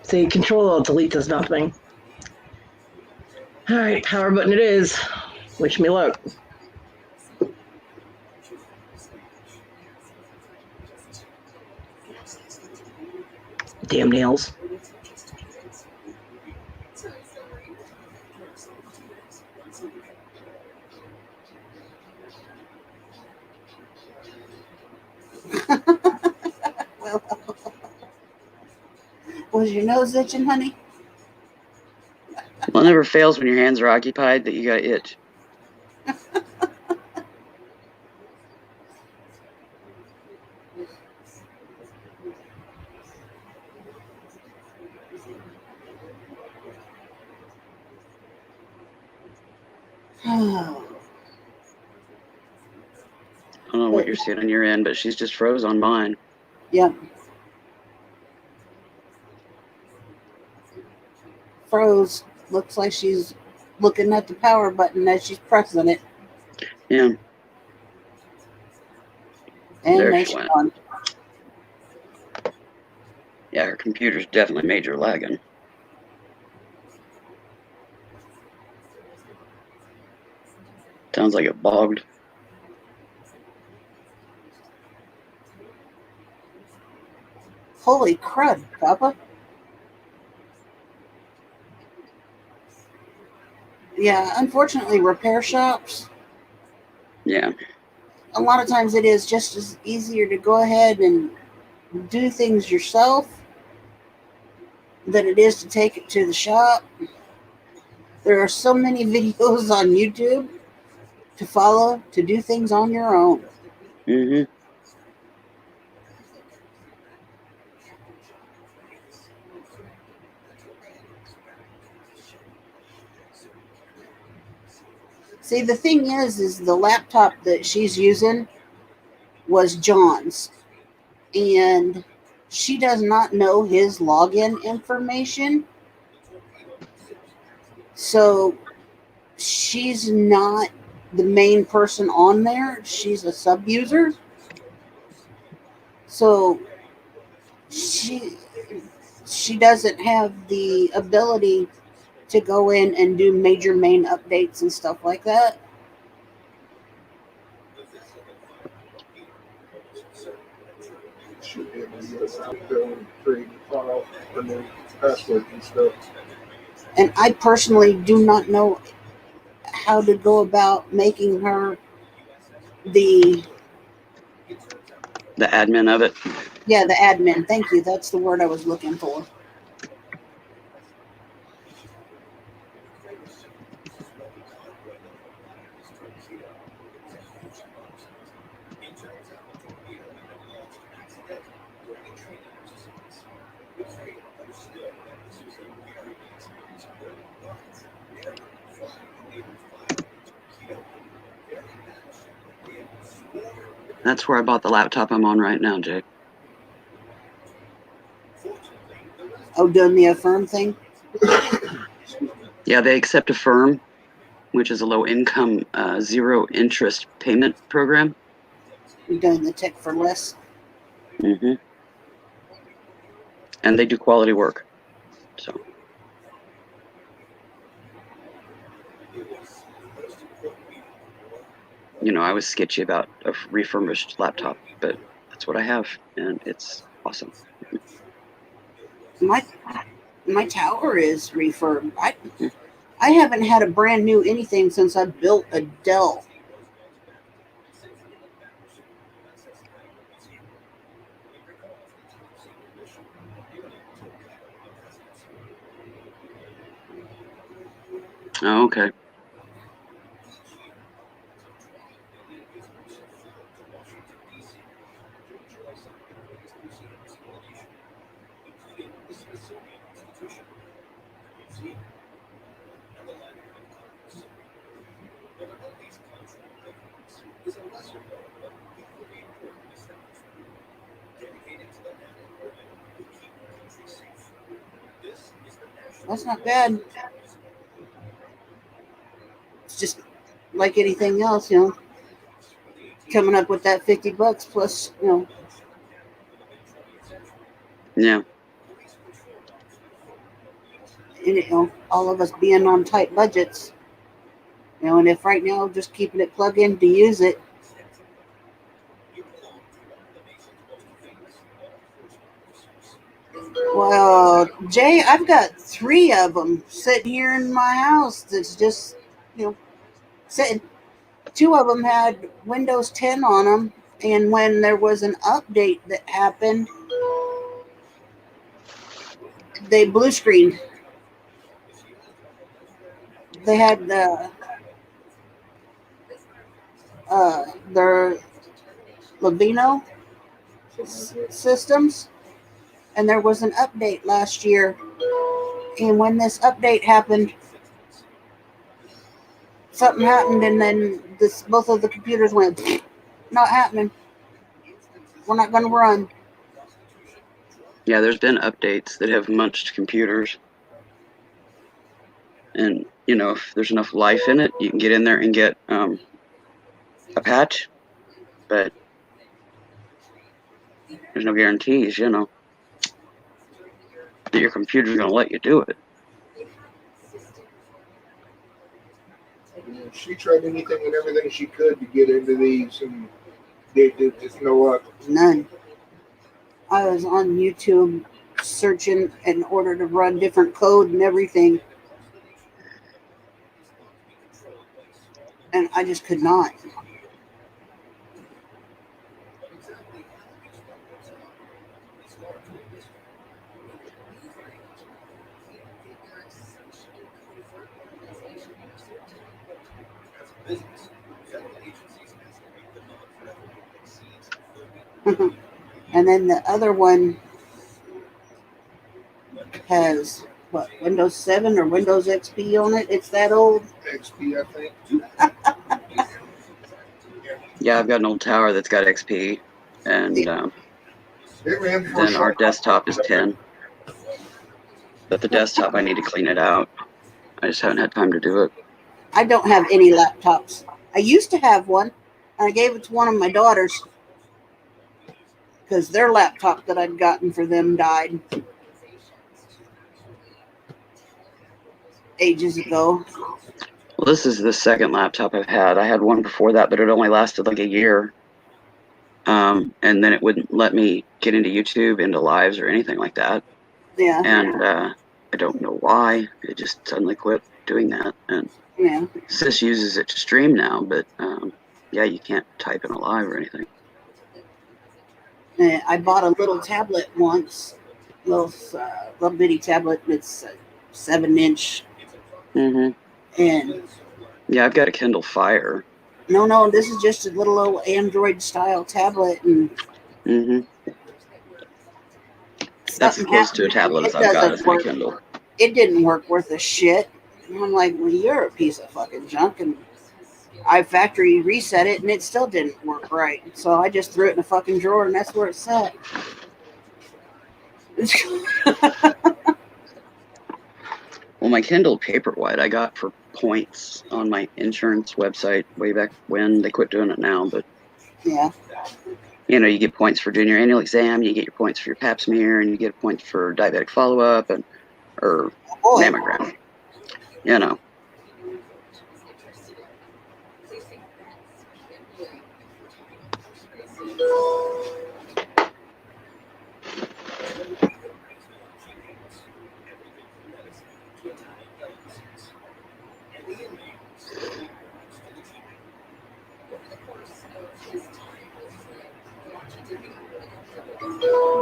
See, Control-Alt-Delete does nothing. All right, power button it is. Wish me luck. Damn nails. Well, was your nose itching, honey? Well, it never fails when your hands are occupied that you got to itch. I don't know what you're seeing on your end, but she's just froze on mine. Yep. Froze. Looks like she's looking at the power button as she's pressing it. Yeah. And There there she she's went. gone. Yeah, her computer's definitely major lagging. Sounds like it bogged. Holy crud, Papa. Yeah, unfortunately, repair shops, Yeah. a lot of times it is just as easier to go ahead and do things yourself than it is to take it to the shop. There are so many videos on YouTube to follow, to do things on your own. Mm-hmm. See, the thing is the laptop that she's using was John's, and she does not know his login information. So she's not the main person on there. She's a sub user. So she doesn't have the ability to go in and do major main updates and stuff like that. Should be able to get around go and create a file for new passwords and stuff. And I personally do not know how to go about making her the admin of it. yeah, the admin. Thank you. That's the word I was looking for. That's where I bought the laptop I'm on right now, Jake. Oh, doing the Affirm thing? Yeah, they accept Affirm, which is a low-income, zero-interest payment program. You're doing the Tech for Less? Mm-hmm. And they do quality work. So. You know, I was sketchy about a refurbished laptop, but that's what I have, and it's awesome. My tower is refurbed. I haven't had a brand new anything since I built a Dell. Oh, okay. That's not bad. It's just like anything else, coming up with that $50 plus, Yeah. and, all of us being on tight budgets, and if right now just keeping it plugged in to use it. Well, Jay, I've got 3 of them sitting here in my house that's just, sitting. 2 of them had Windows 10 on them, and when there was an update that happened, they blue screened. They had their Lavino systems, and there was an update last year. And when this update happened, something happened, and then both of the computers went, not happening. We're not going to run. Yeah, there's been updates that have munched computers. And, if there's enough life in it, you can get in there and get a patch. But there's no guarantees, that your computer's going to let you do it. She tried anything and everything she could to get into these, and they did just no luck. None. I was on YouTube searching in order to run different code and everything, and I just could not. And then the other one has what, Windows 7 or Windows XP on it. It's that old. XP, I think. Yeah, I've got an old tower that's got XP, and It ran for then our desktop is 10. But the desktop, I need to clean it out. I just haven't had time to do it. I don't have any laptops. I used to have one, and I gave it to one of my daughters because their laptop that I'd gotten for them died ages ago. Well, this is the second laptop I've had. I had one before that, but it only lasted like a year. And then it wouldn't let me get into YouTube, into lives, or anything like that. Yeah. And I don't know why. It just suddenly quit doing that. And Yeah. Sis uses it to stream now, but yeah, you can't type in a live or anything. I bought a little tablet once, little bitty tablet. It's 7-inch. Mm-hmm. And yeah, I've got a Kindle Fire. No, this is just a little old Android style tablet, and that's as close to a tablet as I've got as my Kindle. It didn't work worth a shit. And I'm like, well, you're a piece of fucking junk, and I factory reset it, and it still didn't work right. So I just threw it in a fucking drawer, and that's where it's sat. Well, my Kindle Paperwhite I got for points on my insurance website way back when. They quit doing it now, but yeah. You know, you get points for junior annual exam, you get your points for your pap smear, and you get points for diabetic follow-up and or mammogram. You know.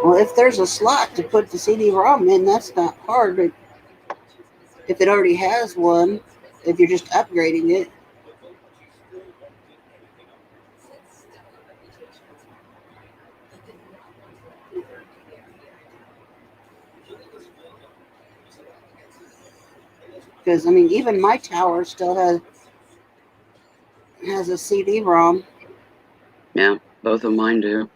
Well, if there's a slot to put the CD-ROM in, that's not hard. But if it already has one, if you're just upgrading it. Because, I mean, even my tower still has a CD-ROM. Yeah, both of mine do.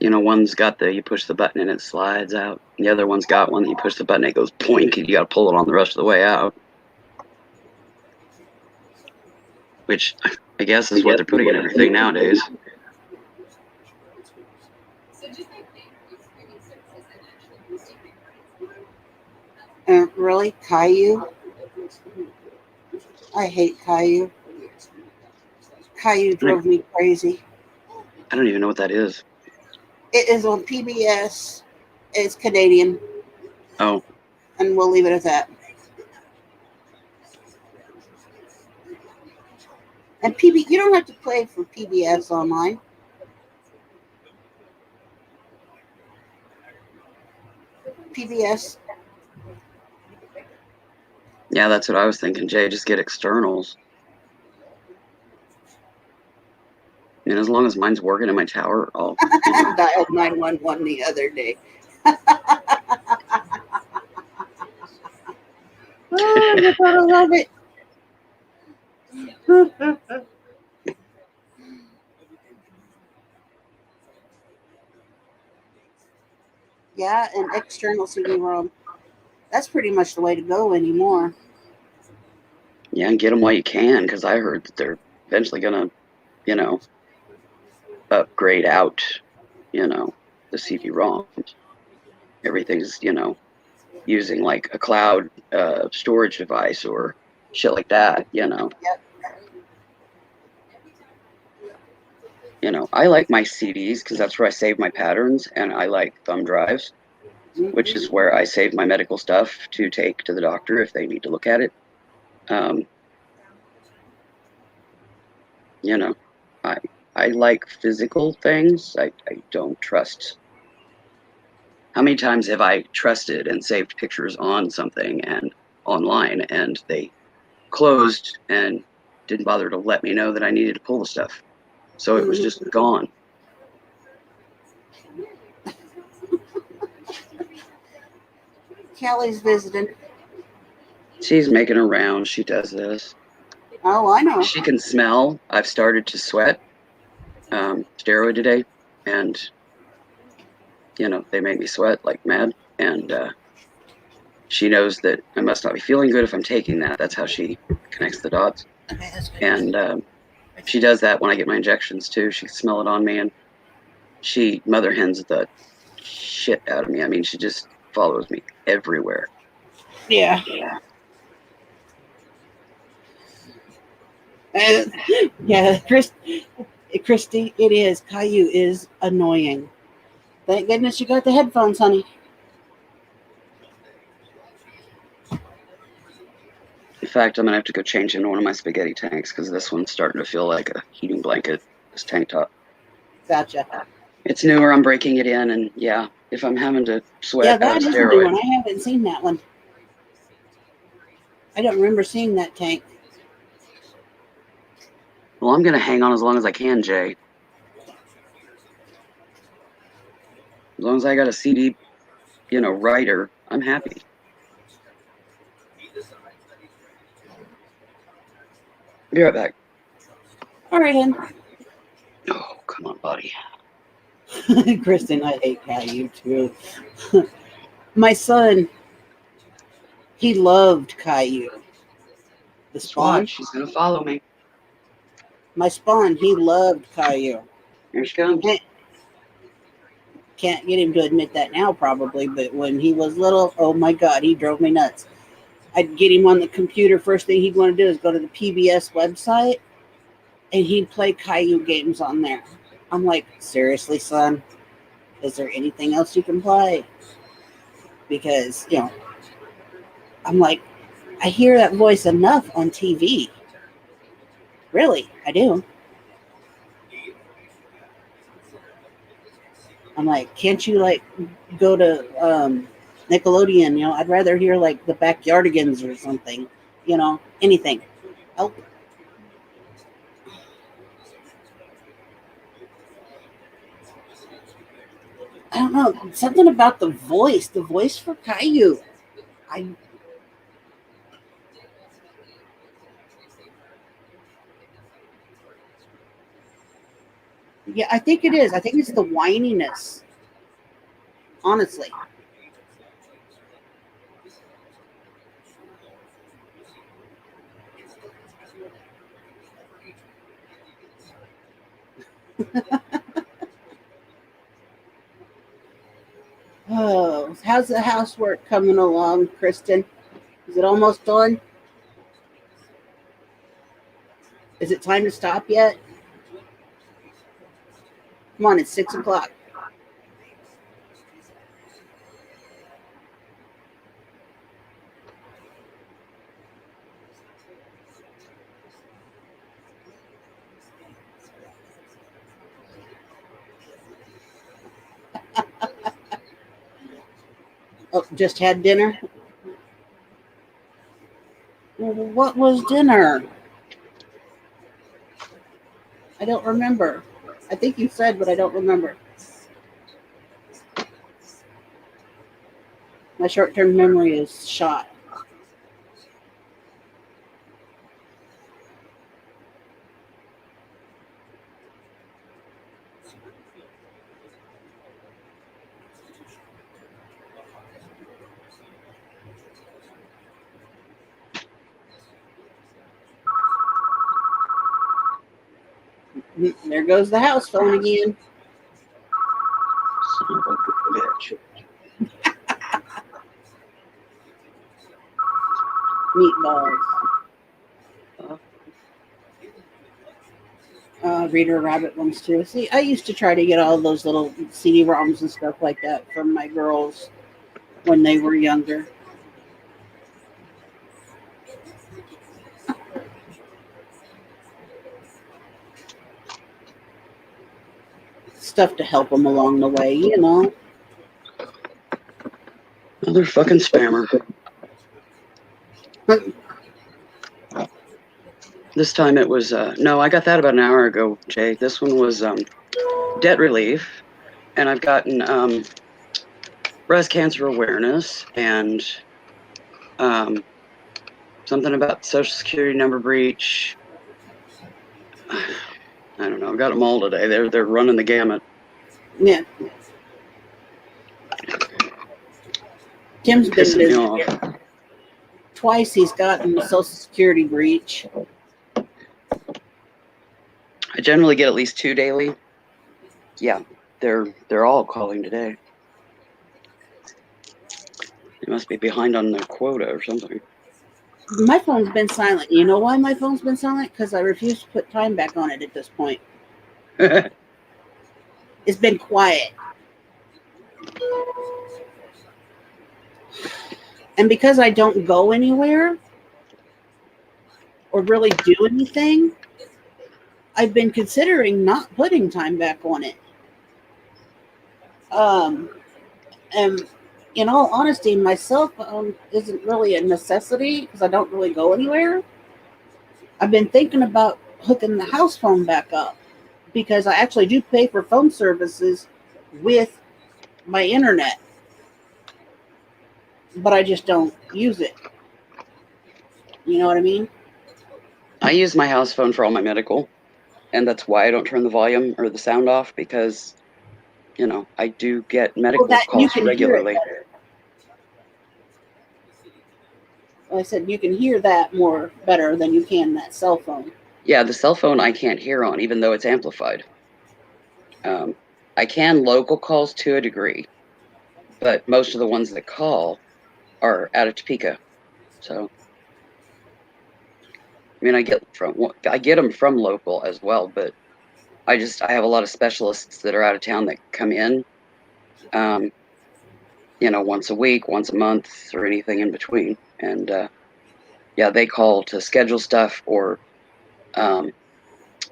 You know, one's got you push the button and it slides out. The other one's got one that you push the button and it goes poink and you got to pull it on the rest of the way out. Which I guess is what they're putting in everything nowadays. Really? Caillou? I hate Caillou. Caillou drove me crazy. I don't even know what that is. It is on PBS. It's Canadian. Oh. And we'll leave it at that. And you don't have to play for PBS online. PBS. Yeah, that's what I was thinking, Jay. Just get externals. And as long as mine's working in my tower, I'll. I dialed 911 the other day. Oh, I gotta love it. Yeah, and external CD-ROM. That's pretty much the way to go anymore. Yeah, and get them while you can, because I heard that they're eventually gonna, you know, upgrade out, you know, the CD-ROMs. Everything's, you know, using like a cloud storage device or shit like that, you know. Yep. You know, I like my CDs because that's where I save my patterns, and I like thumb drives, which is where I save my medical stuff to take to the doctor if they need to look at it. You know, I like physical things. I don't trust. How many times have I trusted and saved pictures on something and online, and they closed and didn't bother to let me know that I needed to pull the stuff? So it was just gone. Kelly's visiting. She's making her rounds. She does this. Oh, I know. She can smell. I've started to sweat steroid today, and they make me sweat like mad. And she knows that I must not be feeling good if I'm taking that. That's how she connects the dots. Okay, that's good. And she does that when I get my injections too. She can smell it on me, and she mother hens the shit out of me. I mean, she just follows me everywhere. Yeah. Yeah, Christy, it is. Caillou is annoying. Thank goodness you got the headphones, honey. In fact, I'm gonna have to go change into one of my spaghetti tanks because this one's starting to feel like a heating blanket. This tank top. Gotcha. It's newer. I'm breaking it in, and yeah, if I'm having to sweat Yeah, out that of is a new steroid, one. I haven't seen that one. I don't remember seeing that tank. well, I'm gonna hang on as long as I can, Jay. As long as I got a CD, writer, I'm happy. Be right back. All right, then. Oh, come on, buddy. Kristen, I hate Caillou too. My son, he loved Caillou. The spawn. Watch, she's gonna follow me. My spawn, he loved Caillou. Here she comes. Can't get him to admit that now, probably, but when he was little, oh my God, he drove me nuts. I'd get him on the computer. First thing he'd want to do is go to the PBS website, and he'd play Caillou games on there. I'm like, seriously, son? Is there anything else you can play? Because, I'm like, I hear that voice enough on TV. Really, I do. I'm like, can't you, go to Nickelodeon? I'd rather hear, the Backyardigans or something. Anything. Help. I don't know. Something about the voice for Caillou. Yeah, I think it is. I think it's the whininess. Honestly. Oh, how's the housework coming along, Kristen? Is it almost done? Is it time to stop yet? Come on, it's 6 o'clock. Oh, just had dinner? What was dinner? I don't remember. I think you said, but I don't remember. My short-term memory is shot. There goes the house phone again. Son of a bitch. Meatballs. Reader Rabbit ones too. See, I used to try to get all those little CD-ROMs and stuff like that from my girls when they were younger. Stuff to help them along the way, Another fucking spammer. This time it was, no, I got that about an hour ago, Jay. This one was debt relief, and I've gotten breast cancer awareness and something about Social Security number breach. I don't know. I've got them all today. They're running the gamut. Yeah. Tim's been Pissing me busy. off. Twice he's gotten a Social Security breach. I generally get at least 2 daily. Yeah, they're all calling today. They must be behind on their quota or something. My phone's been silent. You know why my phone's been silent? Because I refuse to put time back on it at this point. It's been quiet. And because I don't go anywhere or really do anything, I've been considering not putting time back on it. And in all honesty, my cell phone isn't really a necessity because I don't really go anywhere. I've been thinking about hooking the house phone back up because I actually do pay for phone services with my internet, but I just don't use it. You know what I mean? I use my house phone for all my medical, and that's why I don't turn the volume or the sound off, because, you know, I do get medical calls regularly. I said you can hear that more better than you can that cell phone. Yeah, the cell phone I can't hear on, even though it's amplified. I can local calls to a degree, but most of the ones that call are out of Topeka. So, I mean, I get them from local as well, but I have a lot of specialists that are out of town that come in, you know, once a week, once a month, or anything in between. And yeah, they call to schedule stuff, or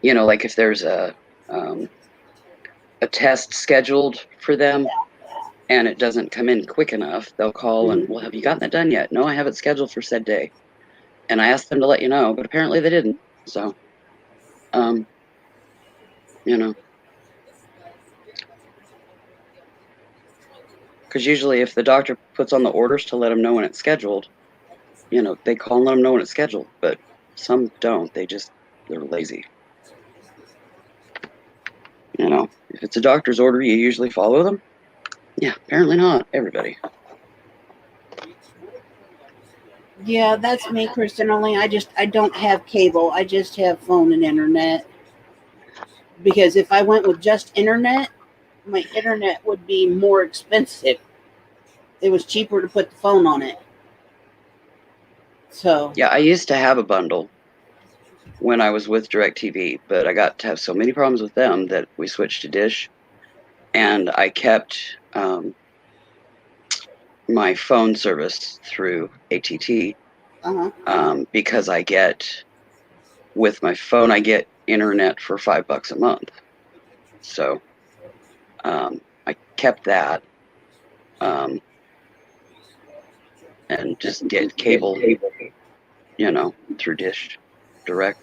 you know, like if there's a test scheduled for them and it doesn't come in quick enough, they'll call and, well, have you gotten it done yet? No, I have it scheduled for said day. And I asked them to let you know, but apparently they didn't. So, you know, because usually if the doctor puts on the orders to let them know when it's scheduled, you know, they call and let them know when it's scheduled, but some don't. They're lazy. You know, if it's a doctor's order, you usually follow them. Yeah, apparently not everybody. Yeah, that's me, Kristen. Only I don't have cable. I just have phone and internet. Because if I went with just internet, my internet would be more expensive. It was cheaper to put the phone on it. So yeah, I used to have a bundle when I was with DirecTV, but I got to have so many problems with them that we switched to Dish, and I kept my phone service through ATT because with my phone I get internet for $5 a month, so I kept that and just did cable, you know, through Dish Direct.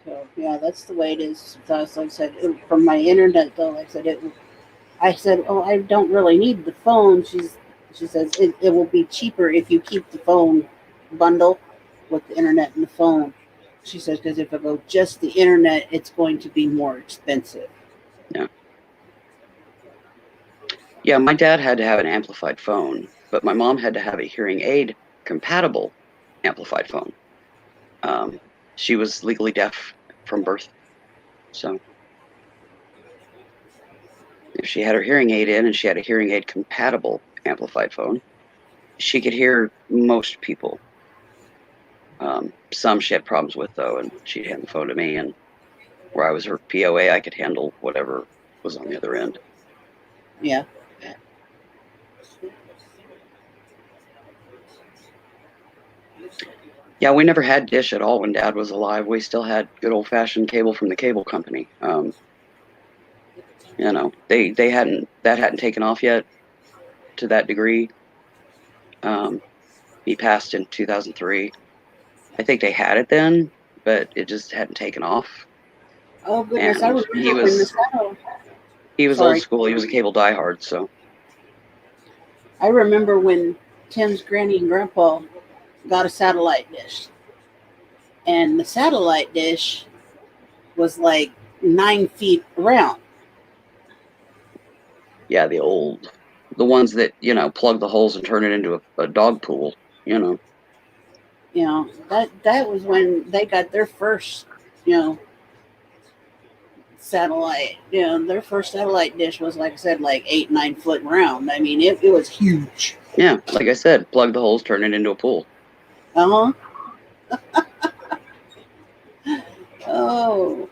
So yeah, that's the way it is. Like I said, from my internet though, I said, oh, I don't really need the phone. She says it will be cheaper if you keep the phone bundle with the internet and the phone. She says because if I go just the internet, it's going to be more expensive. Yeah. Yeah, my dad had to have an amplified phone, but my mom had to have a hearing aid compatible amplified phone. She was legally deaf from birth, so if she had her hearing aid in and she had a hearing aid compatible amplified phone, she could hear most people. Some she had problems with though, and she'd hand the phone to me, and where I was her POA, I could handle whatever was on the other end. Yeah. Yeah, we never had Dish at all when Dad was alive. We still had good old-fashioned cable from the cable company. You know, that hadn't taken off yet to that degree. He passed in 2003. I think they had it then, but it just hadn't taken off. Oh goodness, And I remember he when was he was Sorry. old school. He was a cable diehard. So I remember when Tim's granny and grandpa got a satellite dish, and the satellite dish was like 9 feet around. yeah, the ones that plug the holes and turn it into a dog pool. You know, that was when they got their first, satellite. Their first satellite dish was, like I said, like 8-9 foot round. I mean, it was huge. Yeah, like I said, plug the holes, turn it into a pool. Uh-huh. Oh.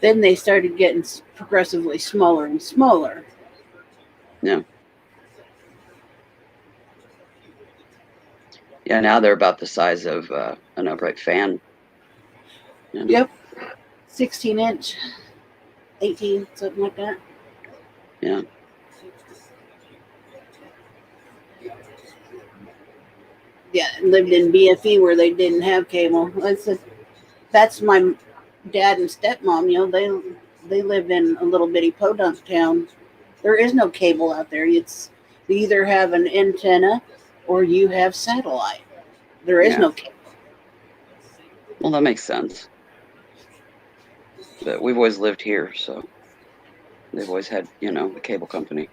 Then they started getting progressively smaller and smaller. Yeah. Yeah, now they're about the size of an upright fan. Yep. 16-inch, 18, something like that. Yeah. Yeah, lived in BFE where they didn't have cable. That's my dad and stepmom. They live in a little bitty podunk town. There is no cable out there. You either have an antenna or you have satellite. There is no cable. Well, that makes sense. But we've always lived here, so they've always had, the cable company.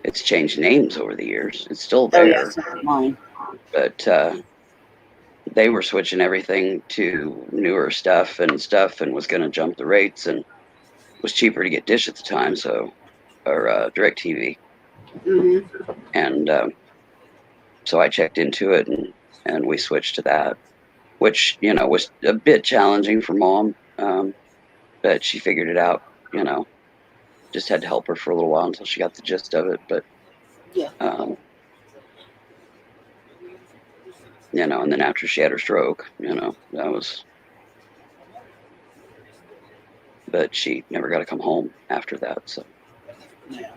It's changed names over the years. It's still there. Oh, yeah, it's not mine. But they were switching everything to newer stuff and was going to jump the rates, and it was cheaper to get Dish at the time, or DirecTV. Mm-hmm. And so I checked into it, and we switched to that, which, was a bit challenging for Mom, but she figured it out, just had to help her for a little while until she got the gist of it. But, yeah. And then after she had her stroke, that was, but she never got to come home after that. So Yeah.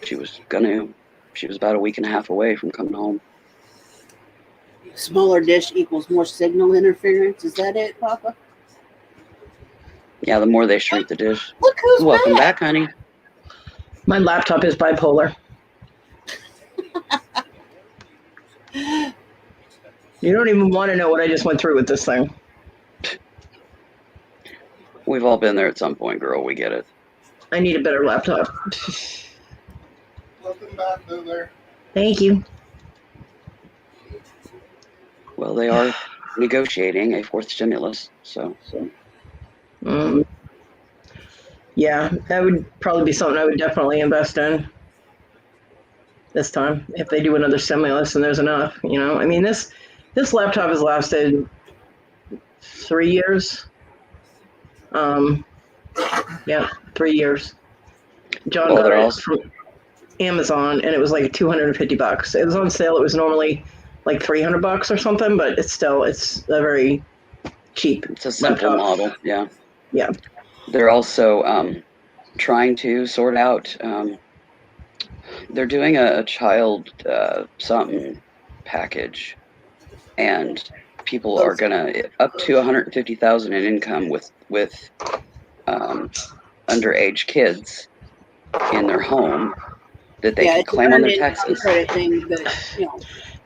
she was about a week and a half away from coming home. Smaller dish equals more signal interference. Is that it, Papa? Yeah, the more they shrink the dish. Look who's Welcome back, honey. My laptop is bipolar. You don't even want to know what I just went through with this thing. We've all been there at some point, girl. We get it. I need a better laptop. Welcome back, there. Thank you. Well, they are negotiating a fourth stimulus, so. Yeah, that would probably be something I would definitely invest in this time if they do another stimulus and there's enough. I mean, this laptop has lasted 3 years. Yeah, 3 years. John got it from Amazon, and it was like $250. It was on sale. It was normally like $300 or something, but it's a very cheap. It's a simple laptop model. Yeah. Yeah. They're also trying to sort out. They're doing a child something package, and people are gonna up to 150,000 in income with underage kids in their home that they can claim on their taxes. Thing, but,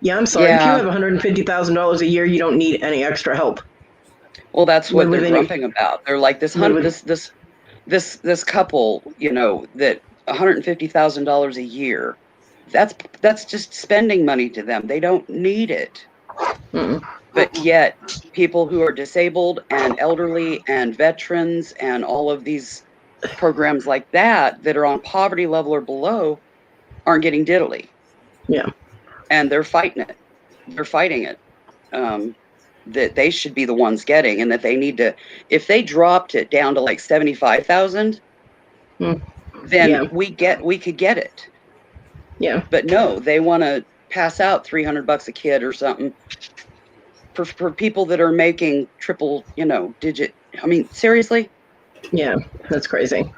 Yeah, I'm sorry. Yeah. If you have $150,000 a year, you don't need any extra help. Well, that's what they're grumping about. They're like this couple, that $150,000 a year. That's just spending money to them. They don't need it. Mm-mm. But yet, people who are disabled and elderly and veterans and all of these programs like that are on poverty level or below aren't getting diddly. Yeah. And they're fighting it. They're fighting it. That they should be the ones getting, and that they need to, if they dropped it down to like 75,000, then we could get it. Yeah. But no, they want to pass out $300 a kid or something for people that are making triple, digit. I mean, seriously? Yeah, that's crazy.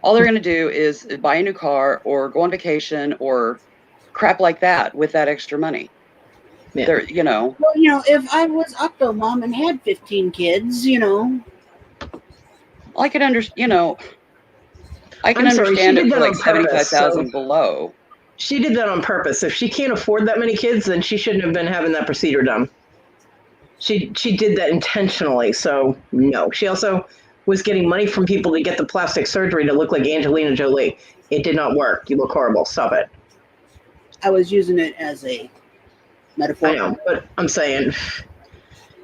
all they're going to do is buy a new car or go on vacation or crap like that with that extra money. Yeah. They're, you know, Well, if I was Octomom and had 15 kids, I can understand, I can I'm sorry, she understand it did for that like on purpose. 75,000 So below. she did that on purpose. If she can't afford that many kids, then she shouldn't have been having that procedure done. She did that intentionally. So no. She also was getting money from people to get the plastic surgery to look like Angelina Jolie. It did not work. You look horrible. Stop it. I was using it as a metaphor. I know, but I'm saying,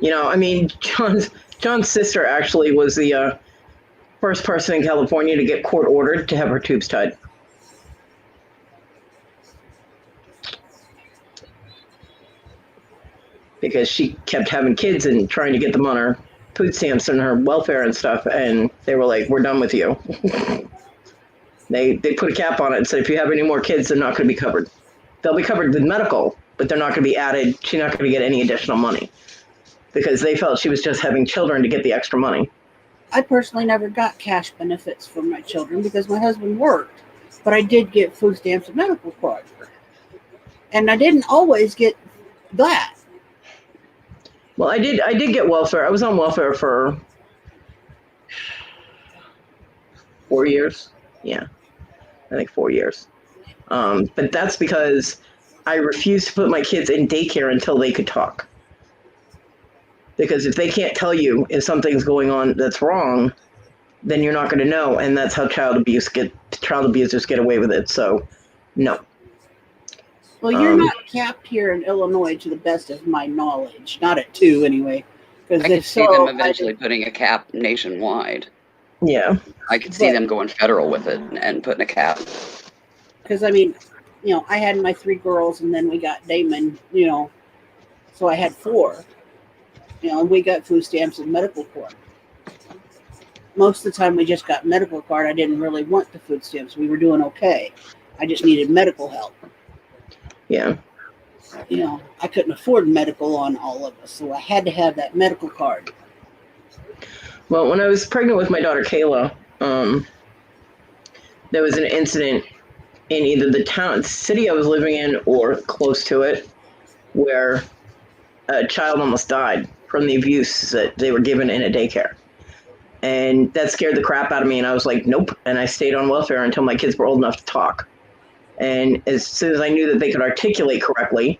I mean, John's sister actually was the first person in California to get court ordered to have her tubes tied. Because she kept having kids and trying to get them on her food stamps and her welfare and stuff, and they were like, "We're done with you." They put a cap on it and said, "If you have any more kids, they're not going to be covered. They'll be covered with medical, but they're not going to be added. She's not going to get any additional money." Because they felt she was just having children to get the extra money. I personally never got cash benefits from my children because my husband worked, but I did get food stamps and medical card. And I didn't always get that. Well, I did get welfare. I was on welfare for 4 years. Yeah, I think 4 years. But that's because I refused to put my kids in daycare until they could talk. Because if they can't tell you if something's going on that's wrong, then you're not going to know, and that's how child abusers get away with it. So, no. Well, you're not capped here in Illinois, to the best of my knowledge. Not at 2, anyway. I could see them eventually putting a cap nationwide. Yeah. I could see them going federal with it and putting a cap. Because, I mean, I had my 3 girls, and then we got Damon, so I had 4. And we got food stamps and medical card. Most of the time we just got medical card. I didn't really want the food stamps. We were doing okay. I just needed medical help. Yeah. I couldn't afford medical on all of us, so I had to have that medical card. Well, when I was pregnant with my daughter Kayla, there was an incident in either the city I was living in or close to it where a child almost died from the abuse that they were given in a daycare. And that scared the crap out of me, and I was like, nope. And I stayed on welfare until my kids were old enough to talk. And as soon as I knew that they could articulate correctly,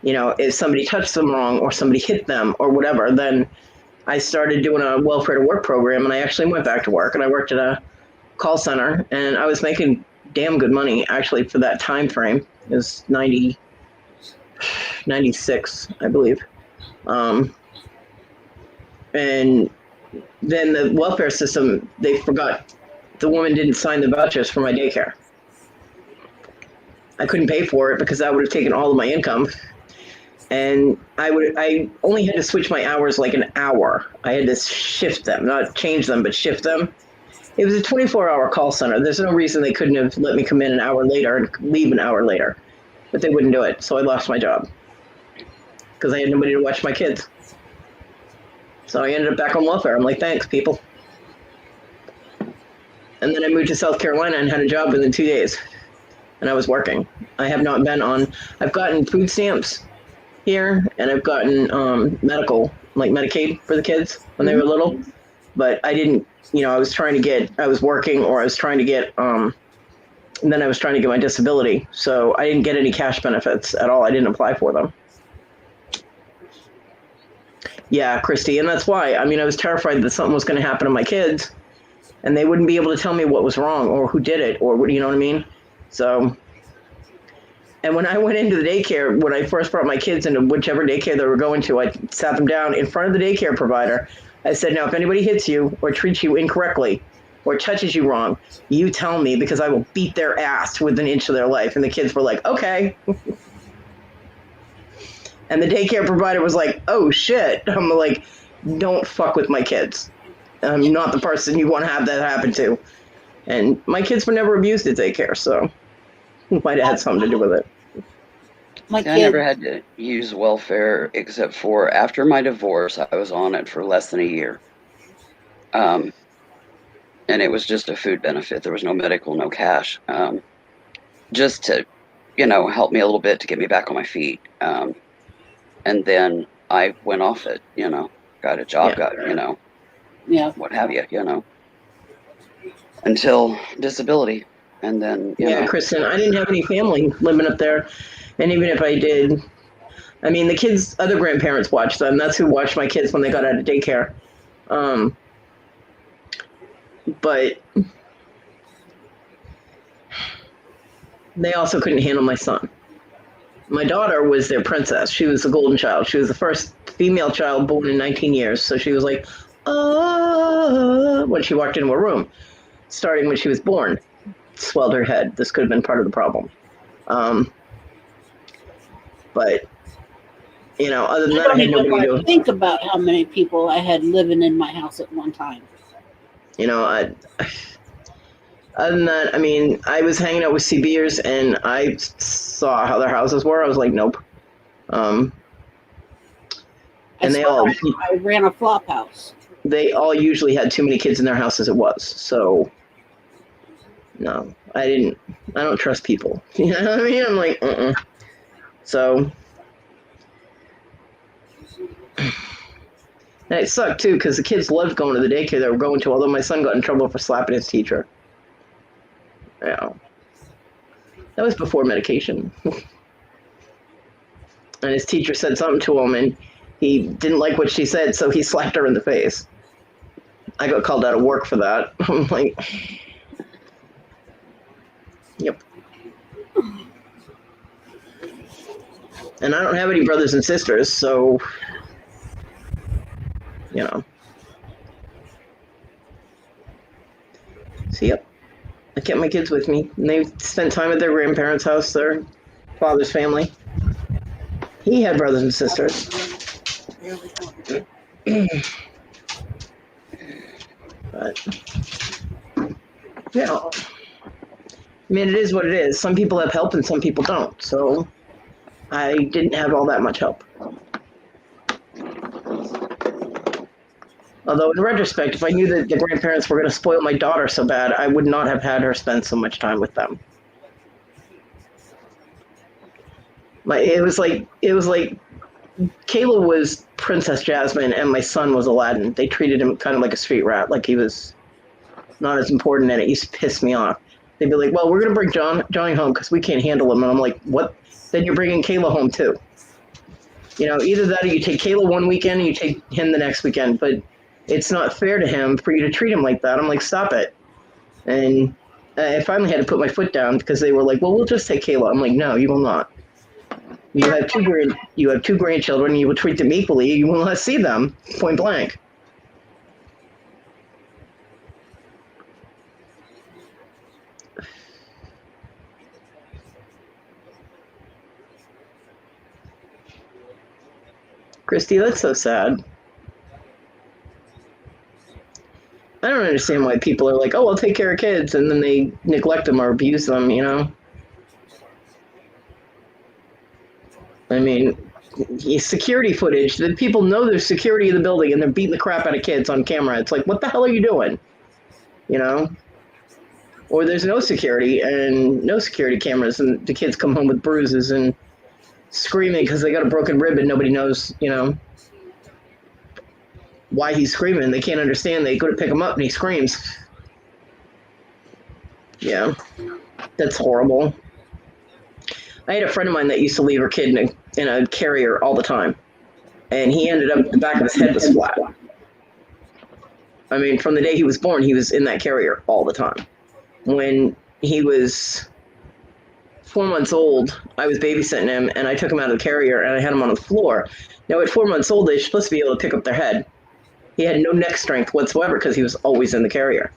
if somebody touched them wrong or somebody hit them or whatever, then I started doing a welfare to work program, and I actually went back to work, and I worked at a call center, and I was making damn good money actually for that time frame. It was 96, I believe. And then the welfare system, they forgot the woman didn't sign the vouchers for my daycare. I couldn't pay for it because that would have taken all of my income. And I only had to switch my hours like an hour. I had to shift them, not change them, but shift them. It was a 24-hour call center. There's no reason they couldn't have let me come in an hour later and leave an hour later, but they wouldn't do it. So I lost my job because I had nobody to watch my kids. So I ended up back on welfare. I'm like, thanks, people. And then I moved to South Carolina and had a job within 2 days. And I was working. I have not been on, I've gotten food stamps here, and I've gotten medical, like Medicaid for the kids when they were little. But I didn't, I was working, or I was trying to get, and then I was trying to get my disability. So I didn't get any cash benefits at all. I didn't apply for them. Yeah, Christy, and that's why. I mean, I was terrified that something was going to happen to my kids, and they wouldn't be able to tell me what was wrong or who did it, or what, you know what I mean? So, and when I went into the daycare, when I first brought my kids into whichever daycare they were going to, I sat them down in front of the daycare provider. I said, now, if anybody hits you or treats you incorrectly or touches you wrong, you tell me, because I will beat their ass within an inch of their life. And the kids were like, okay. And the daycare provider was like, oh, shit. I'm like, don't fuck with my kids. I'm not the person you want to have that happen to. And my kids were never abused at daycare, so it might have had something to do with it. I never had to use welfare except for after my divorce. I was on it for less than a year. And and it was just a food benefit. There was no medical, no cash, just to, help me a little bit to get me back on my feet. And then I went off it, got a job, Yeah. what have you, until disability. And then, Yeah, Kristen, I didn't have any family living up there. And even if I did, I mean, the kids' other grandparents watched them. That's who watched my kids when they got out of daycare. But they also couldn't handle my son. My daughter was their princess. She was the golden child. She was the first female child born in 19 years. So she was like, when she walked into a room, starting when she was born. Swelled her head. This could have been part of the problem. But, other than that, I had nobody to think about how many people I had living in my house at one time. Other than that, I mean, I was hanging out with CBers and I saw how their houses were. I was like, nope. And I ran a flop house. They all usually had too many kids in their house as it was. So, no, I don't trust people. You know what I mean? I'm like, So, and it sucked too because the kids loved going to the daycare they were going to, although my son got in trouble for slapping his teacher. Yeah. That was before medication. And his teacher said something to him and he didn't like what she said, so he slapped her in the face. I got called out of work for that. I'm like, yep. And I don't have any brothers and sisters, so, So, yep. I kept my kids with me, and they spent time at their grandparents' house, their father's family. He had brothers and sisters. But, I mean, it is what it is. Some people have help and some people don't, so I didn't have all that much help. Although, in retrospect, if I knew that the grandparents were going to spoil my daughter so bad, I would not have had her spend so much time with them. It was like Kayla was Princess Jasmine and my son was Aladdin. They treated him kind of like a street rat, like he was not as important, and it used to piss me off. They'd be like, well, we're going to bring Johnny home because we can't handle him. And I'm like, what? Then you're bringing Kayla home too. Either that or you take Kayla one weekend and you take him the next weekend. But it's not fair to him for you to treat him like that. I'm like, stop it. And I finally had to put my foot down because they were like, well, we'll just take Kayla. I'm like, no, you will not. You have two grandchildren. You will treat them equally. You will not see them, point blank. Christy, that's so sad. I don't understand why people are like, oh, I'll take care of kids, and then they neglect them or abuse them, I mean, security footage, the people know there's security in the building, and they're beating the crap out of kids on camera. It's like, what the hell are you doing? Or there's no security, and no security cameras, and the kids come home with bruises and screaming because they got a broken rib and nobody knows, why he's screaming. They can't understand. They go to pick him up and he screams. Yeah, that's horrible. I had a friend of mine that used to leave her kid in a carrier all the time, and he ended up, the back of his head was flat. I mean, from the day he was born, he was in that carrier all the time. When he was 4 months old, I was babysitting him, and I took him out of the carrier, and I had him on the floor. Now, at 4 months old, they're supposed to be able to pick up their head. He had no neck strength whatsoever because he was always in the carrier.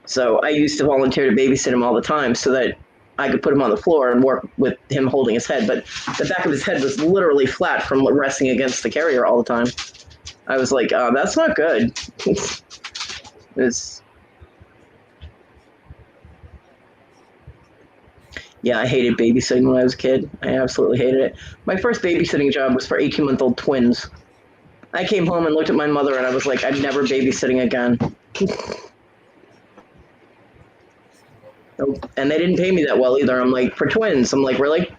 So I used to volunteer to babysit him all the time so that I could put him on the floor and work with him holding his head. But the back of his head was literally flat from resting against the carrier all the time. I was like, that's not good. Yeah, I hated babysitting when I was a kid. I absolutely hated it. My first babysitting job was for 18-month-old twins. I came home and looked at my mother and I was like, I'm never babysitting again. And they didn't pay me that well either. I'm like, for twins. I'm like, really?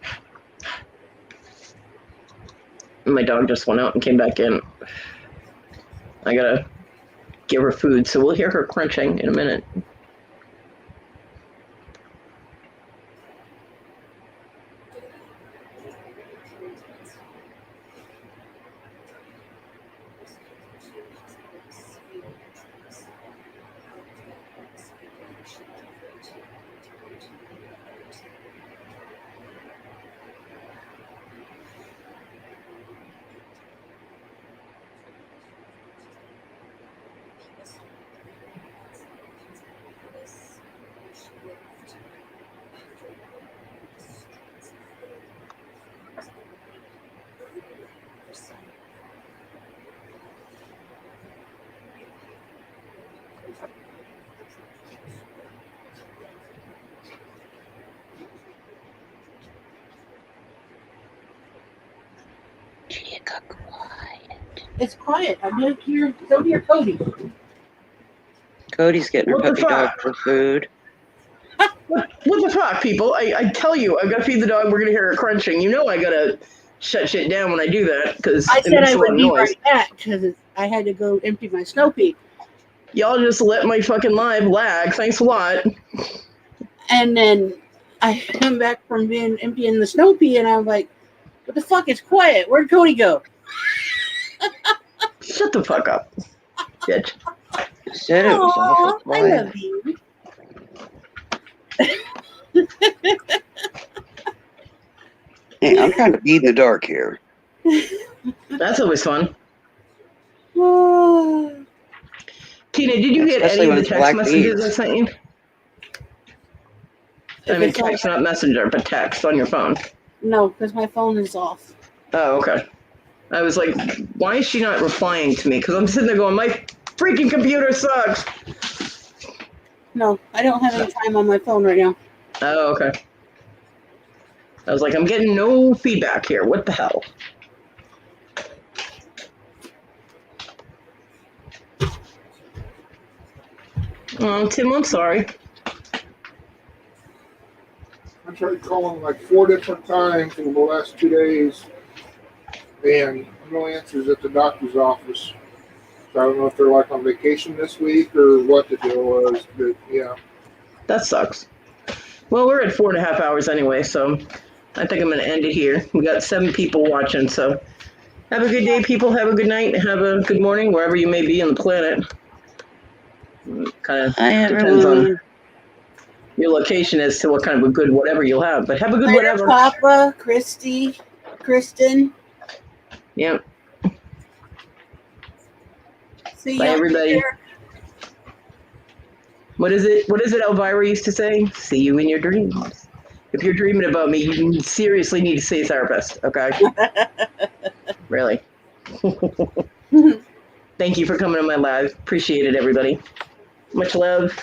And my dog just went out and came back in. I gotta give her food, so we'll hear her crunching in a minute. It's quiet. I don't hear Kodi. Cody's getting her What the puppy dog fuck? for food. What the fuck, people? I tell you, I've got to feed the dog. We're going to hear her crunching. You know I got to shut shit down when I do that because I it said makes I a lot would of be noise. right back because I had to go empty my Snoopy. Y'all just let my fucking live lag. Thanks a lot. And then I come back from being emptying the Snoopy, and I'm like, "What the fuck? It's quiet. Where'd Kodi go?" Shut the fuck up, bitch. I said it was awful Aw, I quiet. love you. Hey, I'm trying to feed in the dark here. That's always fun. Oh. Tina, did you get Especially any of when the it's text black messages beans. I sent you? I If mean, it's on- text, not messenger, but text on your phone. No, because my phone is off. Oh, okay. I was like, why is she not replying to me? Because I'm sitting there going, my freaking computer sucks. No, I don't have any time on my phone right now. Oh, okay. I was like, I'm getting no feedback here. What the hell? Oh, Tim, I'm sorry. I tried calling like 4 different times over the last 2 days, and no answers at the doctor's office. So I don't know if they're like on vacation this week or what the deal was, but yeah. That sucks. Well, we're at 4.5 hours anyway, so I think I'm going to end it here. We got 7 people watching, so have a good day, people. Have a good night. Have a good morning, wherever you may be on the planet. Kind of Hi, depends on everyone. your location as to what kind of a good whatever you'll have. But have a good Later, whatever. Papa, Christy, Kristen. Yeah. See Bye, you everybody. later. What is it Elvira used to say? See you in your dreams. If you're dreaming about me, you seriously need to see a therapist, okay? Really. Thank you for coming to my live. Appreciate it, everybody. Much love.